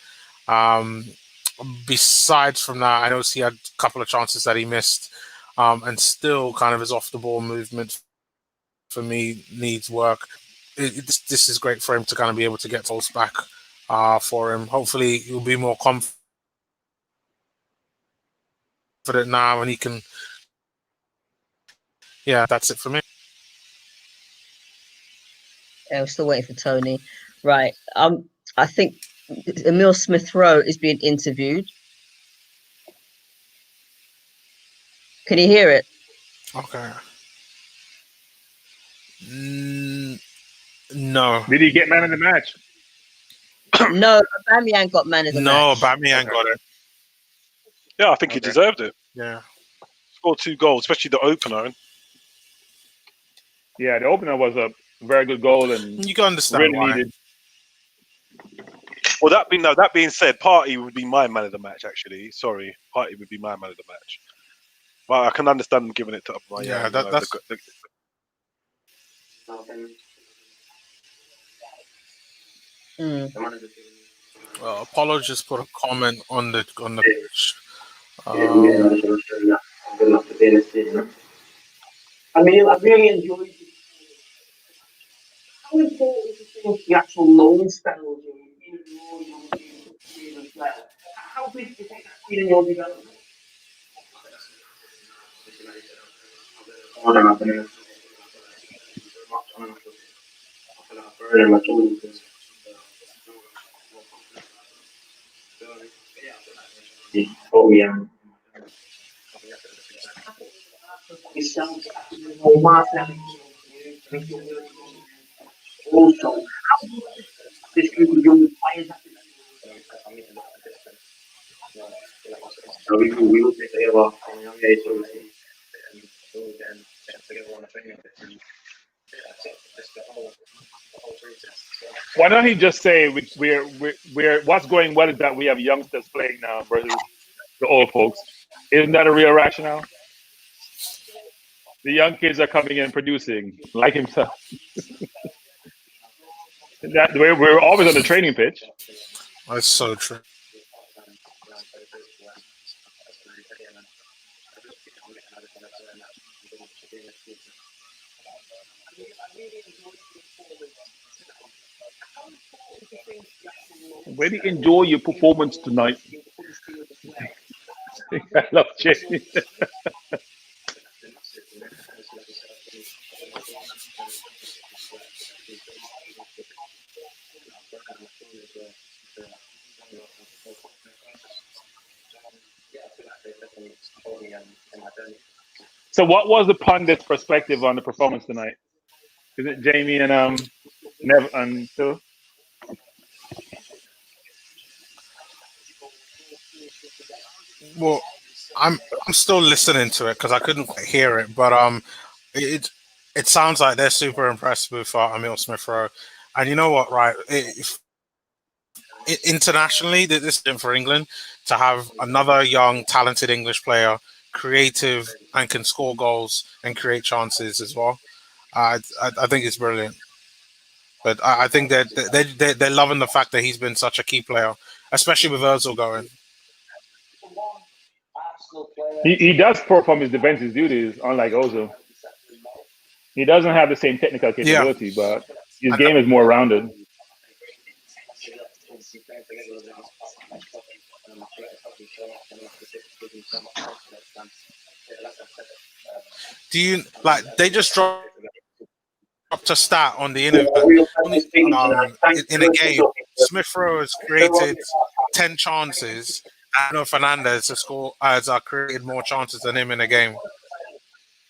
Besides from that, I know he had a couple of chances that he missed, and still kind of his off the ball movement for me needs work. This is great for him to kind of be able to get goals back for him. Hopefully, he'll be more confident now, and he can. Yeah, that's it for me. Yeah, we're still waiting for Tony. Right. I think Emil Smith Rowe is being interviewed. Can you hear it? Okay. No. Did he get man of the match? No, Aubameyang got man of the match. No, Aubameyang got it. Yeah, I think he deserved it. Yeah. Scored 2 goals, especially the opener. Yeah, the opener was a very good goal and you can understand really why. needed. Well, that being said, Partey would be my man of the match. Actually, sorry, Partey would be my man of the match. But I can understand them giving it to Aubameyang. Yeah, that's. Apollo just put a comment on the. I mean, I really enjoyed it. How important is the actual loan spells in your team as well? How big do you think that's been in your development? Also, this group of young players. We will take a lot from a young age. Why don't he just say we're what's going well is that we have youngsters playing now versus the old folks? Isn't that a real rationale? The young kids are coming in producing like himself. That we're always on the training pitch. That's so true. Really enjoy your performance tonight. I love Jamie. So, what was the pundit's perspective on the performance tonight? Is it Jamie and Nev and Phil? Well, I'm still listening to it because I couldn't quite hear it, but it it sounds like they're super impressed with Emile Smith Rowe, and you know what, right? Internationally, this is different for England to have another young, talented English player, creative and can score goals and create chances as well. I think it's brilliant. But I think that they're loving the fact that he's been such a key player, especially with Özil going. He does perform his defensive duties, unlike Ozil. He doesn't have the same technical capability, but his game is more rounded. Do you like? They just dropped a stat on the internet in a game. Smith Rowe has created 10 chances. Bruno Fernandes has created more chances than him in a game.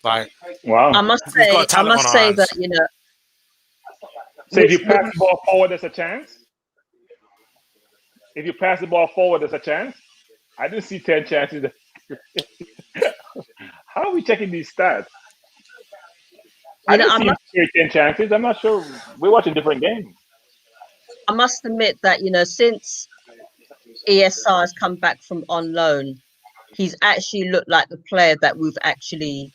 Like, wow! I must say that So if you pass the ball forward, there's a chance. If you pass the ball forward, there's a chance. I didn't see 10 chances. How are we checking these stats? I didn't see 10 chances. I'm not sure. We're watching different games. I must admit that since ESR has come back from on loan, he's actually looked like the player that we've actually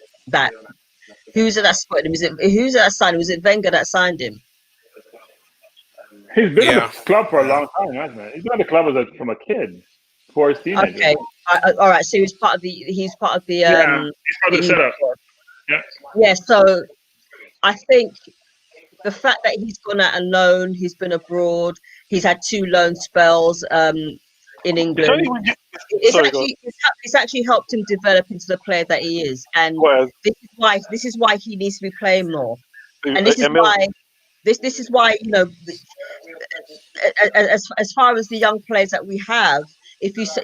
Who's it that spotted him? Who's it that signed him? Was it Wenger that signed him? He's been at the club for a long time, hasn't he? He's been at the club from a kid, for his teenager. Okay, all right. So he's part of the. He's part of the setup. Yeah. So I think the fact that he's gone out on loan, he's been abroad, he's had 2 loan spells in England. It's actually helped him develop into the player that he is, and this is why he needs to be playing more. And this is why as far as the young players that we have,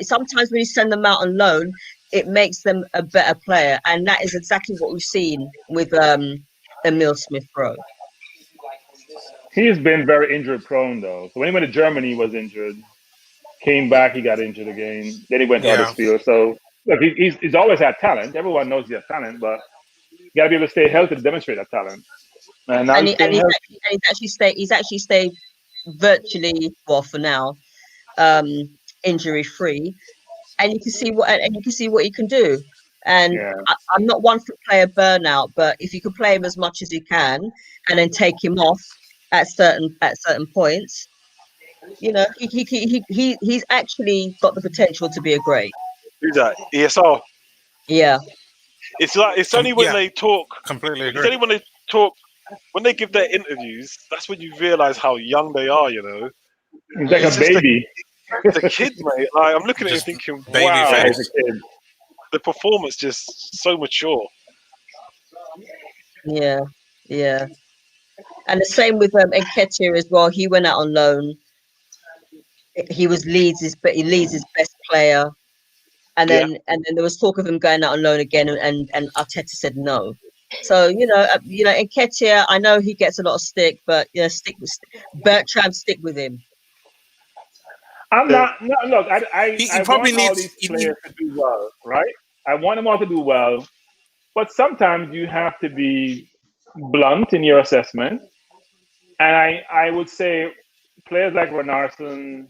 sometimes when you send them out on loan, it makes them a better player, and that is exactly what we've seen with Emile Smith Rowe. He's been very injury prone though. So when he went to Germany, he was injured. Came back, he got injured again. Then he went to Huddersfield. So look, he's always had talent. Everyone knows he has talent, but you got to be able to stay healthy to demonstrate that talent. And he's actually stayed virtually, well, for now, injury free, and you can see what he can do. And I'm not one for player burnout, but if you can play him as much as you can and then take him off at certain points, he's actually got the potential to be a great. Who's that? ESR. Yeah. It's only when they talk. Completely agree. It's only when they talk. When they give their interviews, that's when you realise how young they are, He's like a baby. The kid, mate. I'm looking at him thinking, wow, the performance just so mature. Yeah. And the same with Nketiah as well. He went out on loan. He was Leeds' best player, and then there was talk of him going out on loan again, and Arteta said no. So Nketiah, I know he gets a lot of stick, but stick with Bertrand, stick with him. I'm not. No, look, I probably want all these players to do well, right? I want them all to do well, but sometimes you have to be blunt in your assessment. And I would say players like Renarson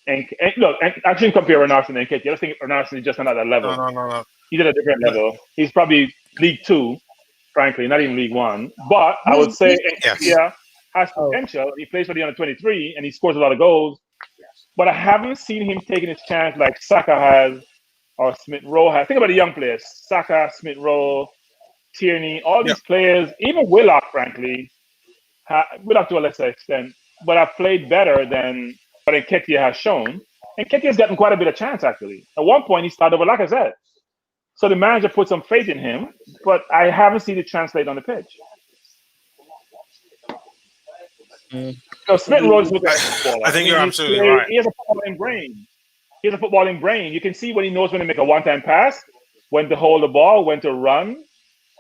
and look, I shouldn't compare Renarson and Nketiah. I think Renarson is just another level. No. He's at a different level. He's probably League 2, frankly, not even League 1. But I would say Nketiah has potential. He plays for the under-23 and he scores a lot of goals. But I haven't seen him taking his chance like Saka has or Smith Rowe has. Think about the young players: Saka, Smith Rowe, Tierney, all these players, even Willock, frankly. Willock to a lesser extent, but have played better than what Nketiah has shown. Nketiah's gotten quite a bit of chance, actually. At one point, he started over Lacazette. So the manager put some faith in him, but I haven't seen it translate on the pitch. Smith Rowe looks like a footballer. I think you're absolutely right. He has a footballing brain. You can see when he knows when to make a one-time pass when to hold the ball, when to run,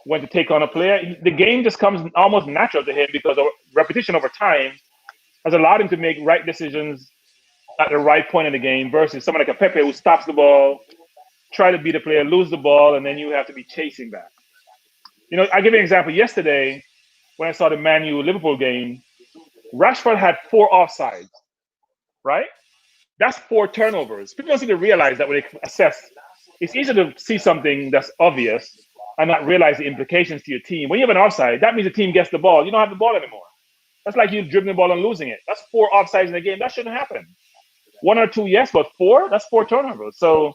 when to take on a player. The game just comes almost natural to him because of repetition over time has allowed him to make right decisions at the right point in the game versus someone like a Pepe who stops the ball, try to beat a player, lose the ball, and then you have to be chasing back. You know, I'll give you an example. Yesterday, when I saw the Man U Liverpool game, Rashford had 4 offsides, right? That's 4 turnovers. People don't seem to realize that when they assess, it's easy to see something that's obvious and not realize the implications to your team. When you have an offside, that means the team gets the ball. You don't have the ball anymore. That's like you dribbling the ball and losing it. That's 4 offsides in the game. That shouldn't happen. 1 or 2, yes, but 4, that's 4 turnovers. So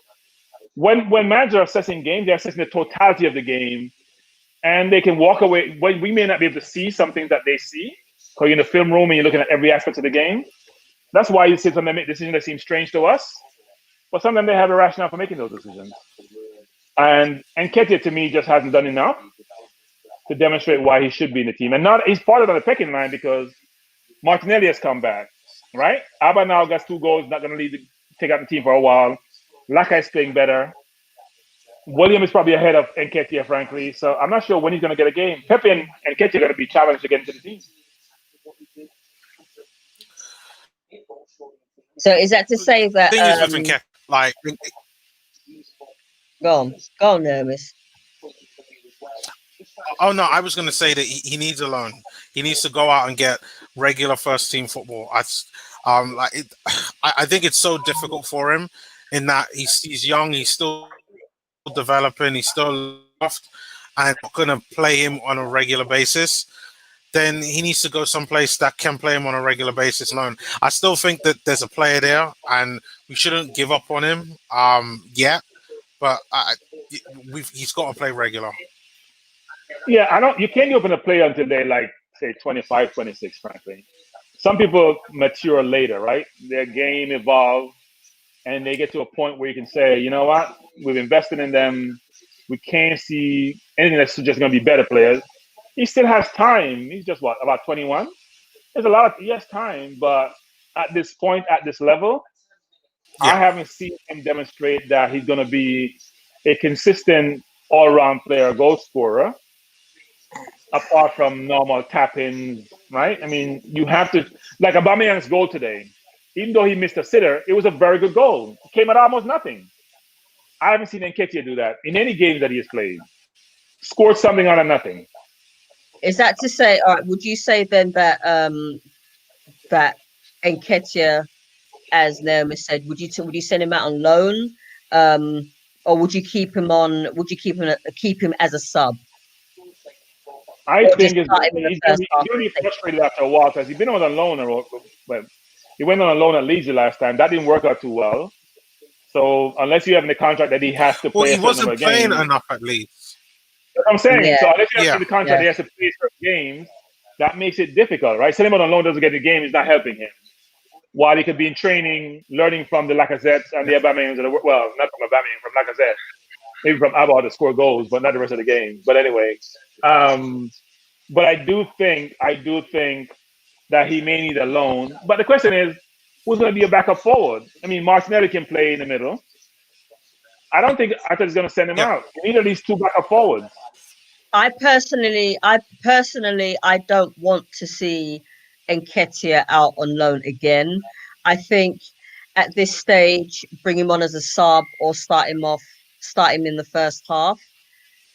when managers are assessing games, they're assessing the totality of the game, and they can walk away. We may not be able to see something that they see because you're in the film room and you're looking at every aspect of the game. That's why you see sometimes make decisions that seem strange to us, but sometimes they have a rationale for making those decisions. And Nketiah, to me, just hasn't done enough to demonstrate why he should be in the team. And not he's part of the pecking line because Martinelli has come back, right? Abba now got 2 goals, not going to take out the team for a while. Laka is playing better. William is probably ahead of Nketiah, frankly. So I'm not sure when he's going to get a game. Pepe and Nketiah are going to be challenged to get into the team. So is that to say that? Thing is with Nketiah, like, Go on, Nermis. oh no, I was going to say that he needs a loan. He needs to go out and get regular first team football. I think it's so difficult for him in that he's young, he's still developing, he's still soft, and not going to play him on a regular basis. Then he needs to go someplace that can play him on a regular basis alone. I still think that there's a player there, and we shouldn't give up on him yet. But he's got to play regular. Yeah, you can't open a player until they're like, say, 25, 26, frankly. Some people mature later, right? Their game evolves, and they get to a point where you can say, you know what, we've invested in them. We can't see anything that's just going to be better players. He still has time. He's just, about 21? He has time, but at this point, at this level, I haven't seen him demonstrate that he's going to be a consistent all-around player, goal scorer, apart from normal tap-ins, right? I mean, you have to, like Aubameyang's goal today, even though he missed a sitter, it was a very good goal. It came at almost nothing. I haven't seen Nketiah do that in any game that he has played. Scored something out of nothing. Is that to say, all right, would you say then that that Nketiah, as Naomi said, would you send him out on loan, or would you keep him on? Would you keep him as a sub? I think he's going to be frustrated after a while because he's been on a loan. Well, he went on a loan at Leeds last time. That didn't work out too well. So unless you have in the contract that he has to play, he wasn't playing enough at Leeds. That's what I'm saying. Yeah. So unless you have in the contract that he has to play certain games, that makes it difficult, right? Sending him on a loan doesn't get the game is not helping him. While he could be in training, learning from the Lacazettes and the Aubameyangs of the world. Well, not from Aubameyang, from Lacazette. Maybe from Abba to score goals, but not the rest of the game. But anyway, but I do think that he may need a loan. But the question is, who's going to be a backup forward? I mean, Martinelli can play in the middle. I don't think Arteta is going to send him out. You need at least 2 backup forwards. I personally, I don't want to see Nketiah out on loan again. I think at this stage, bring him on as a sub or start him in the first half.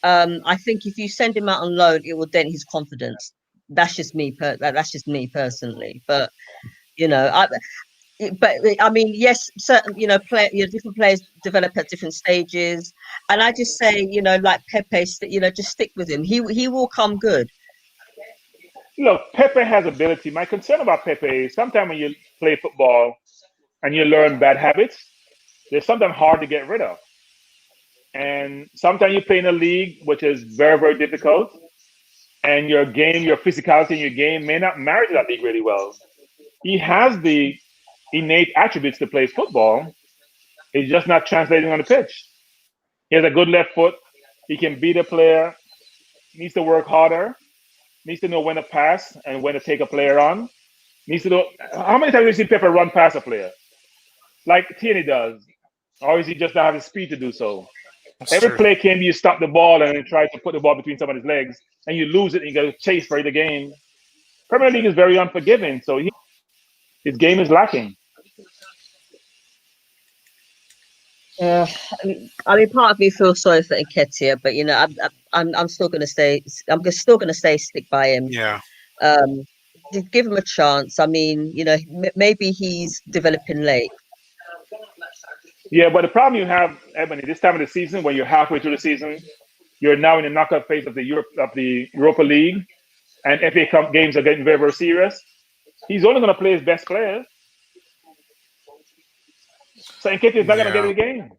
I think if you send him out on loan, it will dent his confidence. That's just me. That's just me personally. But you know, I mean, yes, certain different players develop at different stages, and I just say, like Pepe, just stick with him. He will come good. Look, Pepe has ability. My concern about Pepe is sometimes when you play football and you learn bad habits, they're sometimes hard to get rid of. And sometimes you play in a league which is very, very difficult, and your physicality in your game may not marry to that league really well. He has the innate attributes to play football. It's just not translating on the pitch. He has a good left foot. He can beat a player. Needs to work harder. Needs to know when to pass and when to take a player on. Needs to know how many times have you seen Pepe run past a player like Tierney does, or is he just not having speed to do so? That's Every true. play can be you stop the ball and then try to put the ball between somebody's legs, and you lose it and you got to chase for the game. Premier League is very unforgiving, so his game is lacking. Yeah, I mean, part of me feels sorry for Nketiah, but I'm still going to stay. Still going to stick by him. Yeah. Just give him a chance. I mean, maybe he's developing late. Yeah, but the problem you have, Ebony, this time of the season, when you're halfway through the season, you're now in the knockout phase of the Europa League, and FA Cup games are getting very, very serious. He's only going to play his best players. So Nketiah is not going to get in the game.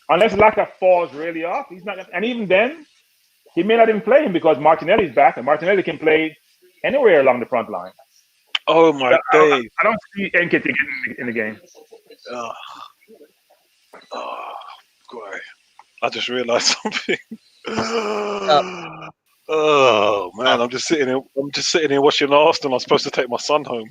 Unless Laka falls really off, he's not. And even then, he may not even play him because Martinelli's back, and Martinelli can play anywhere along the front line. Oh my days! I don't see Nketiah getting in the game. Oh, God. I just realised something. Oh man, I'm just sitting here watching Arsenal. I'm supposed to take my son home.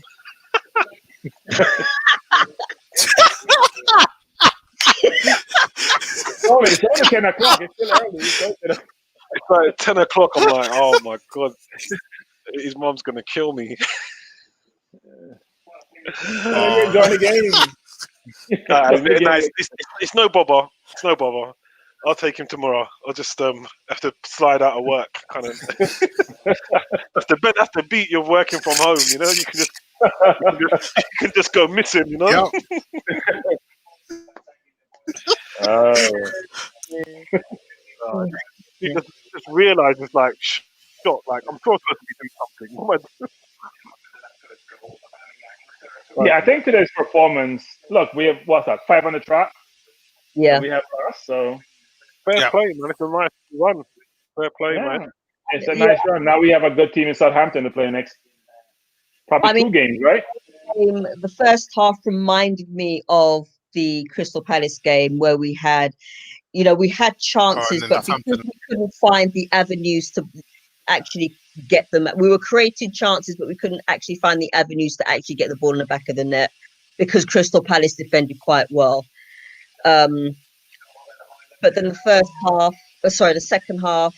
Oh, it's only 10 o'clock. It's still early. It's like 10 o'clock. I'm like, oh my God, his mom's gonna kill me. You're enjoying the game. It's no bother. It's no bother. I'll take him tomorrow. I'll just have to slide out of work, kind of. That's the beat you're working from home. You know, you can just go missing. You know. Yep. You just realize it's like shot. Like I'm sure supposed to be doing something. What am I doing? Yeah, I think today's performance. Look, we have 5 on the track. Yeah, we have us. So Fair play, man. It's a nice run. Fair play, man. It's a nice run. Now we have a good team in Southampton to play next. Probably 2 games, right? The first half reminded me of the Crystal Palace game where we had chances, but because we couldn't find the avenues to actually get them. We were creating chances, but we couldn't actually find the avenues to actually get the ball in the back of the net because Crystal Palace defended quite well. But then the second half,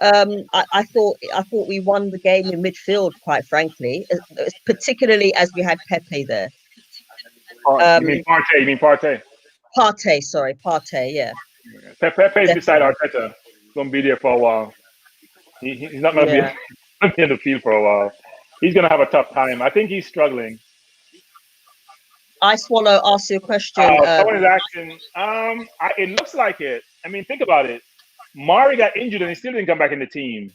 I thought we won the game in midfield, quite frankly, particularly as we had Pepe there. You mean Partey? Partey, yeah. Pepe is beside Arteta. He's going to be there for a while. He's not going to be in the field for a while. He's going to have a tough time. I think he's struggling. I Swallow asked you a question. Someone is asking. It looks like it. I mean, think about it. Mari got injured and he still didn't come back in the team.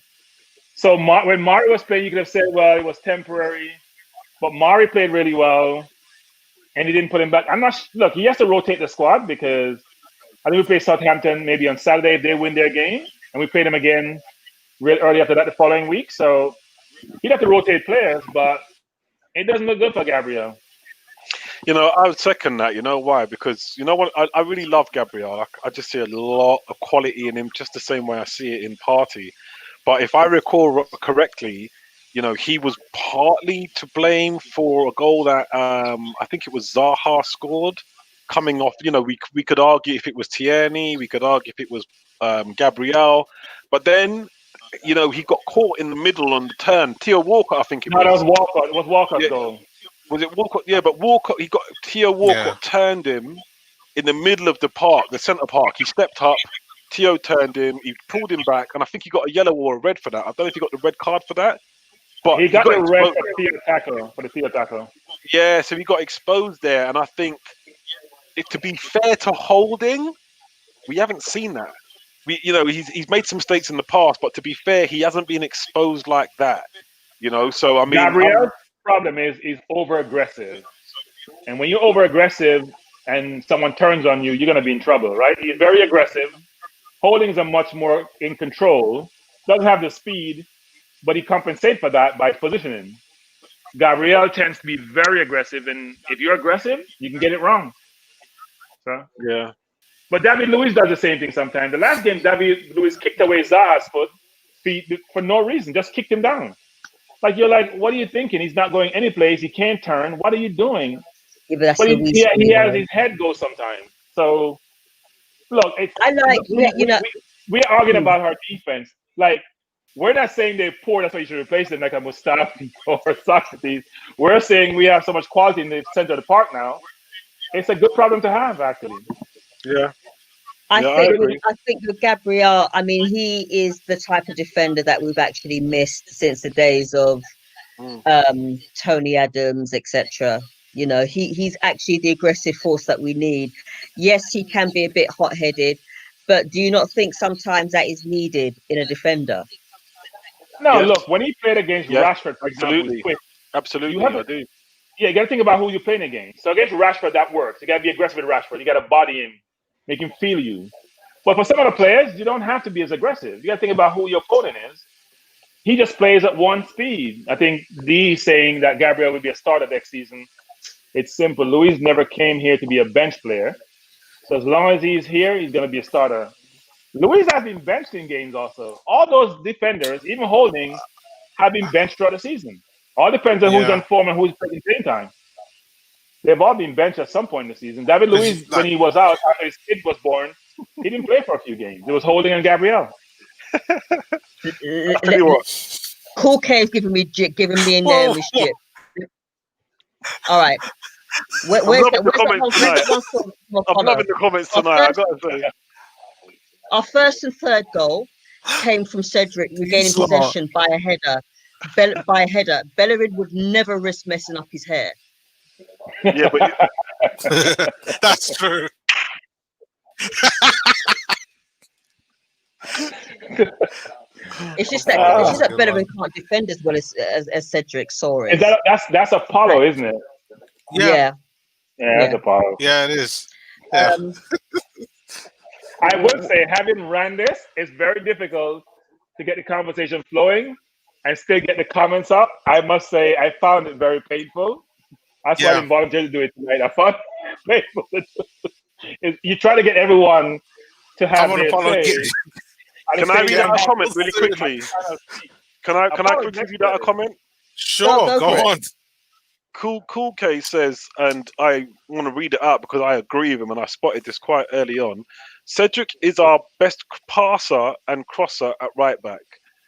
So when Mari was playing, you could have said, well, it was temporary. But Mari played really well, and he didn't put him back. Look, he has to rotate the squad because I think we play Southampton maybe on Saturday if they win their game, and we play them again real early after that the following week. So he'd have to rotate players, but it doesn't look good for Gabriel. I would second that. You know why? Because you know what? I really love Gabriel. I just see a lot of quality in him, just the same way I see it in Partey. But if I recall correctly, he was partly to blame for a goal that I think it was Zaha scored coming off. We could argue if it was Tierney, we could argue if it was Gabriel, but then he got caught in the middle on the turn. Theo Walcott, I think it was. No, that was Walcott. It was Walcott's goal. Was it Walcott? Yeah, but Theo Walcott turned him in the middle of the park, the centre park. He stepped up. Theo turned him. He pulled him back, and I think he got a yellow or a red for that. I don't know if he got the red card for that. But he got the red for the Theo tackle. Yeah, so he got exposed there, and I think, to be fair to Holding, we haven't seen that. He's made some mistakes in the past, but to be fair, he hasn't been exposed like that. So I mean, Gabriel's problem is he's over aggressive, and when you're over aggressive and someone turns on you, you're going to be in trouble, right? He's very aggressive. Holdings are much more in control. Doesn't have the speed, but he compensates for that by positioning. Gabriel tends to be very aggressive, and if you're aggressive, you can get it wrong. So yeah. But David Luiz does the same thing sometimes. The last game, David Luiz kicked away Zaha's feet for no reason, just kicked him down. Like, you're like, what are you thinking? He's not going any place. He can't turn. What are you doing? Yeah, but he has his head go sometimes. So Look, it's I like, we're arguing about our defense. Like, we're not saying they're poor, that's why you should replace them like a Mustafi or Socrates. We're saying we have so much quality in the center of the park now. It's a good problem to have, actually. Yeah. I Yeah, I think agree. with Gabriel, I mean, he is the type of defender that we've actually missed since the days of Tony Adams, etc. You know, he's actually the aggressive force that we need. Yes, he can be a bit hot-headed, but do you not think sometimes that is needed in a defender? No, Yes. look, when he played against Yeah, Rashford, for example, with absolutely. quick, Absolutely, you have I to, do. yeah, you got to think about who you're playing against. So against Rashford, that works. You got to be aggressive with Rashford. You got to body him, make him feel you. But for some other players, you don't have to be as aggressive. You got to think about who your opponent is. He just plays at one speed. I think D saying that Gabriel will be a starter next season. It's simple. Luis never came here to be a bench player. So as long as he's here, he's going to be a starter. Luis has been benched in games also. All those defenders, even Holding, have been benched throughout the season. All depends on who's Yeah. on form and who's taking playing time. They've all been benched at some point in the season. David Luiz, when he was out after his kid was born, he didn't play for a few games. It was Holding and Gabriel. I tell you what. Cool K is giving me a name with shit. All right. I'm loving the comments tonight. I'm loving the comments tonight. I gotta say. Our first and third goal came from Cedric regaining possession by a header. Bellerin would never risk messing up his hair. Yeah, but that's true. It's just that Bellerin can't defend as well as Cedric saw it. That's Apollo, isn't it? Yeah. That's Apollo. Yeah, it is. Yeah. I would say, having ran this, it's very difficult to get the conversation flowing and still get the comments up. I must say, I found it very painful. That's why I didn't volunteer to do it tonight. I found it painful. You try to get everyone to have their say. Can I read out a comment really quickly? Can I quickly read out a comment? Sure, go on. Cool K says, and I want to read it out because I agree with him, and I spotted this quite early on. Cedric is our best passer and crosser at right back.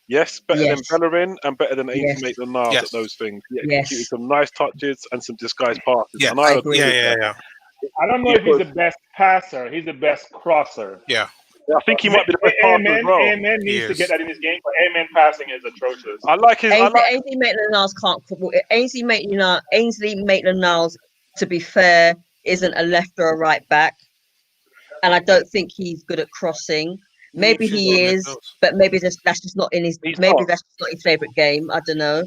Yes, better than Bellerin and better than Ainsley Maitland-Niles at those things. He executed some nice touches and some disguised passes. Yeah, and I agree. I don't know if he's the best passer. He's the best crosser. Yeah. I think he might be the best passer as well. Amen needs to get that in his game, but Amen passing is atrocious. I like his. Ainsley Maitland-Niles can't. Ainsley Maitland-Niles, to be fair, isn't a left or a right back, and I don't think he's good at crossing. Maybe he is, but maybe that's just not in his. Maybe that's just not his favorite game. I don't know.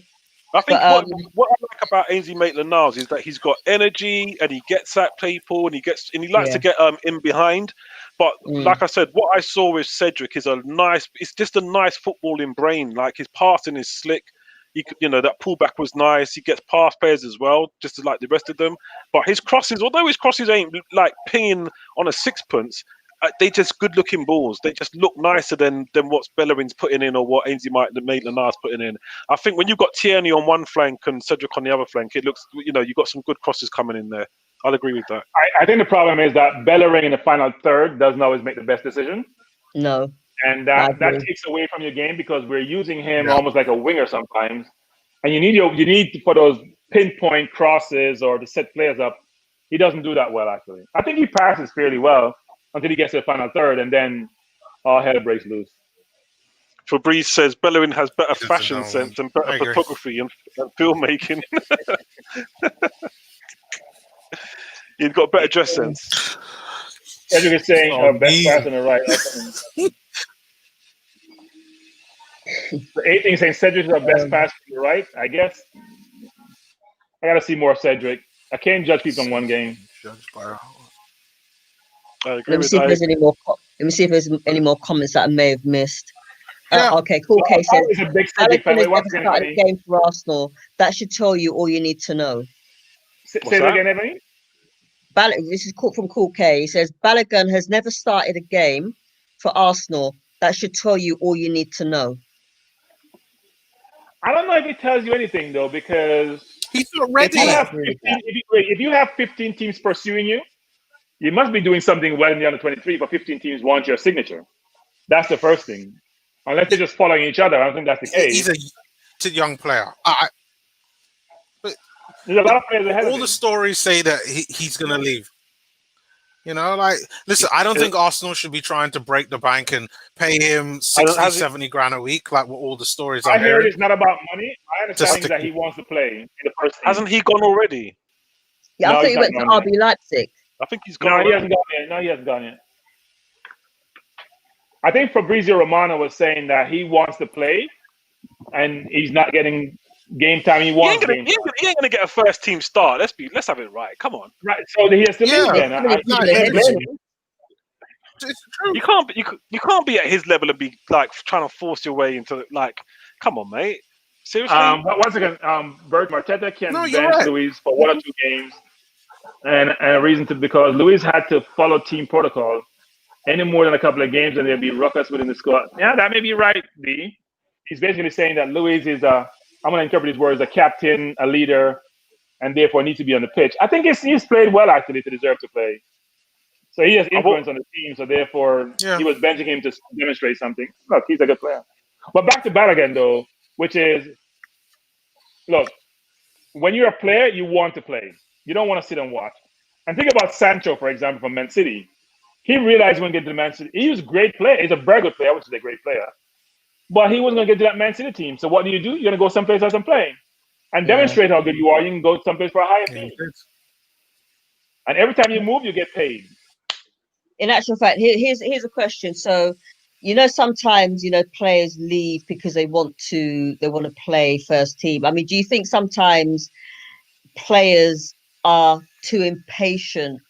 I think what I like about Ainsley Maitland-Niles is that he's got energy and he gets at people and he likes to get in behind. But like I said, what I saw with Cedric is it's just a nice footballing brain. Like his passing is slick. That pullback was nice. He gets past players as well, just like the rest of them. But his crosses, although his crosses ain't like pinging on a sixpence, they just good-looking balls. They just look nicer than what's Bellerin's putting in or what Ainsley Maitland-Niles putting in. I think when you've got Tierney on one flank and Cedric on the other flank, it looks, you've got some good crosses coming in there. I'll agree with that. I think the problem is that Bellerin in the final third doesn't always make the best decision. No. And that takes away from your game because we're using him almost like a winger sometimes. And you need for those pinpoint crosses or to set players up. He doesn't do that well, actually. I think he passes fairly well until he gets to the final third, and then all hell breaks loose. Fabrice says Bellerin has better fashion sense and better photography and filmmaking. He's got better dress sense. Cedric is saying best pass on the right. The 18 saying Cedric is our best pass on the right. I guess I gotta see more of Cedric. I can't judge people in one game. Let me see if there's any more. Let me see if there's any more comments that I may have missed. Okay, Cool K says Balogun has never started a game for Arsenal. That should tell you all you need to know. Say that again, Ebony. This is from Cool K. He says Balogun has never started a game for Arsenal. That should tell you all you need to know. I don't know if it tells you anything though, because he's not ready. If you have 15 teams pursuing you, you must be doing something well in the under 23, but 15 teams want your signature. That's the first thing. Unless they're just following each other, I don't think that's the case. He's a young player. But there's a lot of players ahead of all him. the stories say that he's going to leave. You know, like, listen, I don't think Arsenal should be trying to break the bank and pay him 60, 70 grand a week, like what all the stories I heard it's not about money. My understanding is that he wants to play in the first team. Hasn't he gone already? Yeah, I think he went to RB Leipzig. I think he's gone. No, he hasn't gone yet. No, he hasn't gone yet. I think Fabrizio Romano was saying that he wants to play, and he's not getting game time. He wants game time. He ain't gonna get a first team start. Let's have it right. Come on. Right. So he has to leave then. It's true. You can't be at his level and be like trying to force your way into like. Come on, mate. Seriously. Once again, Arteta can bench Luis for 1 or 2 games, and a reason to because Luis had to follow team protocol. Any more than a couple of games, and there'll be ruckus within the squad. Yeah, that may be right, D. He's basically saying that Luis is I'm going to interpret his words, a captain, a leader, and therefore needs to be on the pitch. I think he's played well, actually, to deserve to play. So he has influence on the team, so therefore he was benching him to demonstrate something. Look, he's a good player. But back to Balogun, though, which is, look, when you're a player, you want to play. You don't want to sit and watch. And think about Sancho, for example, from Man City. He realized when getting to Man City, he was a great player. He's a very good player, which is a great player. But he wasn't going to get to that Man City team. So what do? You're going to go someplace else and play. And demonstrate how good you are. You can go someplace for a higher fee. And every time you move, you get paid. In actual fact, here's a question. So, sometimes, players leave because they want to play first team. I mean, do you think sometimes players are too impatient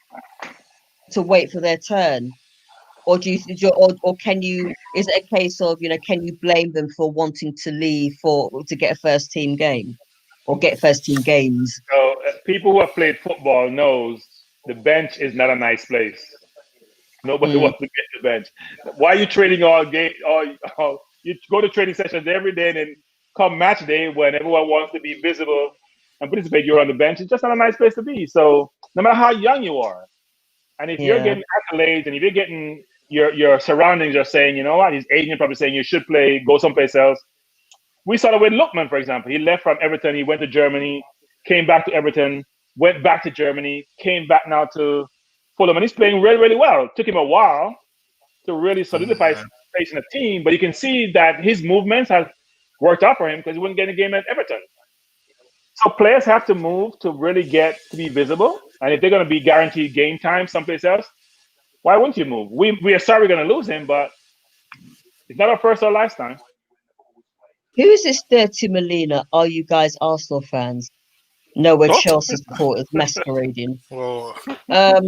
to wait for their turn, or do you, or can you? Is it a case of can you blame them for wanting to leave to get a first team game or get first team games? So people who have played football knows the bench is not a nice place. Nobody wants to get to the bench. Why are you training all game? You go to training sessions every day, and then come match day when everyone wants to be visible and participate, you're on the bench. It's just not a nice place to be. So no matter how young you are. And if you're getting accolades and if you're getting your surroundings are saying, you know what, his agent probably saying you should play, go someplace else. We saw it with Lookman, for example. He left from Everton, he went to Germany, came back to Everton, went back to Germany, came back now to Fulham, and he's playing really, really well. It took him a while to really solidify his place in the team, but you can see that his movements have worked out for him because he wouldn't get a game at Everton. So players have to move to really get to be visible. And if they're going to be guaranteed game time someplace else, why wouldn't you move? We are sorry we're going to lose him, but it's not our first or last time. Who is this Dirty Molina? Are you guys Arsenal fans? No, we're Chelsea supporters masquerading. Well, are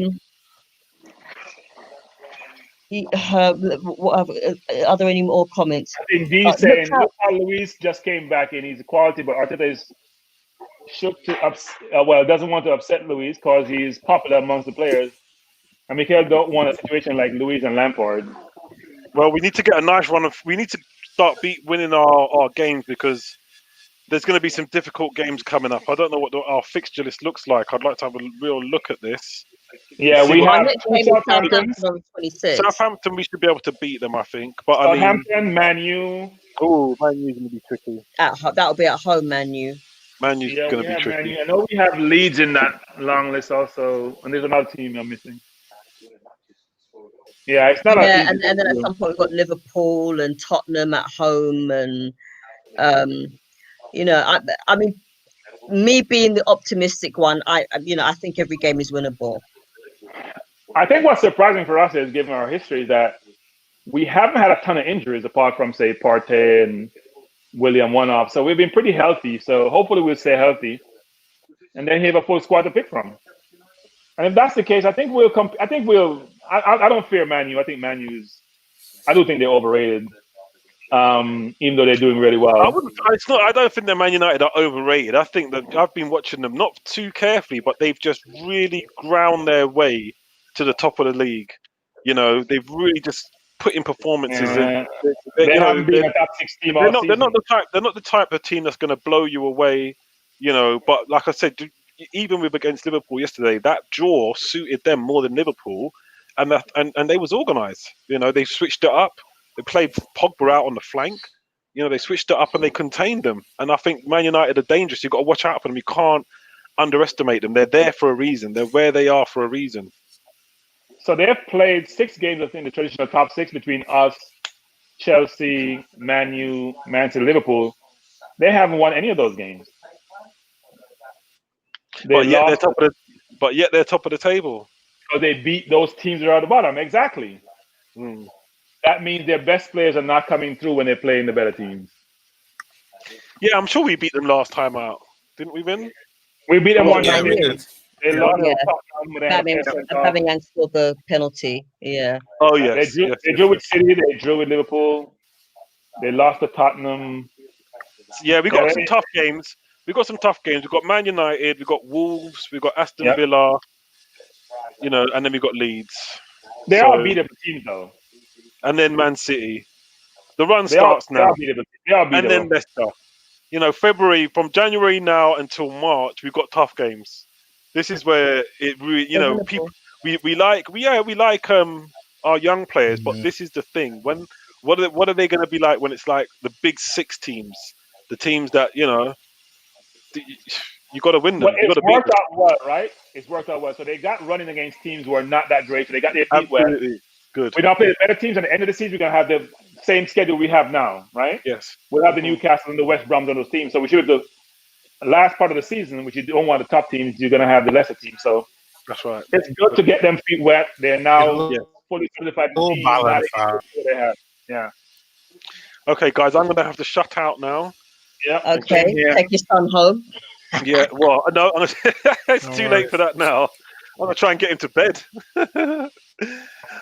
there any more comments? I think Dee's saying, look how Luis just came back in. He's a quality, but Arteta is shook to doesn't want to upset Luis because he's popular amongst the players. And Mikel don't want a situation like Luis and Lampard. Well, we need to get a nice run we need to start winning our games because there's going to be some difficult games coming up. I don't know what our fixture list looks like. I'd like to have a real look at this. Yeah, we have Southampton. We should be able to beat them, I think. But Southampton, Man U. Oh, Man U's going to be tricky. That'll be at home, Man U. Man U's going to be tricky. I know we have Leeds in that long list also, and there's another team I'm missing. Yeah, it's not. And then at some point we've got Liverpool and Tottenham at home, and I mean, me being the optimistic one, I think every game is winnable. I think what's surprising for us is, given our history, that we haven't had a ton of injuries apart from, say, Partey and William one-off. So we've been pretty healthy. So hopefully we'll stay healthy, and then have a full squad to pick from. And if that's the case, I think we'll. I don't fear Man U. I think Man U's. I do think they're overrated, even though they're doing really well. I don't think that Man United are overrated. I think that I've been watching them not too carefully, but they've just really ground their way to the top of the league. They've really just put in performances. They haven't been a top 6 team. They're not the type of team that's going to blow you away. But like I said, even with against Liverpool yesterday, that draw suited them more than Liverpool, and they was organised. You know, they switched it up. They played Pogba out on the flank. You know, they switched it up and they contained them. And I think Man United are dangerous. You've got to watch out for them. You can't underestimate them. They're there for a reason. They're where they are for a reason. So they have played 6 games in the traditional top 6 between us, Chelsea, Man U, Man City, Liverpool. They haven't won any of those games. But yet they're top of the table. So they beat those teams that are at the bottom. Exactly. Mm. That means their best players are not coming through when they're playing the better teams. Yeah, I'm sure we beat them last time out. Didn't we win? We beat them Yeah, 1-0. we did. They lost Yeah. Tottenham when they had a Aubameyang first sent off. Aubameyang scored the penalty. Yeah. Oh, yes. They drew with City. They drew with Liverpool. They lost to Tottenham. Yeah, we got some tough games. We've got Man United. We've got Wolves. We've got Aston Villa. You know, and then we've got Leeds. They are beatable teams, though. And then Man City. The run starts now. They are beatable. And then Leicester. You know, from January now until March, we've got tough games. This is where it really, you know, people we like our young players, but this is the thing. What are they going to be like when it's like the big 6 teams, the teams that, you know, you got to win them. Well, it's worked out well, right? It's worked out well. So they got running against teams who are not that great. So they got their feet wet. Good. We now play the better teams. At the end of the season, we're going to have the same schedule we have now, right? Yes. We'll have the Newcastle and the West Broms on those teams. So we should have the last part of the season, which you don't want the top teams, you're going to have the lesser teams. So that's right. It's good to get them feet wet. They're now fully solidified. Yeah. Okay, guys, I'm going to have to shut out now. Yeah. Okay. Take your son home. Yeah. Well, no, it's too late for that now. I'm going to try and get him to bed.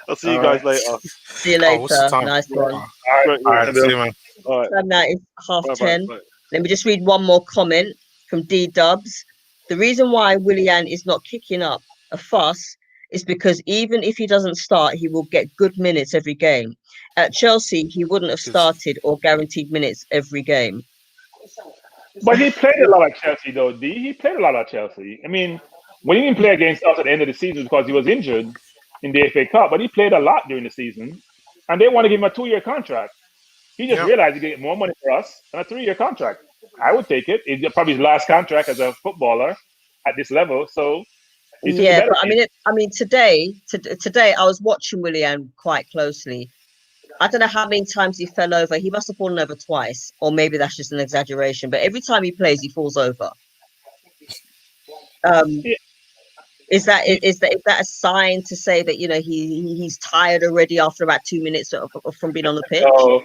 I'll see you guys later. See you later. Nice one. All right. See you, man. All right. Time now is 10:30. Bye. Let me just read one more comment from D Dubs. The reason why Willian is not kicking up a fuss is because even if he doesn't start, he will get good minutes every game. At Chelsea, he wouldn't have started or guaranteed minutes every game. But he played a lot at Chelsea, though, D. He played a lot at Chelsea. I mean, when he didn't play against us at the end of the season because he was injured in the FA Cup, but he played a lot during the season, and they want to give him a 2-year contract. He just realized he could get more money for us than a 3-year contract. I would take it. It's probably his last contract as a footballer at this level. So yeah, but I mean, today I was watching Willian quite closely. I don't know how many times he fell over. He must have fallen over twice, or maybe that's just an exaggeration. But every time he plays, he falls over. Is that a sign to say that, you know, he's tired already after about 2 minutes from being on the pitch? So,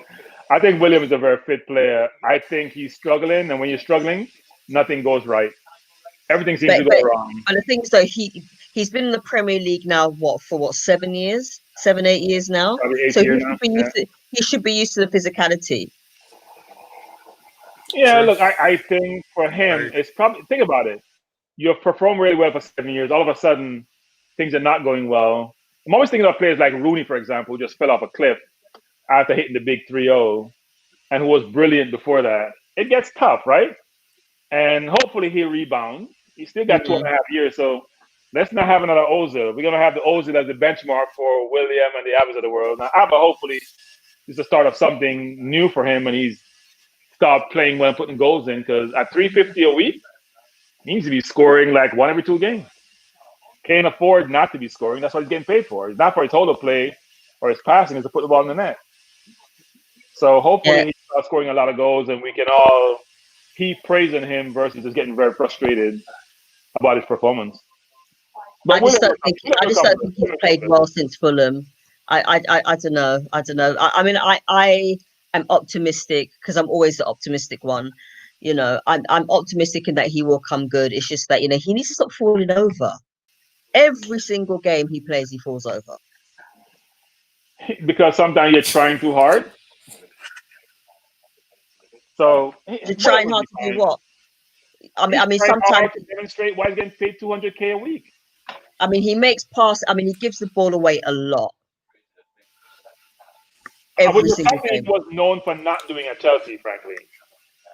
I think William is a very fit player. I think he's struggling, and when you're struggling, nothing goes right. Everything seems to go wrong. And the thing is, though, he's been in the Premier League now for 7 years, 8 years now. So he should be used to the physicality. Yeah, look, I think for him, it's probably, think about it. You've performed really well for 7 years. All of a sudden, things are not going well. I'm always thinking of players like Rooney, for example, who just fell off a cliff after hitting the big 3-0 and who was brilliant before that. It gets tough, right? And hopefully he'll rebound. He's still got 2.5 years, so let's not have another Ozil. We're going to have the Ozil as the benchmark for William and the Abbas of the world. Now, Abba, hopefully, is the start of something new for him, and he's stopped playing well and putting goals in, because at $350 a week, he needs to be scoring like 1 every 2 games. Can't afford not to be scoring. That's what he's getting paid for. It's not for his total play or his passing, it's to put the ball in the net. So hopefully he starts scoring a lot of goals, and we can all keep praising him versus just getting very frustrated about his performance. But I just don't think he's played well since Fulham. I don't know. I mean, I am optimistic because I'm always the optimistic one. You know, I'm optimistic in that he will come good. It's just that, you know, he needs to stop falling over. Every single game he plays, he falls over. Because sometimes you're trying too hard. So you're trying hard to do what? I mean, sometimes to demonstrate why he's getting paid $200K a week. I mean, he makes passes. I mean, he gives the ball away a lot. Every single game. He was known for not doing at Chelsea, frankly.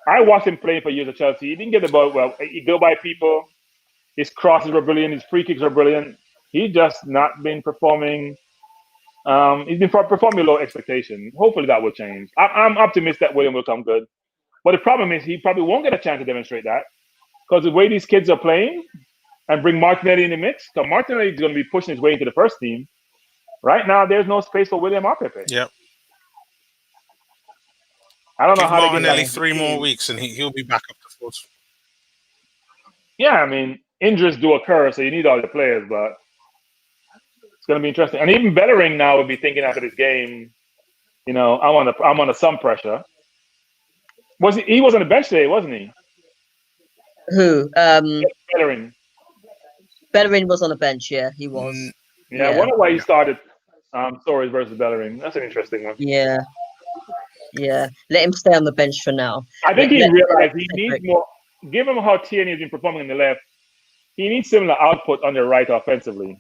I watched him playing for years at Chelsea. He didn't get the ball well. He go by people. His crosses were brilliant. His free kicks were brilliant. He's just not been performing. He's been performing below expectation. Hopefully that will change. I'm optimistic that William will come good. But the problem is he probably won't get a chance to demonstrate that because the way these kids are playing and bring Martinelli in the mix, because Martinelli is going to be pushing his way into the first team. Right now, there's no space for William or Pepe. Yep. I don't know Give how Martinelli they get 3 more weeks and he'll be back up to force. Yeah, I mean, injuries do occur, so you need all the players, but it's going to be interesting. And even Bellerin now would be thinking after this game, you know, I'm under some pressure. He was on the bench today, wasn't he? Who? Bellerin. Bellerin was on the bench. Yeah, he was. Yeah, I wonder why he started Torres versus Bellerin. That's an interesting one. Yeah. Let him stay on the bench for now. I think he realized he needs more. Given how Tierney has been performing on the left, he needs similar output on the right offensively.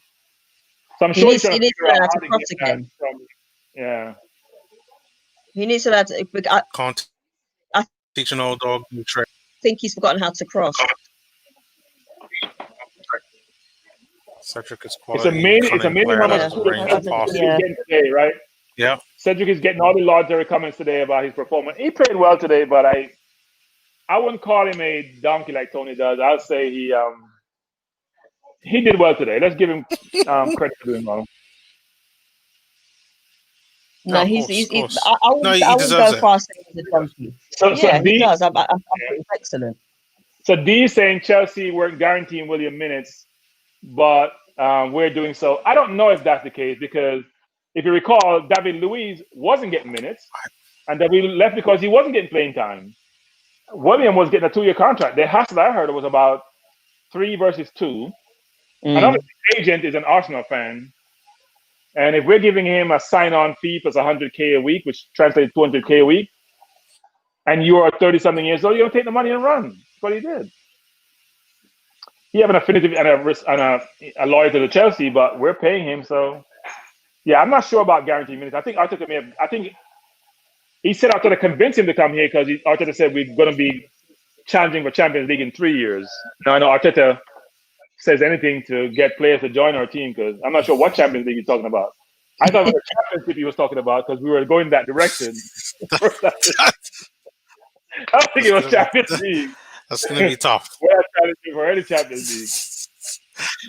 So I'm sure he's going to figure out how to get that from. Yeah. He needs to learn to. Can't teach an old dog new trick. I think he's forgotten how to cross. Cedric is It's amazing how much Cedric is getting today, right? Yeah. Cedric is getting all the laudatory comments today about his performance. He played well today, but I wouldn't call him a donkey like Tony does. I'll say he did well today. Let's give him credit for doing well. No, I wouldn't go far saying he's a donkey. So he does. I think it's excellent. So D is saying Chelsea weren't guaranteeing William minutes, but we're doing so. I don't know if that's the case because if you recall, David Luiz wasn't getting minutes, and David left because he wasn't getting playing time. William was getting a 2-year contract. The hassle I heard was about 3 versus 2. And obviously, the agent is an Arsenal fan. And if we're giving him a sign-on fee plus $100K a week, which translates to $200K a week, and you are 30-something years old, you don't take the money and run. That's what he did. He have an affinity and a loyalty to Chelsea, but we're paying him. So, yeah, I'm not sure about guaranteed minutes. I think Arteta he said Arteta convinced him to come here because Arteta said we're going to be challenging for Champions League in 3 years. Now, I know Arteta says anything to get players to join our team because I'm not sure what Champions League he's talking about. I thought it was the Champions League he was talking about because we were going that direction. I don't think it was Champions League. That's going to be tough. We're not challenging for any Champions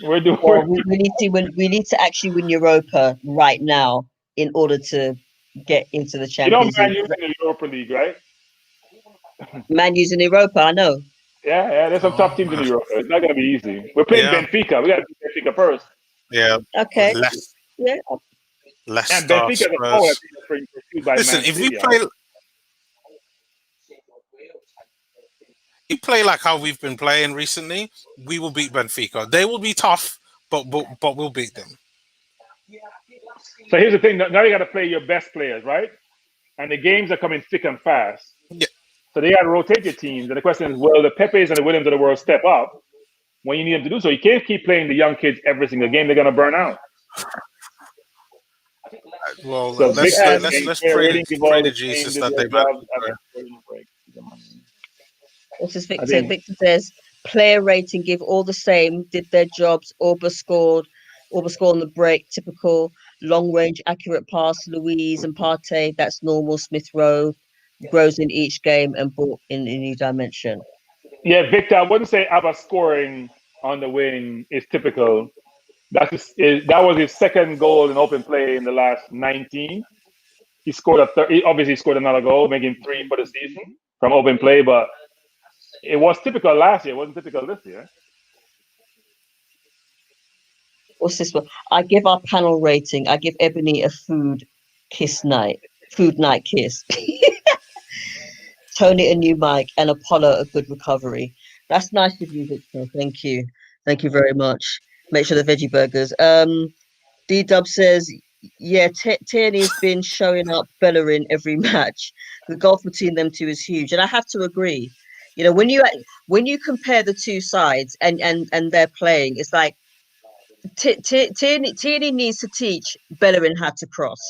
League. We're doing. Well, we need to actually win Europa right now in order to get into the Champions League. Man U's in the Europa League, right? Man U's in Europa, I know. Yeah, there's some tough teams in Europa. It's not going to be easy. We're playing Benfica. We got to beat Benfica first. Yeah. Okay. Leicester. Benfica Listen, if we play like how we've been playing recently, we will beat Benfica. They will be tough, but we'll beat them. So here's the thing. Now you got to play your best players, right? And the games are coming thick and fast. Yeah. So they got to rotate your teams. And the question is, will the Pepes and the Williams of the world step up when you need them to do so? You can't keep playing the young kids every single game. They're going to burn out. Well, so let's pray to Jesus that they back. What's this Victor? Victor says, player rating, give all the same, did their jobs, Orba scored on the break, typical, long range, accurate pass, Louise and Partey, that's normal, Smith Rowe, grows in each game and brought in a new dimension. Yeah, Victor, I wouldn't say Abba scoring on the wing is typical. That was his second goal in open play in the last 19. He scored obviously scored another goal, making 3 for the season from open play, but it was typical last year. It wasn't typical this year. What's this one? I give our panel rating. I give Ebony a food night kiss. Tony a new mic and Apollo a good recovery. That's nice of you, Victor. Thank you. Thank you very much. Make sure the veggie burgers. D-Dub says, yeah, Tierney has been showing up Bellerin every match. The gulf between them two is huge. And I have to agree. You know, when you compare the two sides and they're playing, it's like Tierney needs to teach Bellerin how to cross.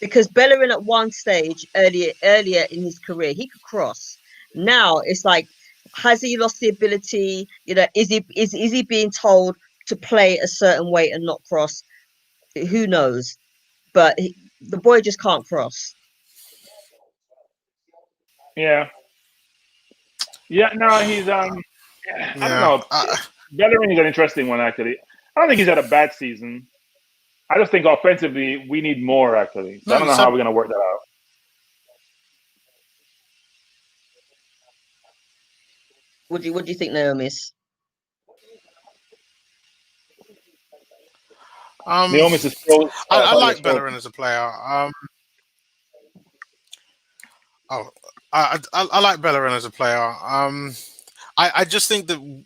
Because Bellerin at one stage earlier in his career, he could cross. Now it's like has he lost the ability? You know, is he being told to play a certain way and not cross? Who knows? But the boy just can't cross. Yeah. No, he's I don't know. Bellerin is an interesting one actually. I don't think he's had a bad season. I just think offensively we need more actually. So I don't know how we're gonna work that out. What do you think, Naomi's? Naomi's is pro. I like Bellerin as a player. I like Bellerin as a player. I just think that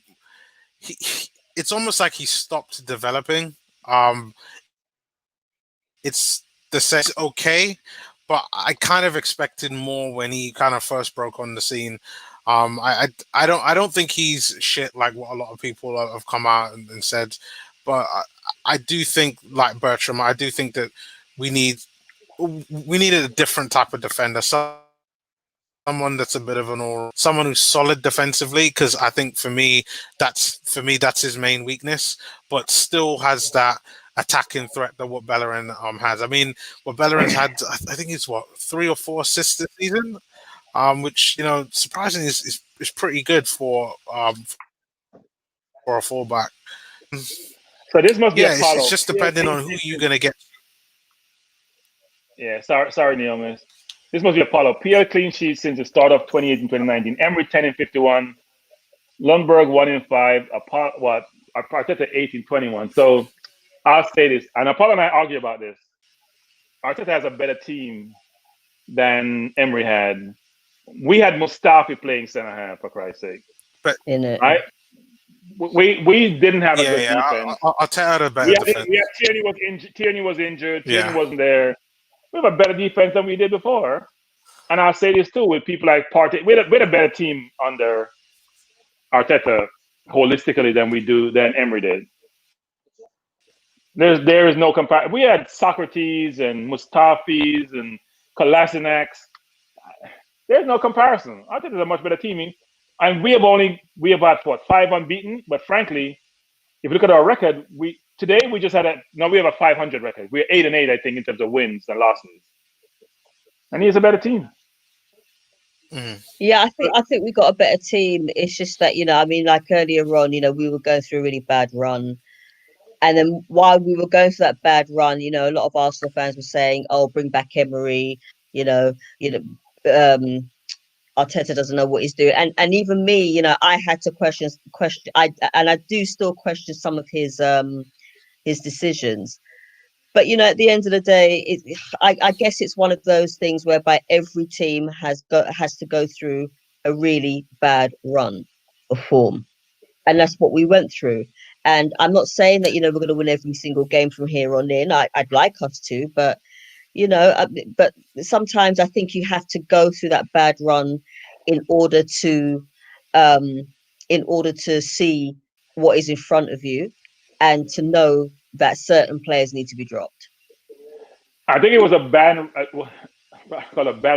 it's almost like he stopped developing. It's the same, okay, but I kind of expected more when he kind of first broke on the scene. I don't think he's shit like what a lot of people have come out and said, but I do think, like Bertram, I do think that we needed a different type of defender. Someone that's a bit of someone who's solid defensively, because I think for me that's his main weakness, but still has that attacking threat that what Bellerin has. I mean, what Bellerin's had, I think it's 3 or 4 assists this season, which, you know, surprisingly is pretty good for a fullback. So this must be Apollo. It's just depending on who you're gonna get. Yeah, sorry, Naomi. This must be Apollo. PL clean sheets since the start of 2018-2019. Emery 10-51. Lundberg 1-5. Arteta 18-21. So I'll say this, and Apollo and I argue about this. Arteta has a better team than Emery had. We had Mustafi playing centre half, for Christ's sake. But right? We didn't have a good defense. Arteta had a better defense. Tierney was injured. Tierney wasn't there. We have a better defense than we did before. And I'll say this too, with people like Partey, we had a better team under Arteta holistically than Emery did. There is no comparison. We had Socrates and Mustafis and Kolasinaks. There's no comparison. Arteta is a much better team. And we have had 5 unbeaten. But frankly, if you look at our record, we have a 500 record. We're 8-8, I think, in terms of wins and losses. And he's a better team. Mm-hmm. Yeah, I think we got a better team. It's just that, you know, I mean, like earlier on, you know, we were going through a really bad run. And then while we were going through that bad run, you know, a lot of Arsenal fans were saying, "Oh, bring back Emery." Arteta doesn't know what he's doing, and even me, you know, I had to question. I do still question some of his decisions. But you know, at the end of the day, I guess it's one of those things whereby every team has to go through a really bad run of form, and that's what we went through. And I'm not saying that, you know, we're going to win every single game from here on in. I'd like us to, but you know, but sometimes I think you have to go through that bad run in order to see what is in front of you, and to know that certain players need to be dropped. I think it was a bad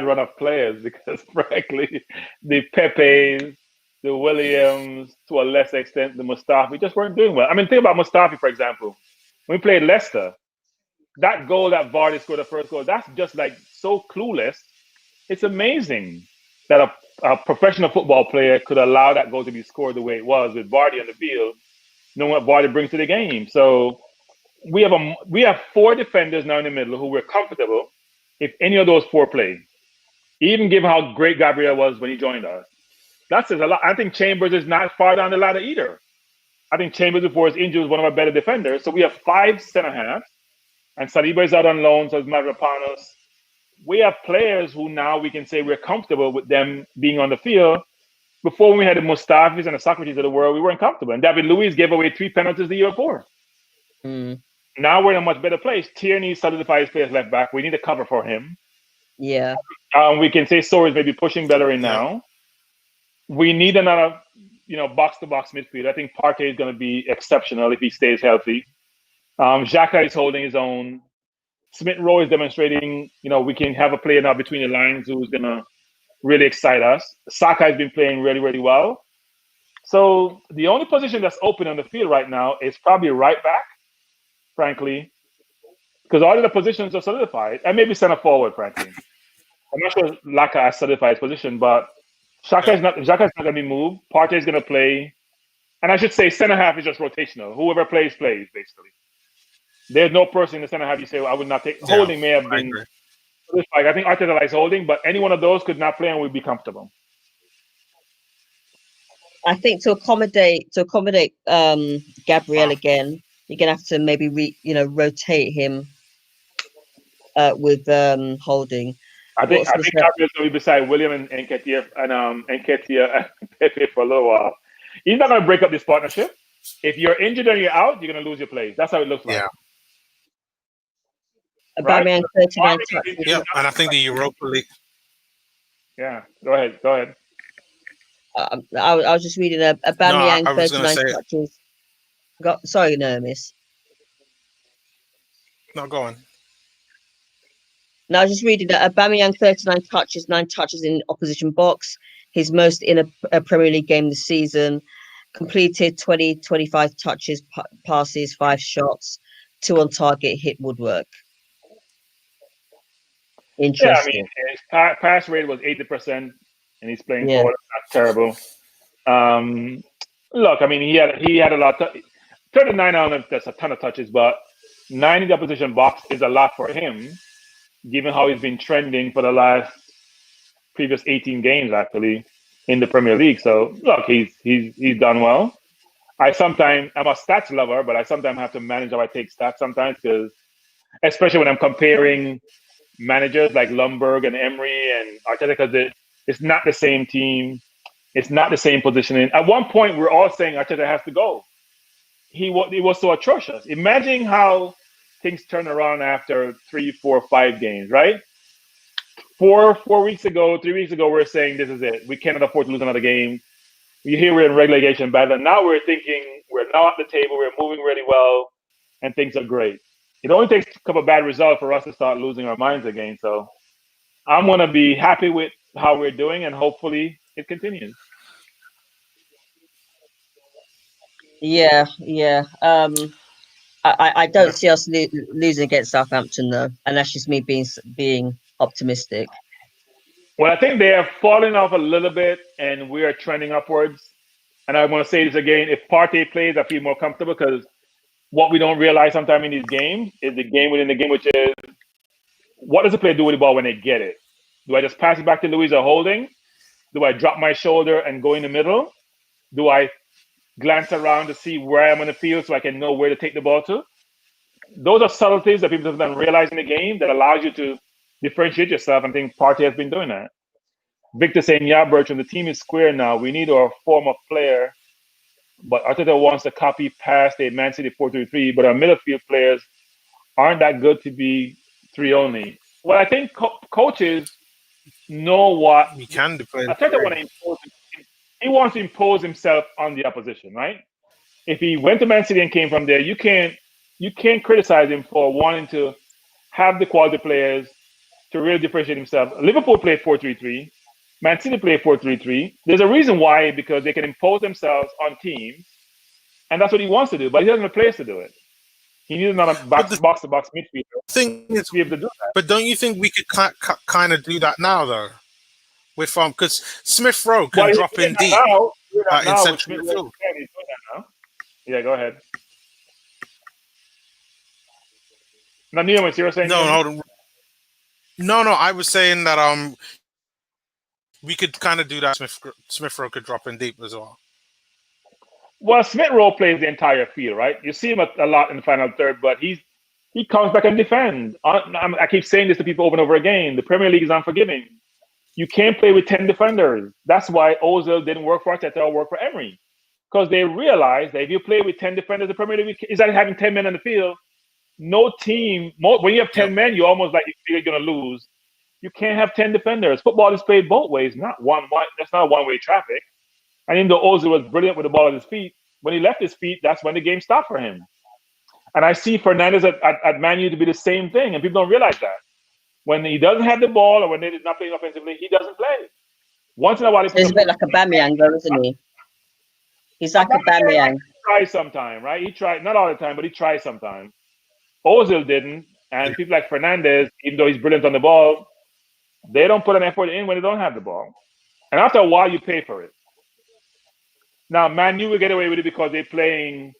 run of players, because frankly, the Pepes, the Williams, to a lesser extent, the Mustafi, just weren't doing well. I mean, think about Mustafi, for example. When we played Leicester, that goal that Vardy scored, the first goal, that's just like so clueless. It's amazing that a professional football player could allow that goal to be scored the way it was, with Vardy on the field, knowing what Vardy brings to the game. So we have 4 defenders now in the middle who we're comfortable if any of those 4 play. Even given how great Gabriel was when he joined us. That says a lot. I think Chambers is not far down the ladder either. I think Chambers, before his injury, was one of our better defenders. So we have 5 centre halves, and Saliba is out on loan, so it's matter upon us. We have players who now we can say we're comfortable with them being on the field. Before, when we had the Mustafis and the Socrates of the world, we weren't comfortable. And David Luiz gave away 3 penalties the year before. Now we're in a much better place. Tierney solidified his place left back. We need a cover for him. Yeah. We can say Soares may be pushing Bellerin now. We need another, box-to-box midfield. I think Partey is going to be exceptional if he stays healthy. Xhaka is holding his own. Smith Rowe is demonstrating, we can have a player now between the lines who's going to really excite us. Saka has been playing really, really well. So the only position that's open on the field right now is probably right back, frankly, because all of the positions are solidified, and maybe center forward, frankly. I'm not sure Laka has solidified his position, but Xhaka is not going to be moved. Partey is going to play, and I should say center half is just rotational. Whoever plays, basically. There's no person in the center half you say, well, I would not take. Yeah, Holding may have I been agree. solidified. I think Arteta likes Holding, but any one of those could not play and would be comfortable. I think to accommodate Gabriel again, you're gonna have to maybe rotate him with Holding. I think What's this? Gabriel's going to be beside William and Nketiah and Nketiah and Pepe for a little while. He's not going to break up this partnership. If you're injured and you're out, you're going to lose your place. That's how it looks like. Yeah. Aubameyang 39 touches. Yeah, and I think the Europa League. Yeah, go ahead. I was just reading Aubameyang I was 39 gonna say touches. Sorry, no, miss. No, go on. No, I was just reading that Aubameyang 39 touches, 9 touches in opposition box. His most in a Premier League game this season. Completed 25 touches, passes, 5 shots, 2 on target, hit woodwork. Interesting. Yeah, I mean, his pass rate was 80%, and he's playing forward. That's not terrible. Look, I mean, he had a lot. 39 on that's a ton of touches, but 9 in the opposition box is a lot for him, given how he's been trending for the last previous 18 games actually in the Premier League. So look, he's done well. I'm a stats lover, but I sometimes have to manage how I take stats sometimes, because especially when I'm comparing managers like Lumberg and Emery and Arteta, because it's not the same team, it's not the same positioning. At one point, we're all saying Arteta has to go. He was so atrocious. Imagine how things turn around after 3, 4, 5 games, right? 3 weeks ago, we're saying this is it. We cannot afford to lose another game. You hear we're in relegation battle. Now we're thinking we're now at the table, we're moving really well, and things are great. It only takes a couple of bad results for us to start losing our minds again. So I'm going to be happy with how we're doing, and hopefully it continues. Yeah. I don't see us losing against Southampton though, and that's just me being optimistic. Well, I think they are falling off a little bit, and we are trending upwards. And I want to say this again: if Partey plays, I feel more comfortable, because what we don't realize sometimes in these games is the game within the game, which is what does the player do with the ball when they get it? Do I just pass it back to Luis or Holding? Do I drop my shoulder and go in the middle? Do I glance around to see where I'm on the field so I can know where to take the ball to? Those are subtleties that people don't realize in the game that allows you to differentiate yourself. I think Partey has been doing that. Victor saying, yeah, Bertrand, the team is square now. We need our form of player. But Arteta wants to copy past a Man City 4-3-3, but our midfield players aren't that good to be 3 only. Well, I think coaches know what You can play. Arteta wants to impose himself on the opposition, right? If he went to Man City and came from there, you can't criticize him for wanting to have the quality players to really differentiate himself. Liverpool played 4-3-3. Man City played 4-3-3. There's a reason why, because they can impose themselves on teams, and that's what he wants to do, but he doesn't have players to do it. He needs another box-to-box midfielder Thing is, to be able to do that. but don't you think we could kind of do that now, though? With because Smith Rowe can drop in deep in central midfield. Yeah, go ahead. Now, Neil, what you were saying? No, hold on. No. I was saying that we could kind of do that. Smith Rowe could drop in deep as well. Well, Smith Rowe plays the entire field, right? You see him a lot in the final third, but he comes back and defends. I keep saying this to people over and over again. The Premier League is unforgiving. You can't play with 10 defenders. That's why Ozil didn't work for Arteta or work for Emery, because they realized that if you play with 10 defenders, the Premier League is like having 10 men on the field. No team, when you have 10 men, you almost like you feel you're going to lose. You can't have 10 defenders. Football is played both ways, not one. That's not one-way traffic. And even though Ozil was brilliant with the ball at his feet, when he left his feet, that's when the game stopped for him. And I see Fernandes at Man U to be the same thing, and people don't realize that. When he doesn't have the ball or when they're not playing offensively, he doesn't play. Once in a while, He's a bit like Aubameyang, though, isn't he? He's like Aubameyang. Try sometime, right? He tried, not all the time, but he tried sometime. Ozil didn't, and people like Fernandez, even though he's brilliant on the ball, they don't put an effort in when they don't have the ball. And after a while, you pay for it. Now, Man U will get away with it because they're playing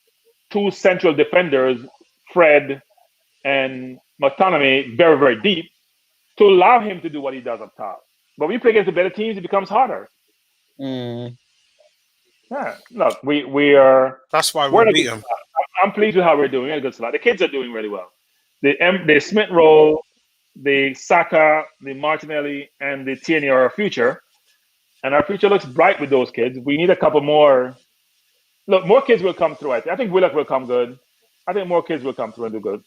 two central defenders, Fred and Martinelli, very, very deep, to allow him to do what he does up top. But when you play against the better teams, it becomes harder. Mm. Yeah, look, we are. That's why we're we in a beat good him. spot. I'm pleased with how we're doing. We're in a good spot. The kids are doing really well. The Smith Rowe, the Saka, the Martinelli, and the Tierney are our future. And our future looks bright with those kids. We need a couple more. Look, more kids will come through. I think Willock will come good. I think more kids will come through and do good.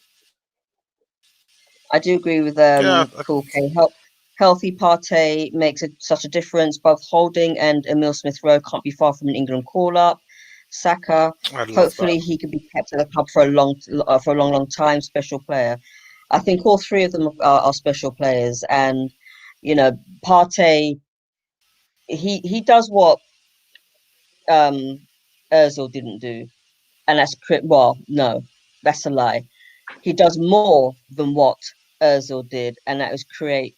I do agree with Yeah. Cool K. Healthy Partey makes such a difference. Both Holding and Emil Smith Rowe can't be far from an England call-up. Saka, I'd love hopefully that. he can be kept at the club for a long time. Special player. I think all three of them are special players, and Partey. He does what Özil didn't do, and that's a lie. He does more than what Özil did, and that was create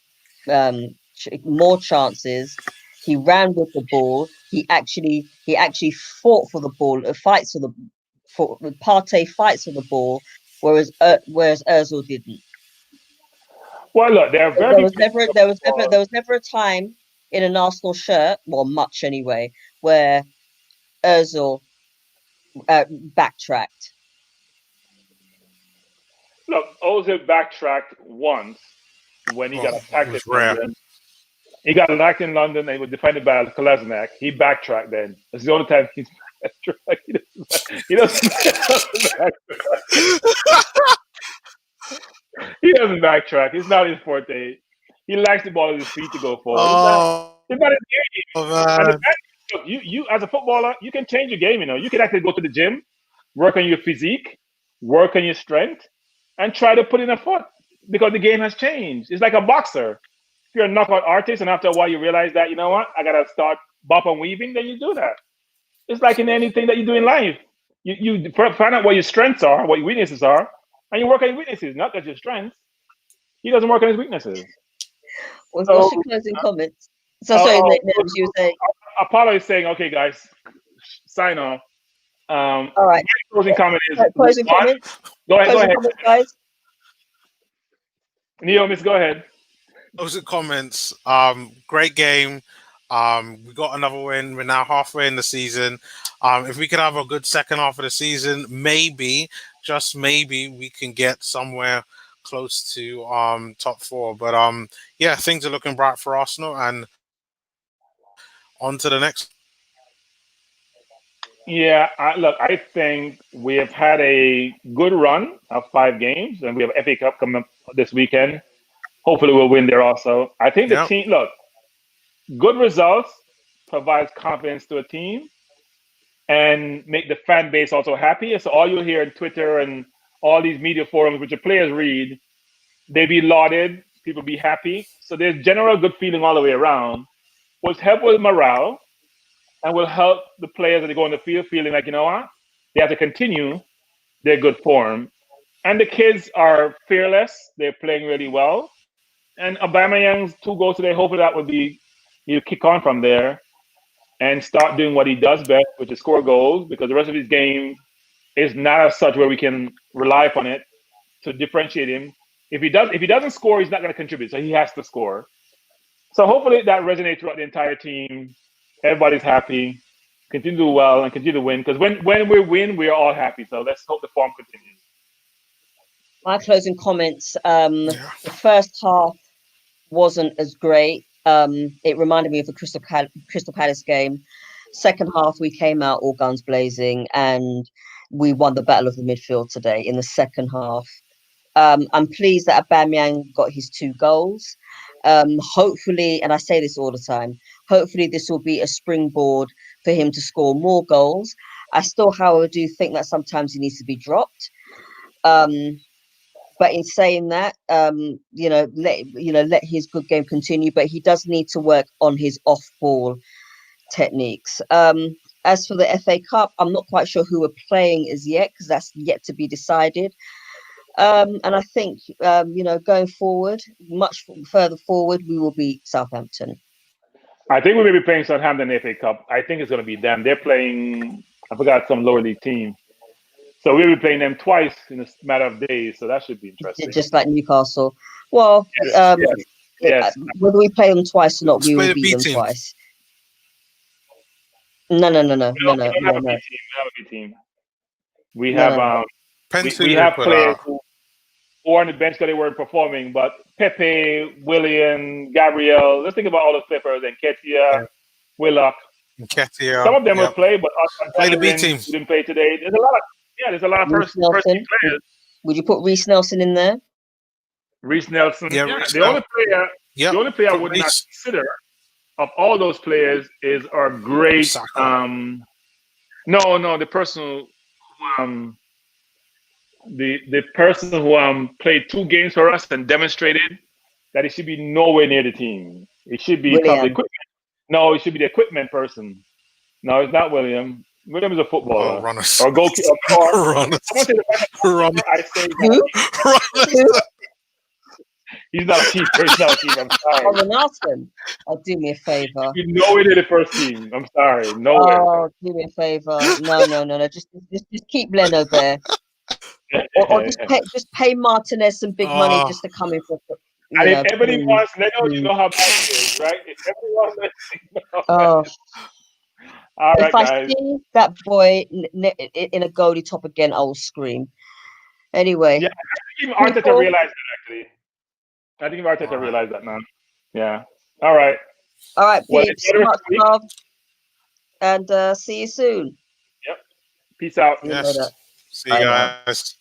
more chances. He ran with the ball. He actually fought for the ball. Fights for Partey fights for the ball, whereas Özil didn't. Well, look, they're very. There was never a time in an Arsenal shirt, well, much anyway, where Özil backtracked. Look, Ozil backtracked once when he got attacked in London. He got attacked in London and he was defended by Kolasinac. He backtracked then. It's the only time he's backtracked. He doesn't backtrack. He doesn't backtrack. It's not his forte. He likes the ball at his feet to go forward. It's not his game. And look, you as a footballer, you can change your game. You can actually go to the gym, work on your physique, work on your strength, and try to put in a foot because the game has changed. It's like a boxer. If you're a knockout artist and after a while you realize that, you know what, I got to start bop and weaving, then you do that. It's like in anything that you do in life. You find out what your strengths are, what your weaknesses are, and you work on your weaknesses, not just your strengths. He doesn't work on his weaknesses. What's your closing comments? Sorry, you say. Apollo is saying, okay, guys, sign off. All right. Closing comment is closing comments. Go ahead, comments, guys. Neo, Miss, go ahead. Closing comments. Great game. We got another win. We're now halfway in the season. If we could have a good second half of the season, maybe, just maybe, we can get somewhere close to top four. But yeah, things are looking bright for Arsenal, and on to the next. Yeah, I think we have had a good run of 5 games, and we have FA Cup coming up this weekend. Hopefully, we'll win there also. I think the team, good results provides confidence to a team and make the fan base also happy. So all you'll hear on Twitter and all these media forums, which the players read, they be lauded, people be happy. So there's general good feeling all the way around, which help with morale and will help the players as they go on the field feeling like, you know what, they have to continue their good form. And the kids are fearless. They're playing really well. And Aubameyang's 2 goals today, hopefully that will be, he'll kick on from there and start doing what he does best, which is score goals, because the rest of his game is not as such where we can rely upon it to differentiate him. If he doesn't score, he's not going to contribute, so he has to score. So hopefully that resonates throughout the entire team. Everybody's happy, continue to do well, and continue to win. Because when we win, we are all happy. So let's hope the form continues. My closing comments. The first half wasn't as great. It reminded me of the Crystal Palace game. Second half, we came out all guns blazing, and we won the battle of the midfield today in the second half. I'm pleased that Aubameyang got his 2 goals. Hopefully, and I say this all the time, hopefully this will be a springboard for him to score more goals. I still, however, do think that sometimes he needs to be dropped. But in saying that, let his good game continue. But he does need to work on his off-ball techniques. And As for the FA Cup, I'm not quite sure who we're playing as yet because that's yet to be decided. And I think, going forward, much further forward, we will beat Southampton. I think we may be playing Southampton FA Cup. I think it's going to be them. They're playing, I forgot, some lower league team. So we'll be playing them twice in a matter of days. So that should be interesting. Just like Newcastle. Well, Yes. whether we play them twice or not, we will Play the beat B them team. twice. No. We don't have a B team. We have a B team. We have we have players who are on the bench because they weren't performing, but Pepe, William, Gabriel, let's think about all those players, and Ketia, Willock. Ketia, some of them will play, but play the B team. Didn't play today. There's a lot of first team players. Would you put Reece Nelson in there? Reece Nelson. Yeah, the only player I would not consider of all those players is our great the person the person who played 2 games for us and demonstrated that he should be nowhere near the team. It should be the equipment. No, it should be the equipment person. No, it's not William. William is a footballer. Or goalkeeper. I say he's not a keeper. He's not a keeper. I'm sorry. Nelson. Oh, do me a favor. You nowhere near the first team. I'm sorry. Nowhere. Oh, do me a favor. No. Just keep Leno there. or just pay Martinez some big money just to come in for. And if everybody wants Leno, you know how bad it is, right? If everyone wants All right, if guys. I see that boy in a goalie top again, I will scream. Anyway. Yeah, I think even Arteta realized that, actually. I think Arteta realized that now. Yeah. All right. All right, peeps. Much love. And see you soon. Yep. Peace out. Yes. See you guys.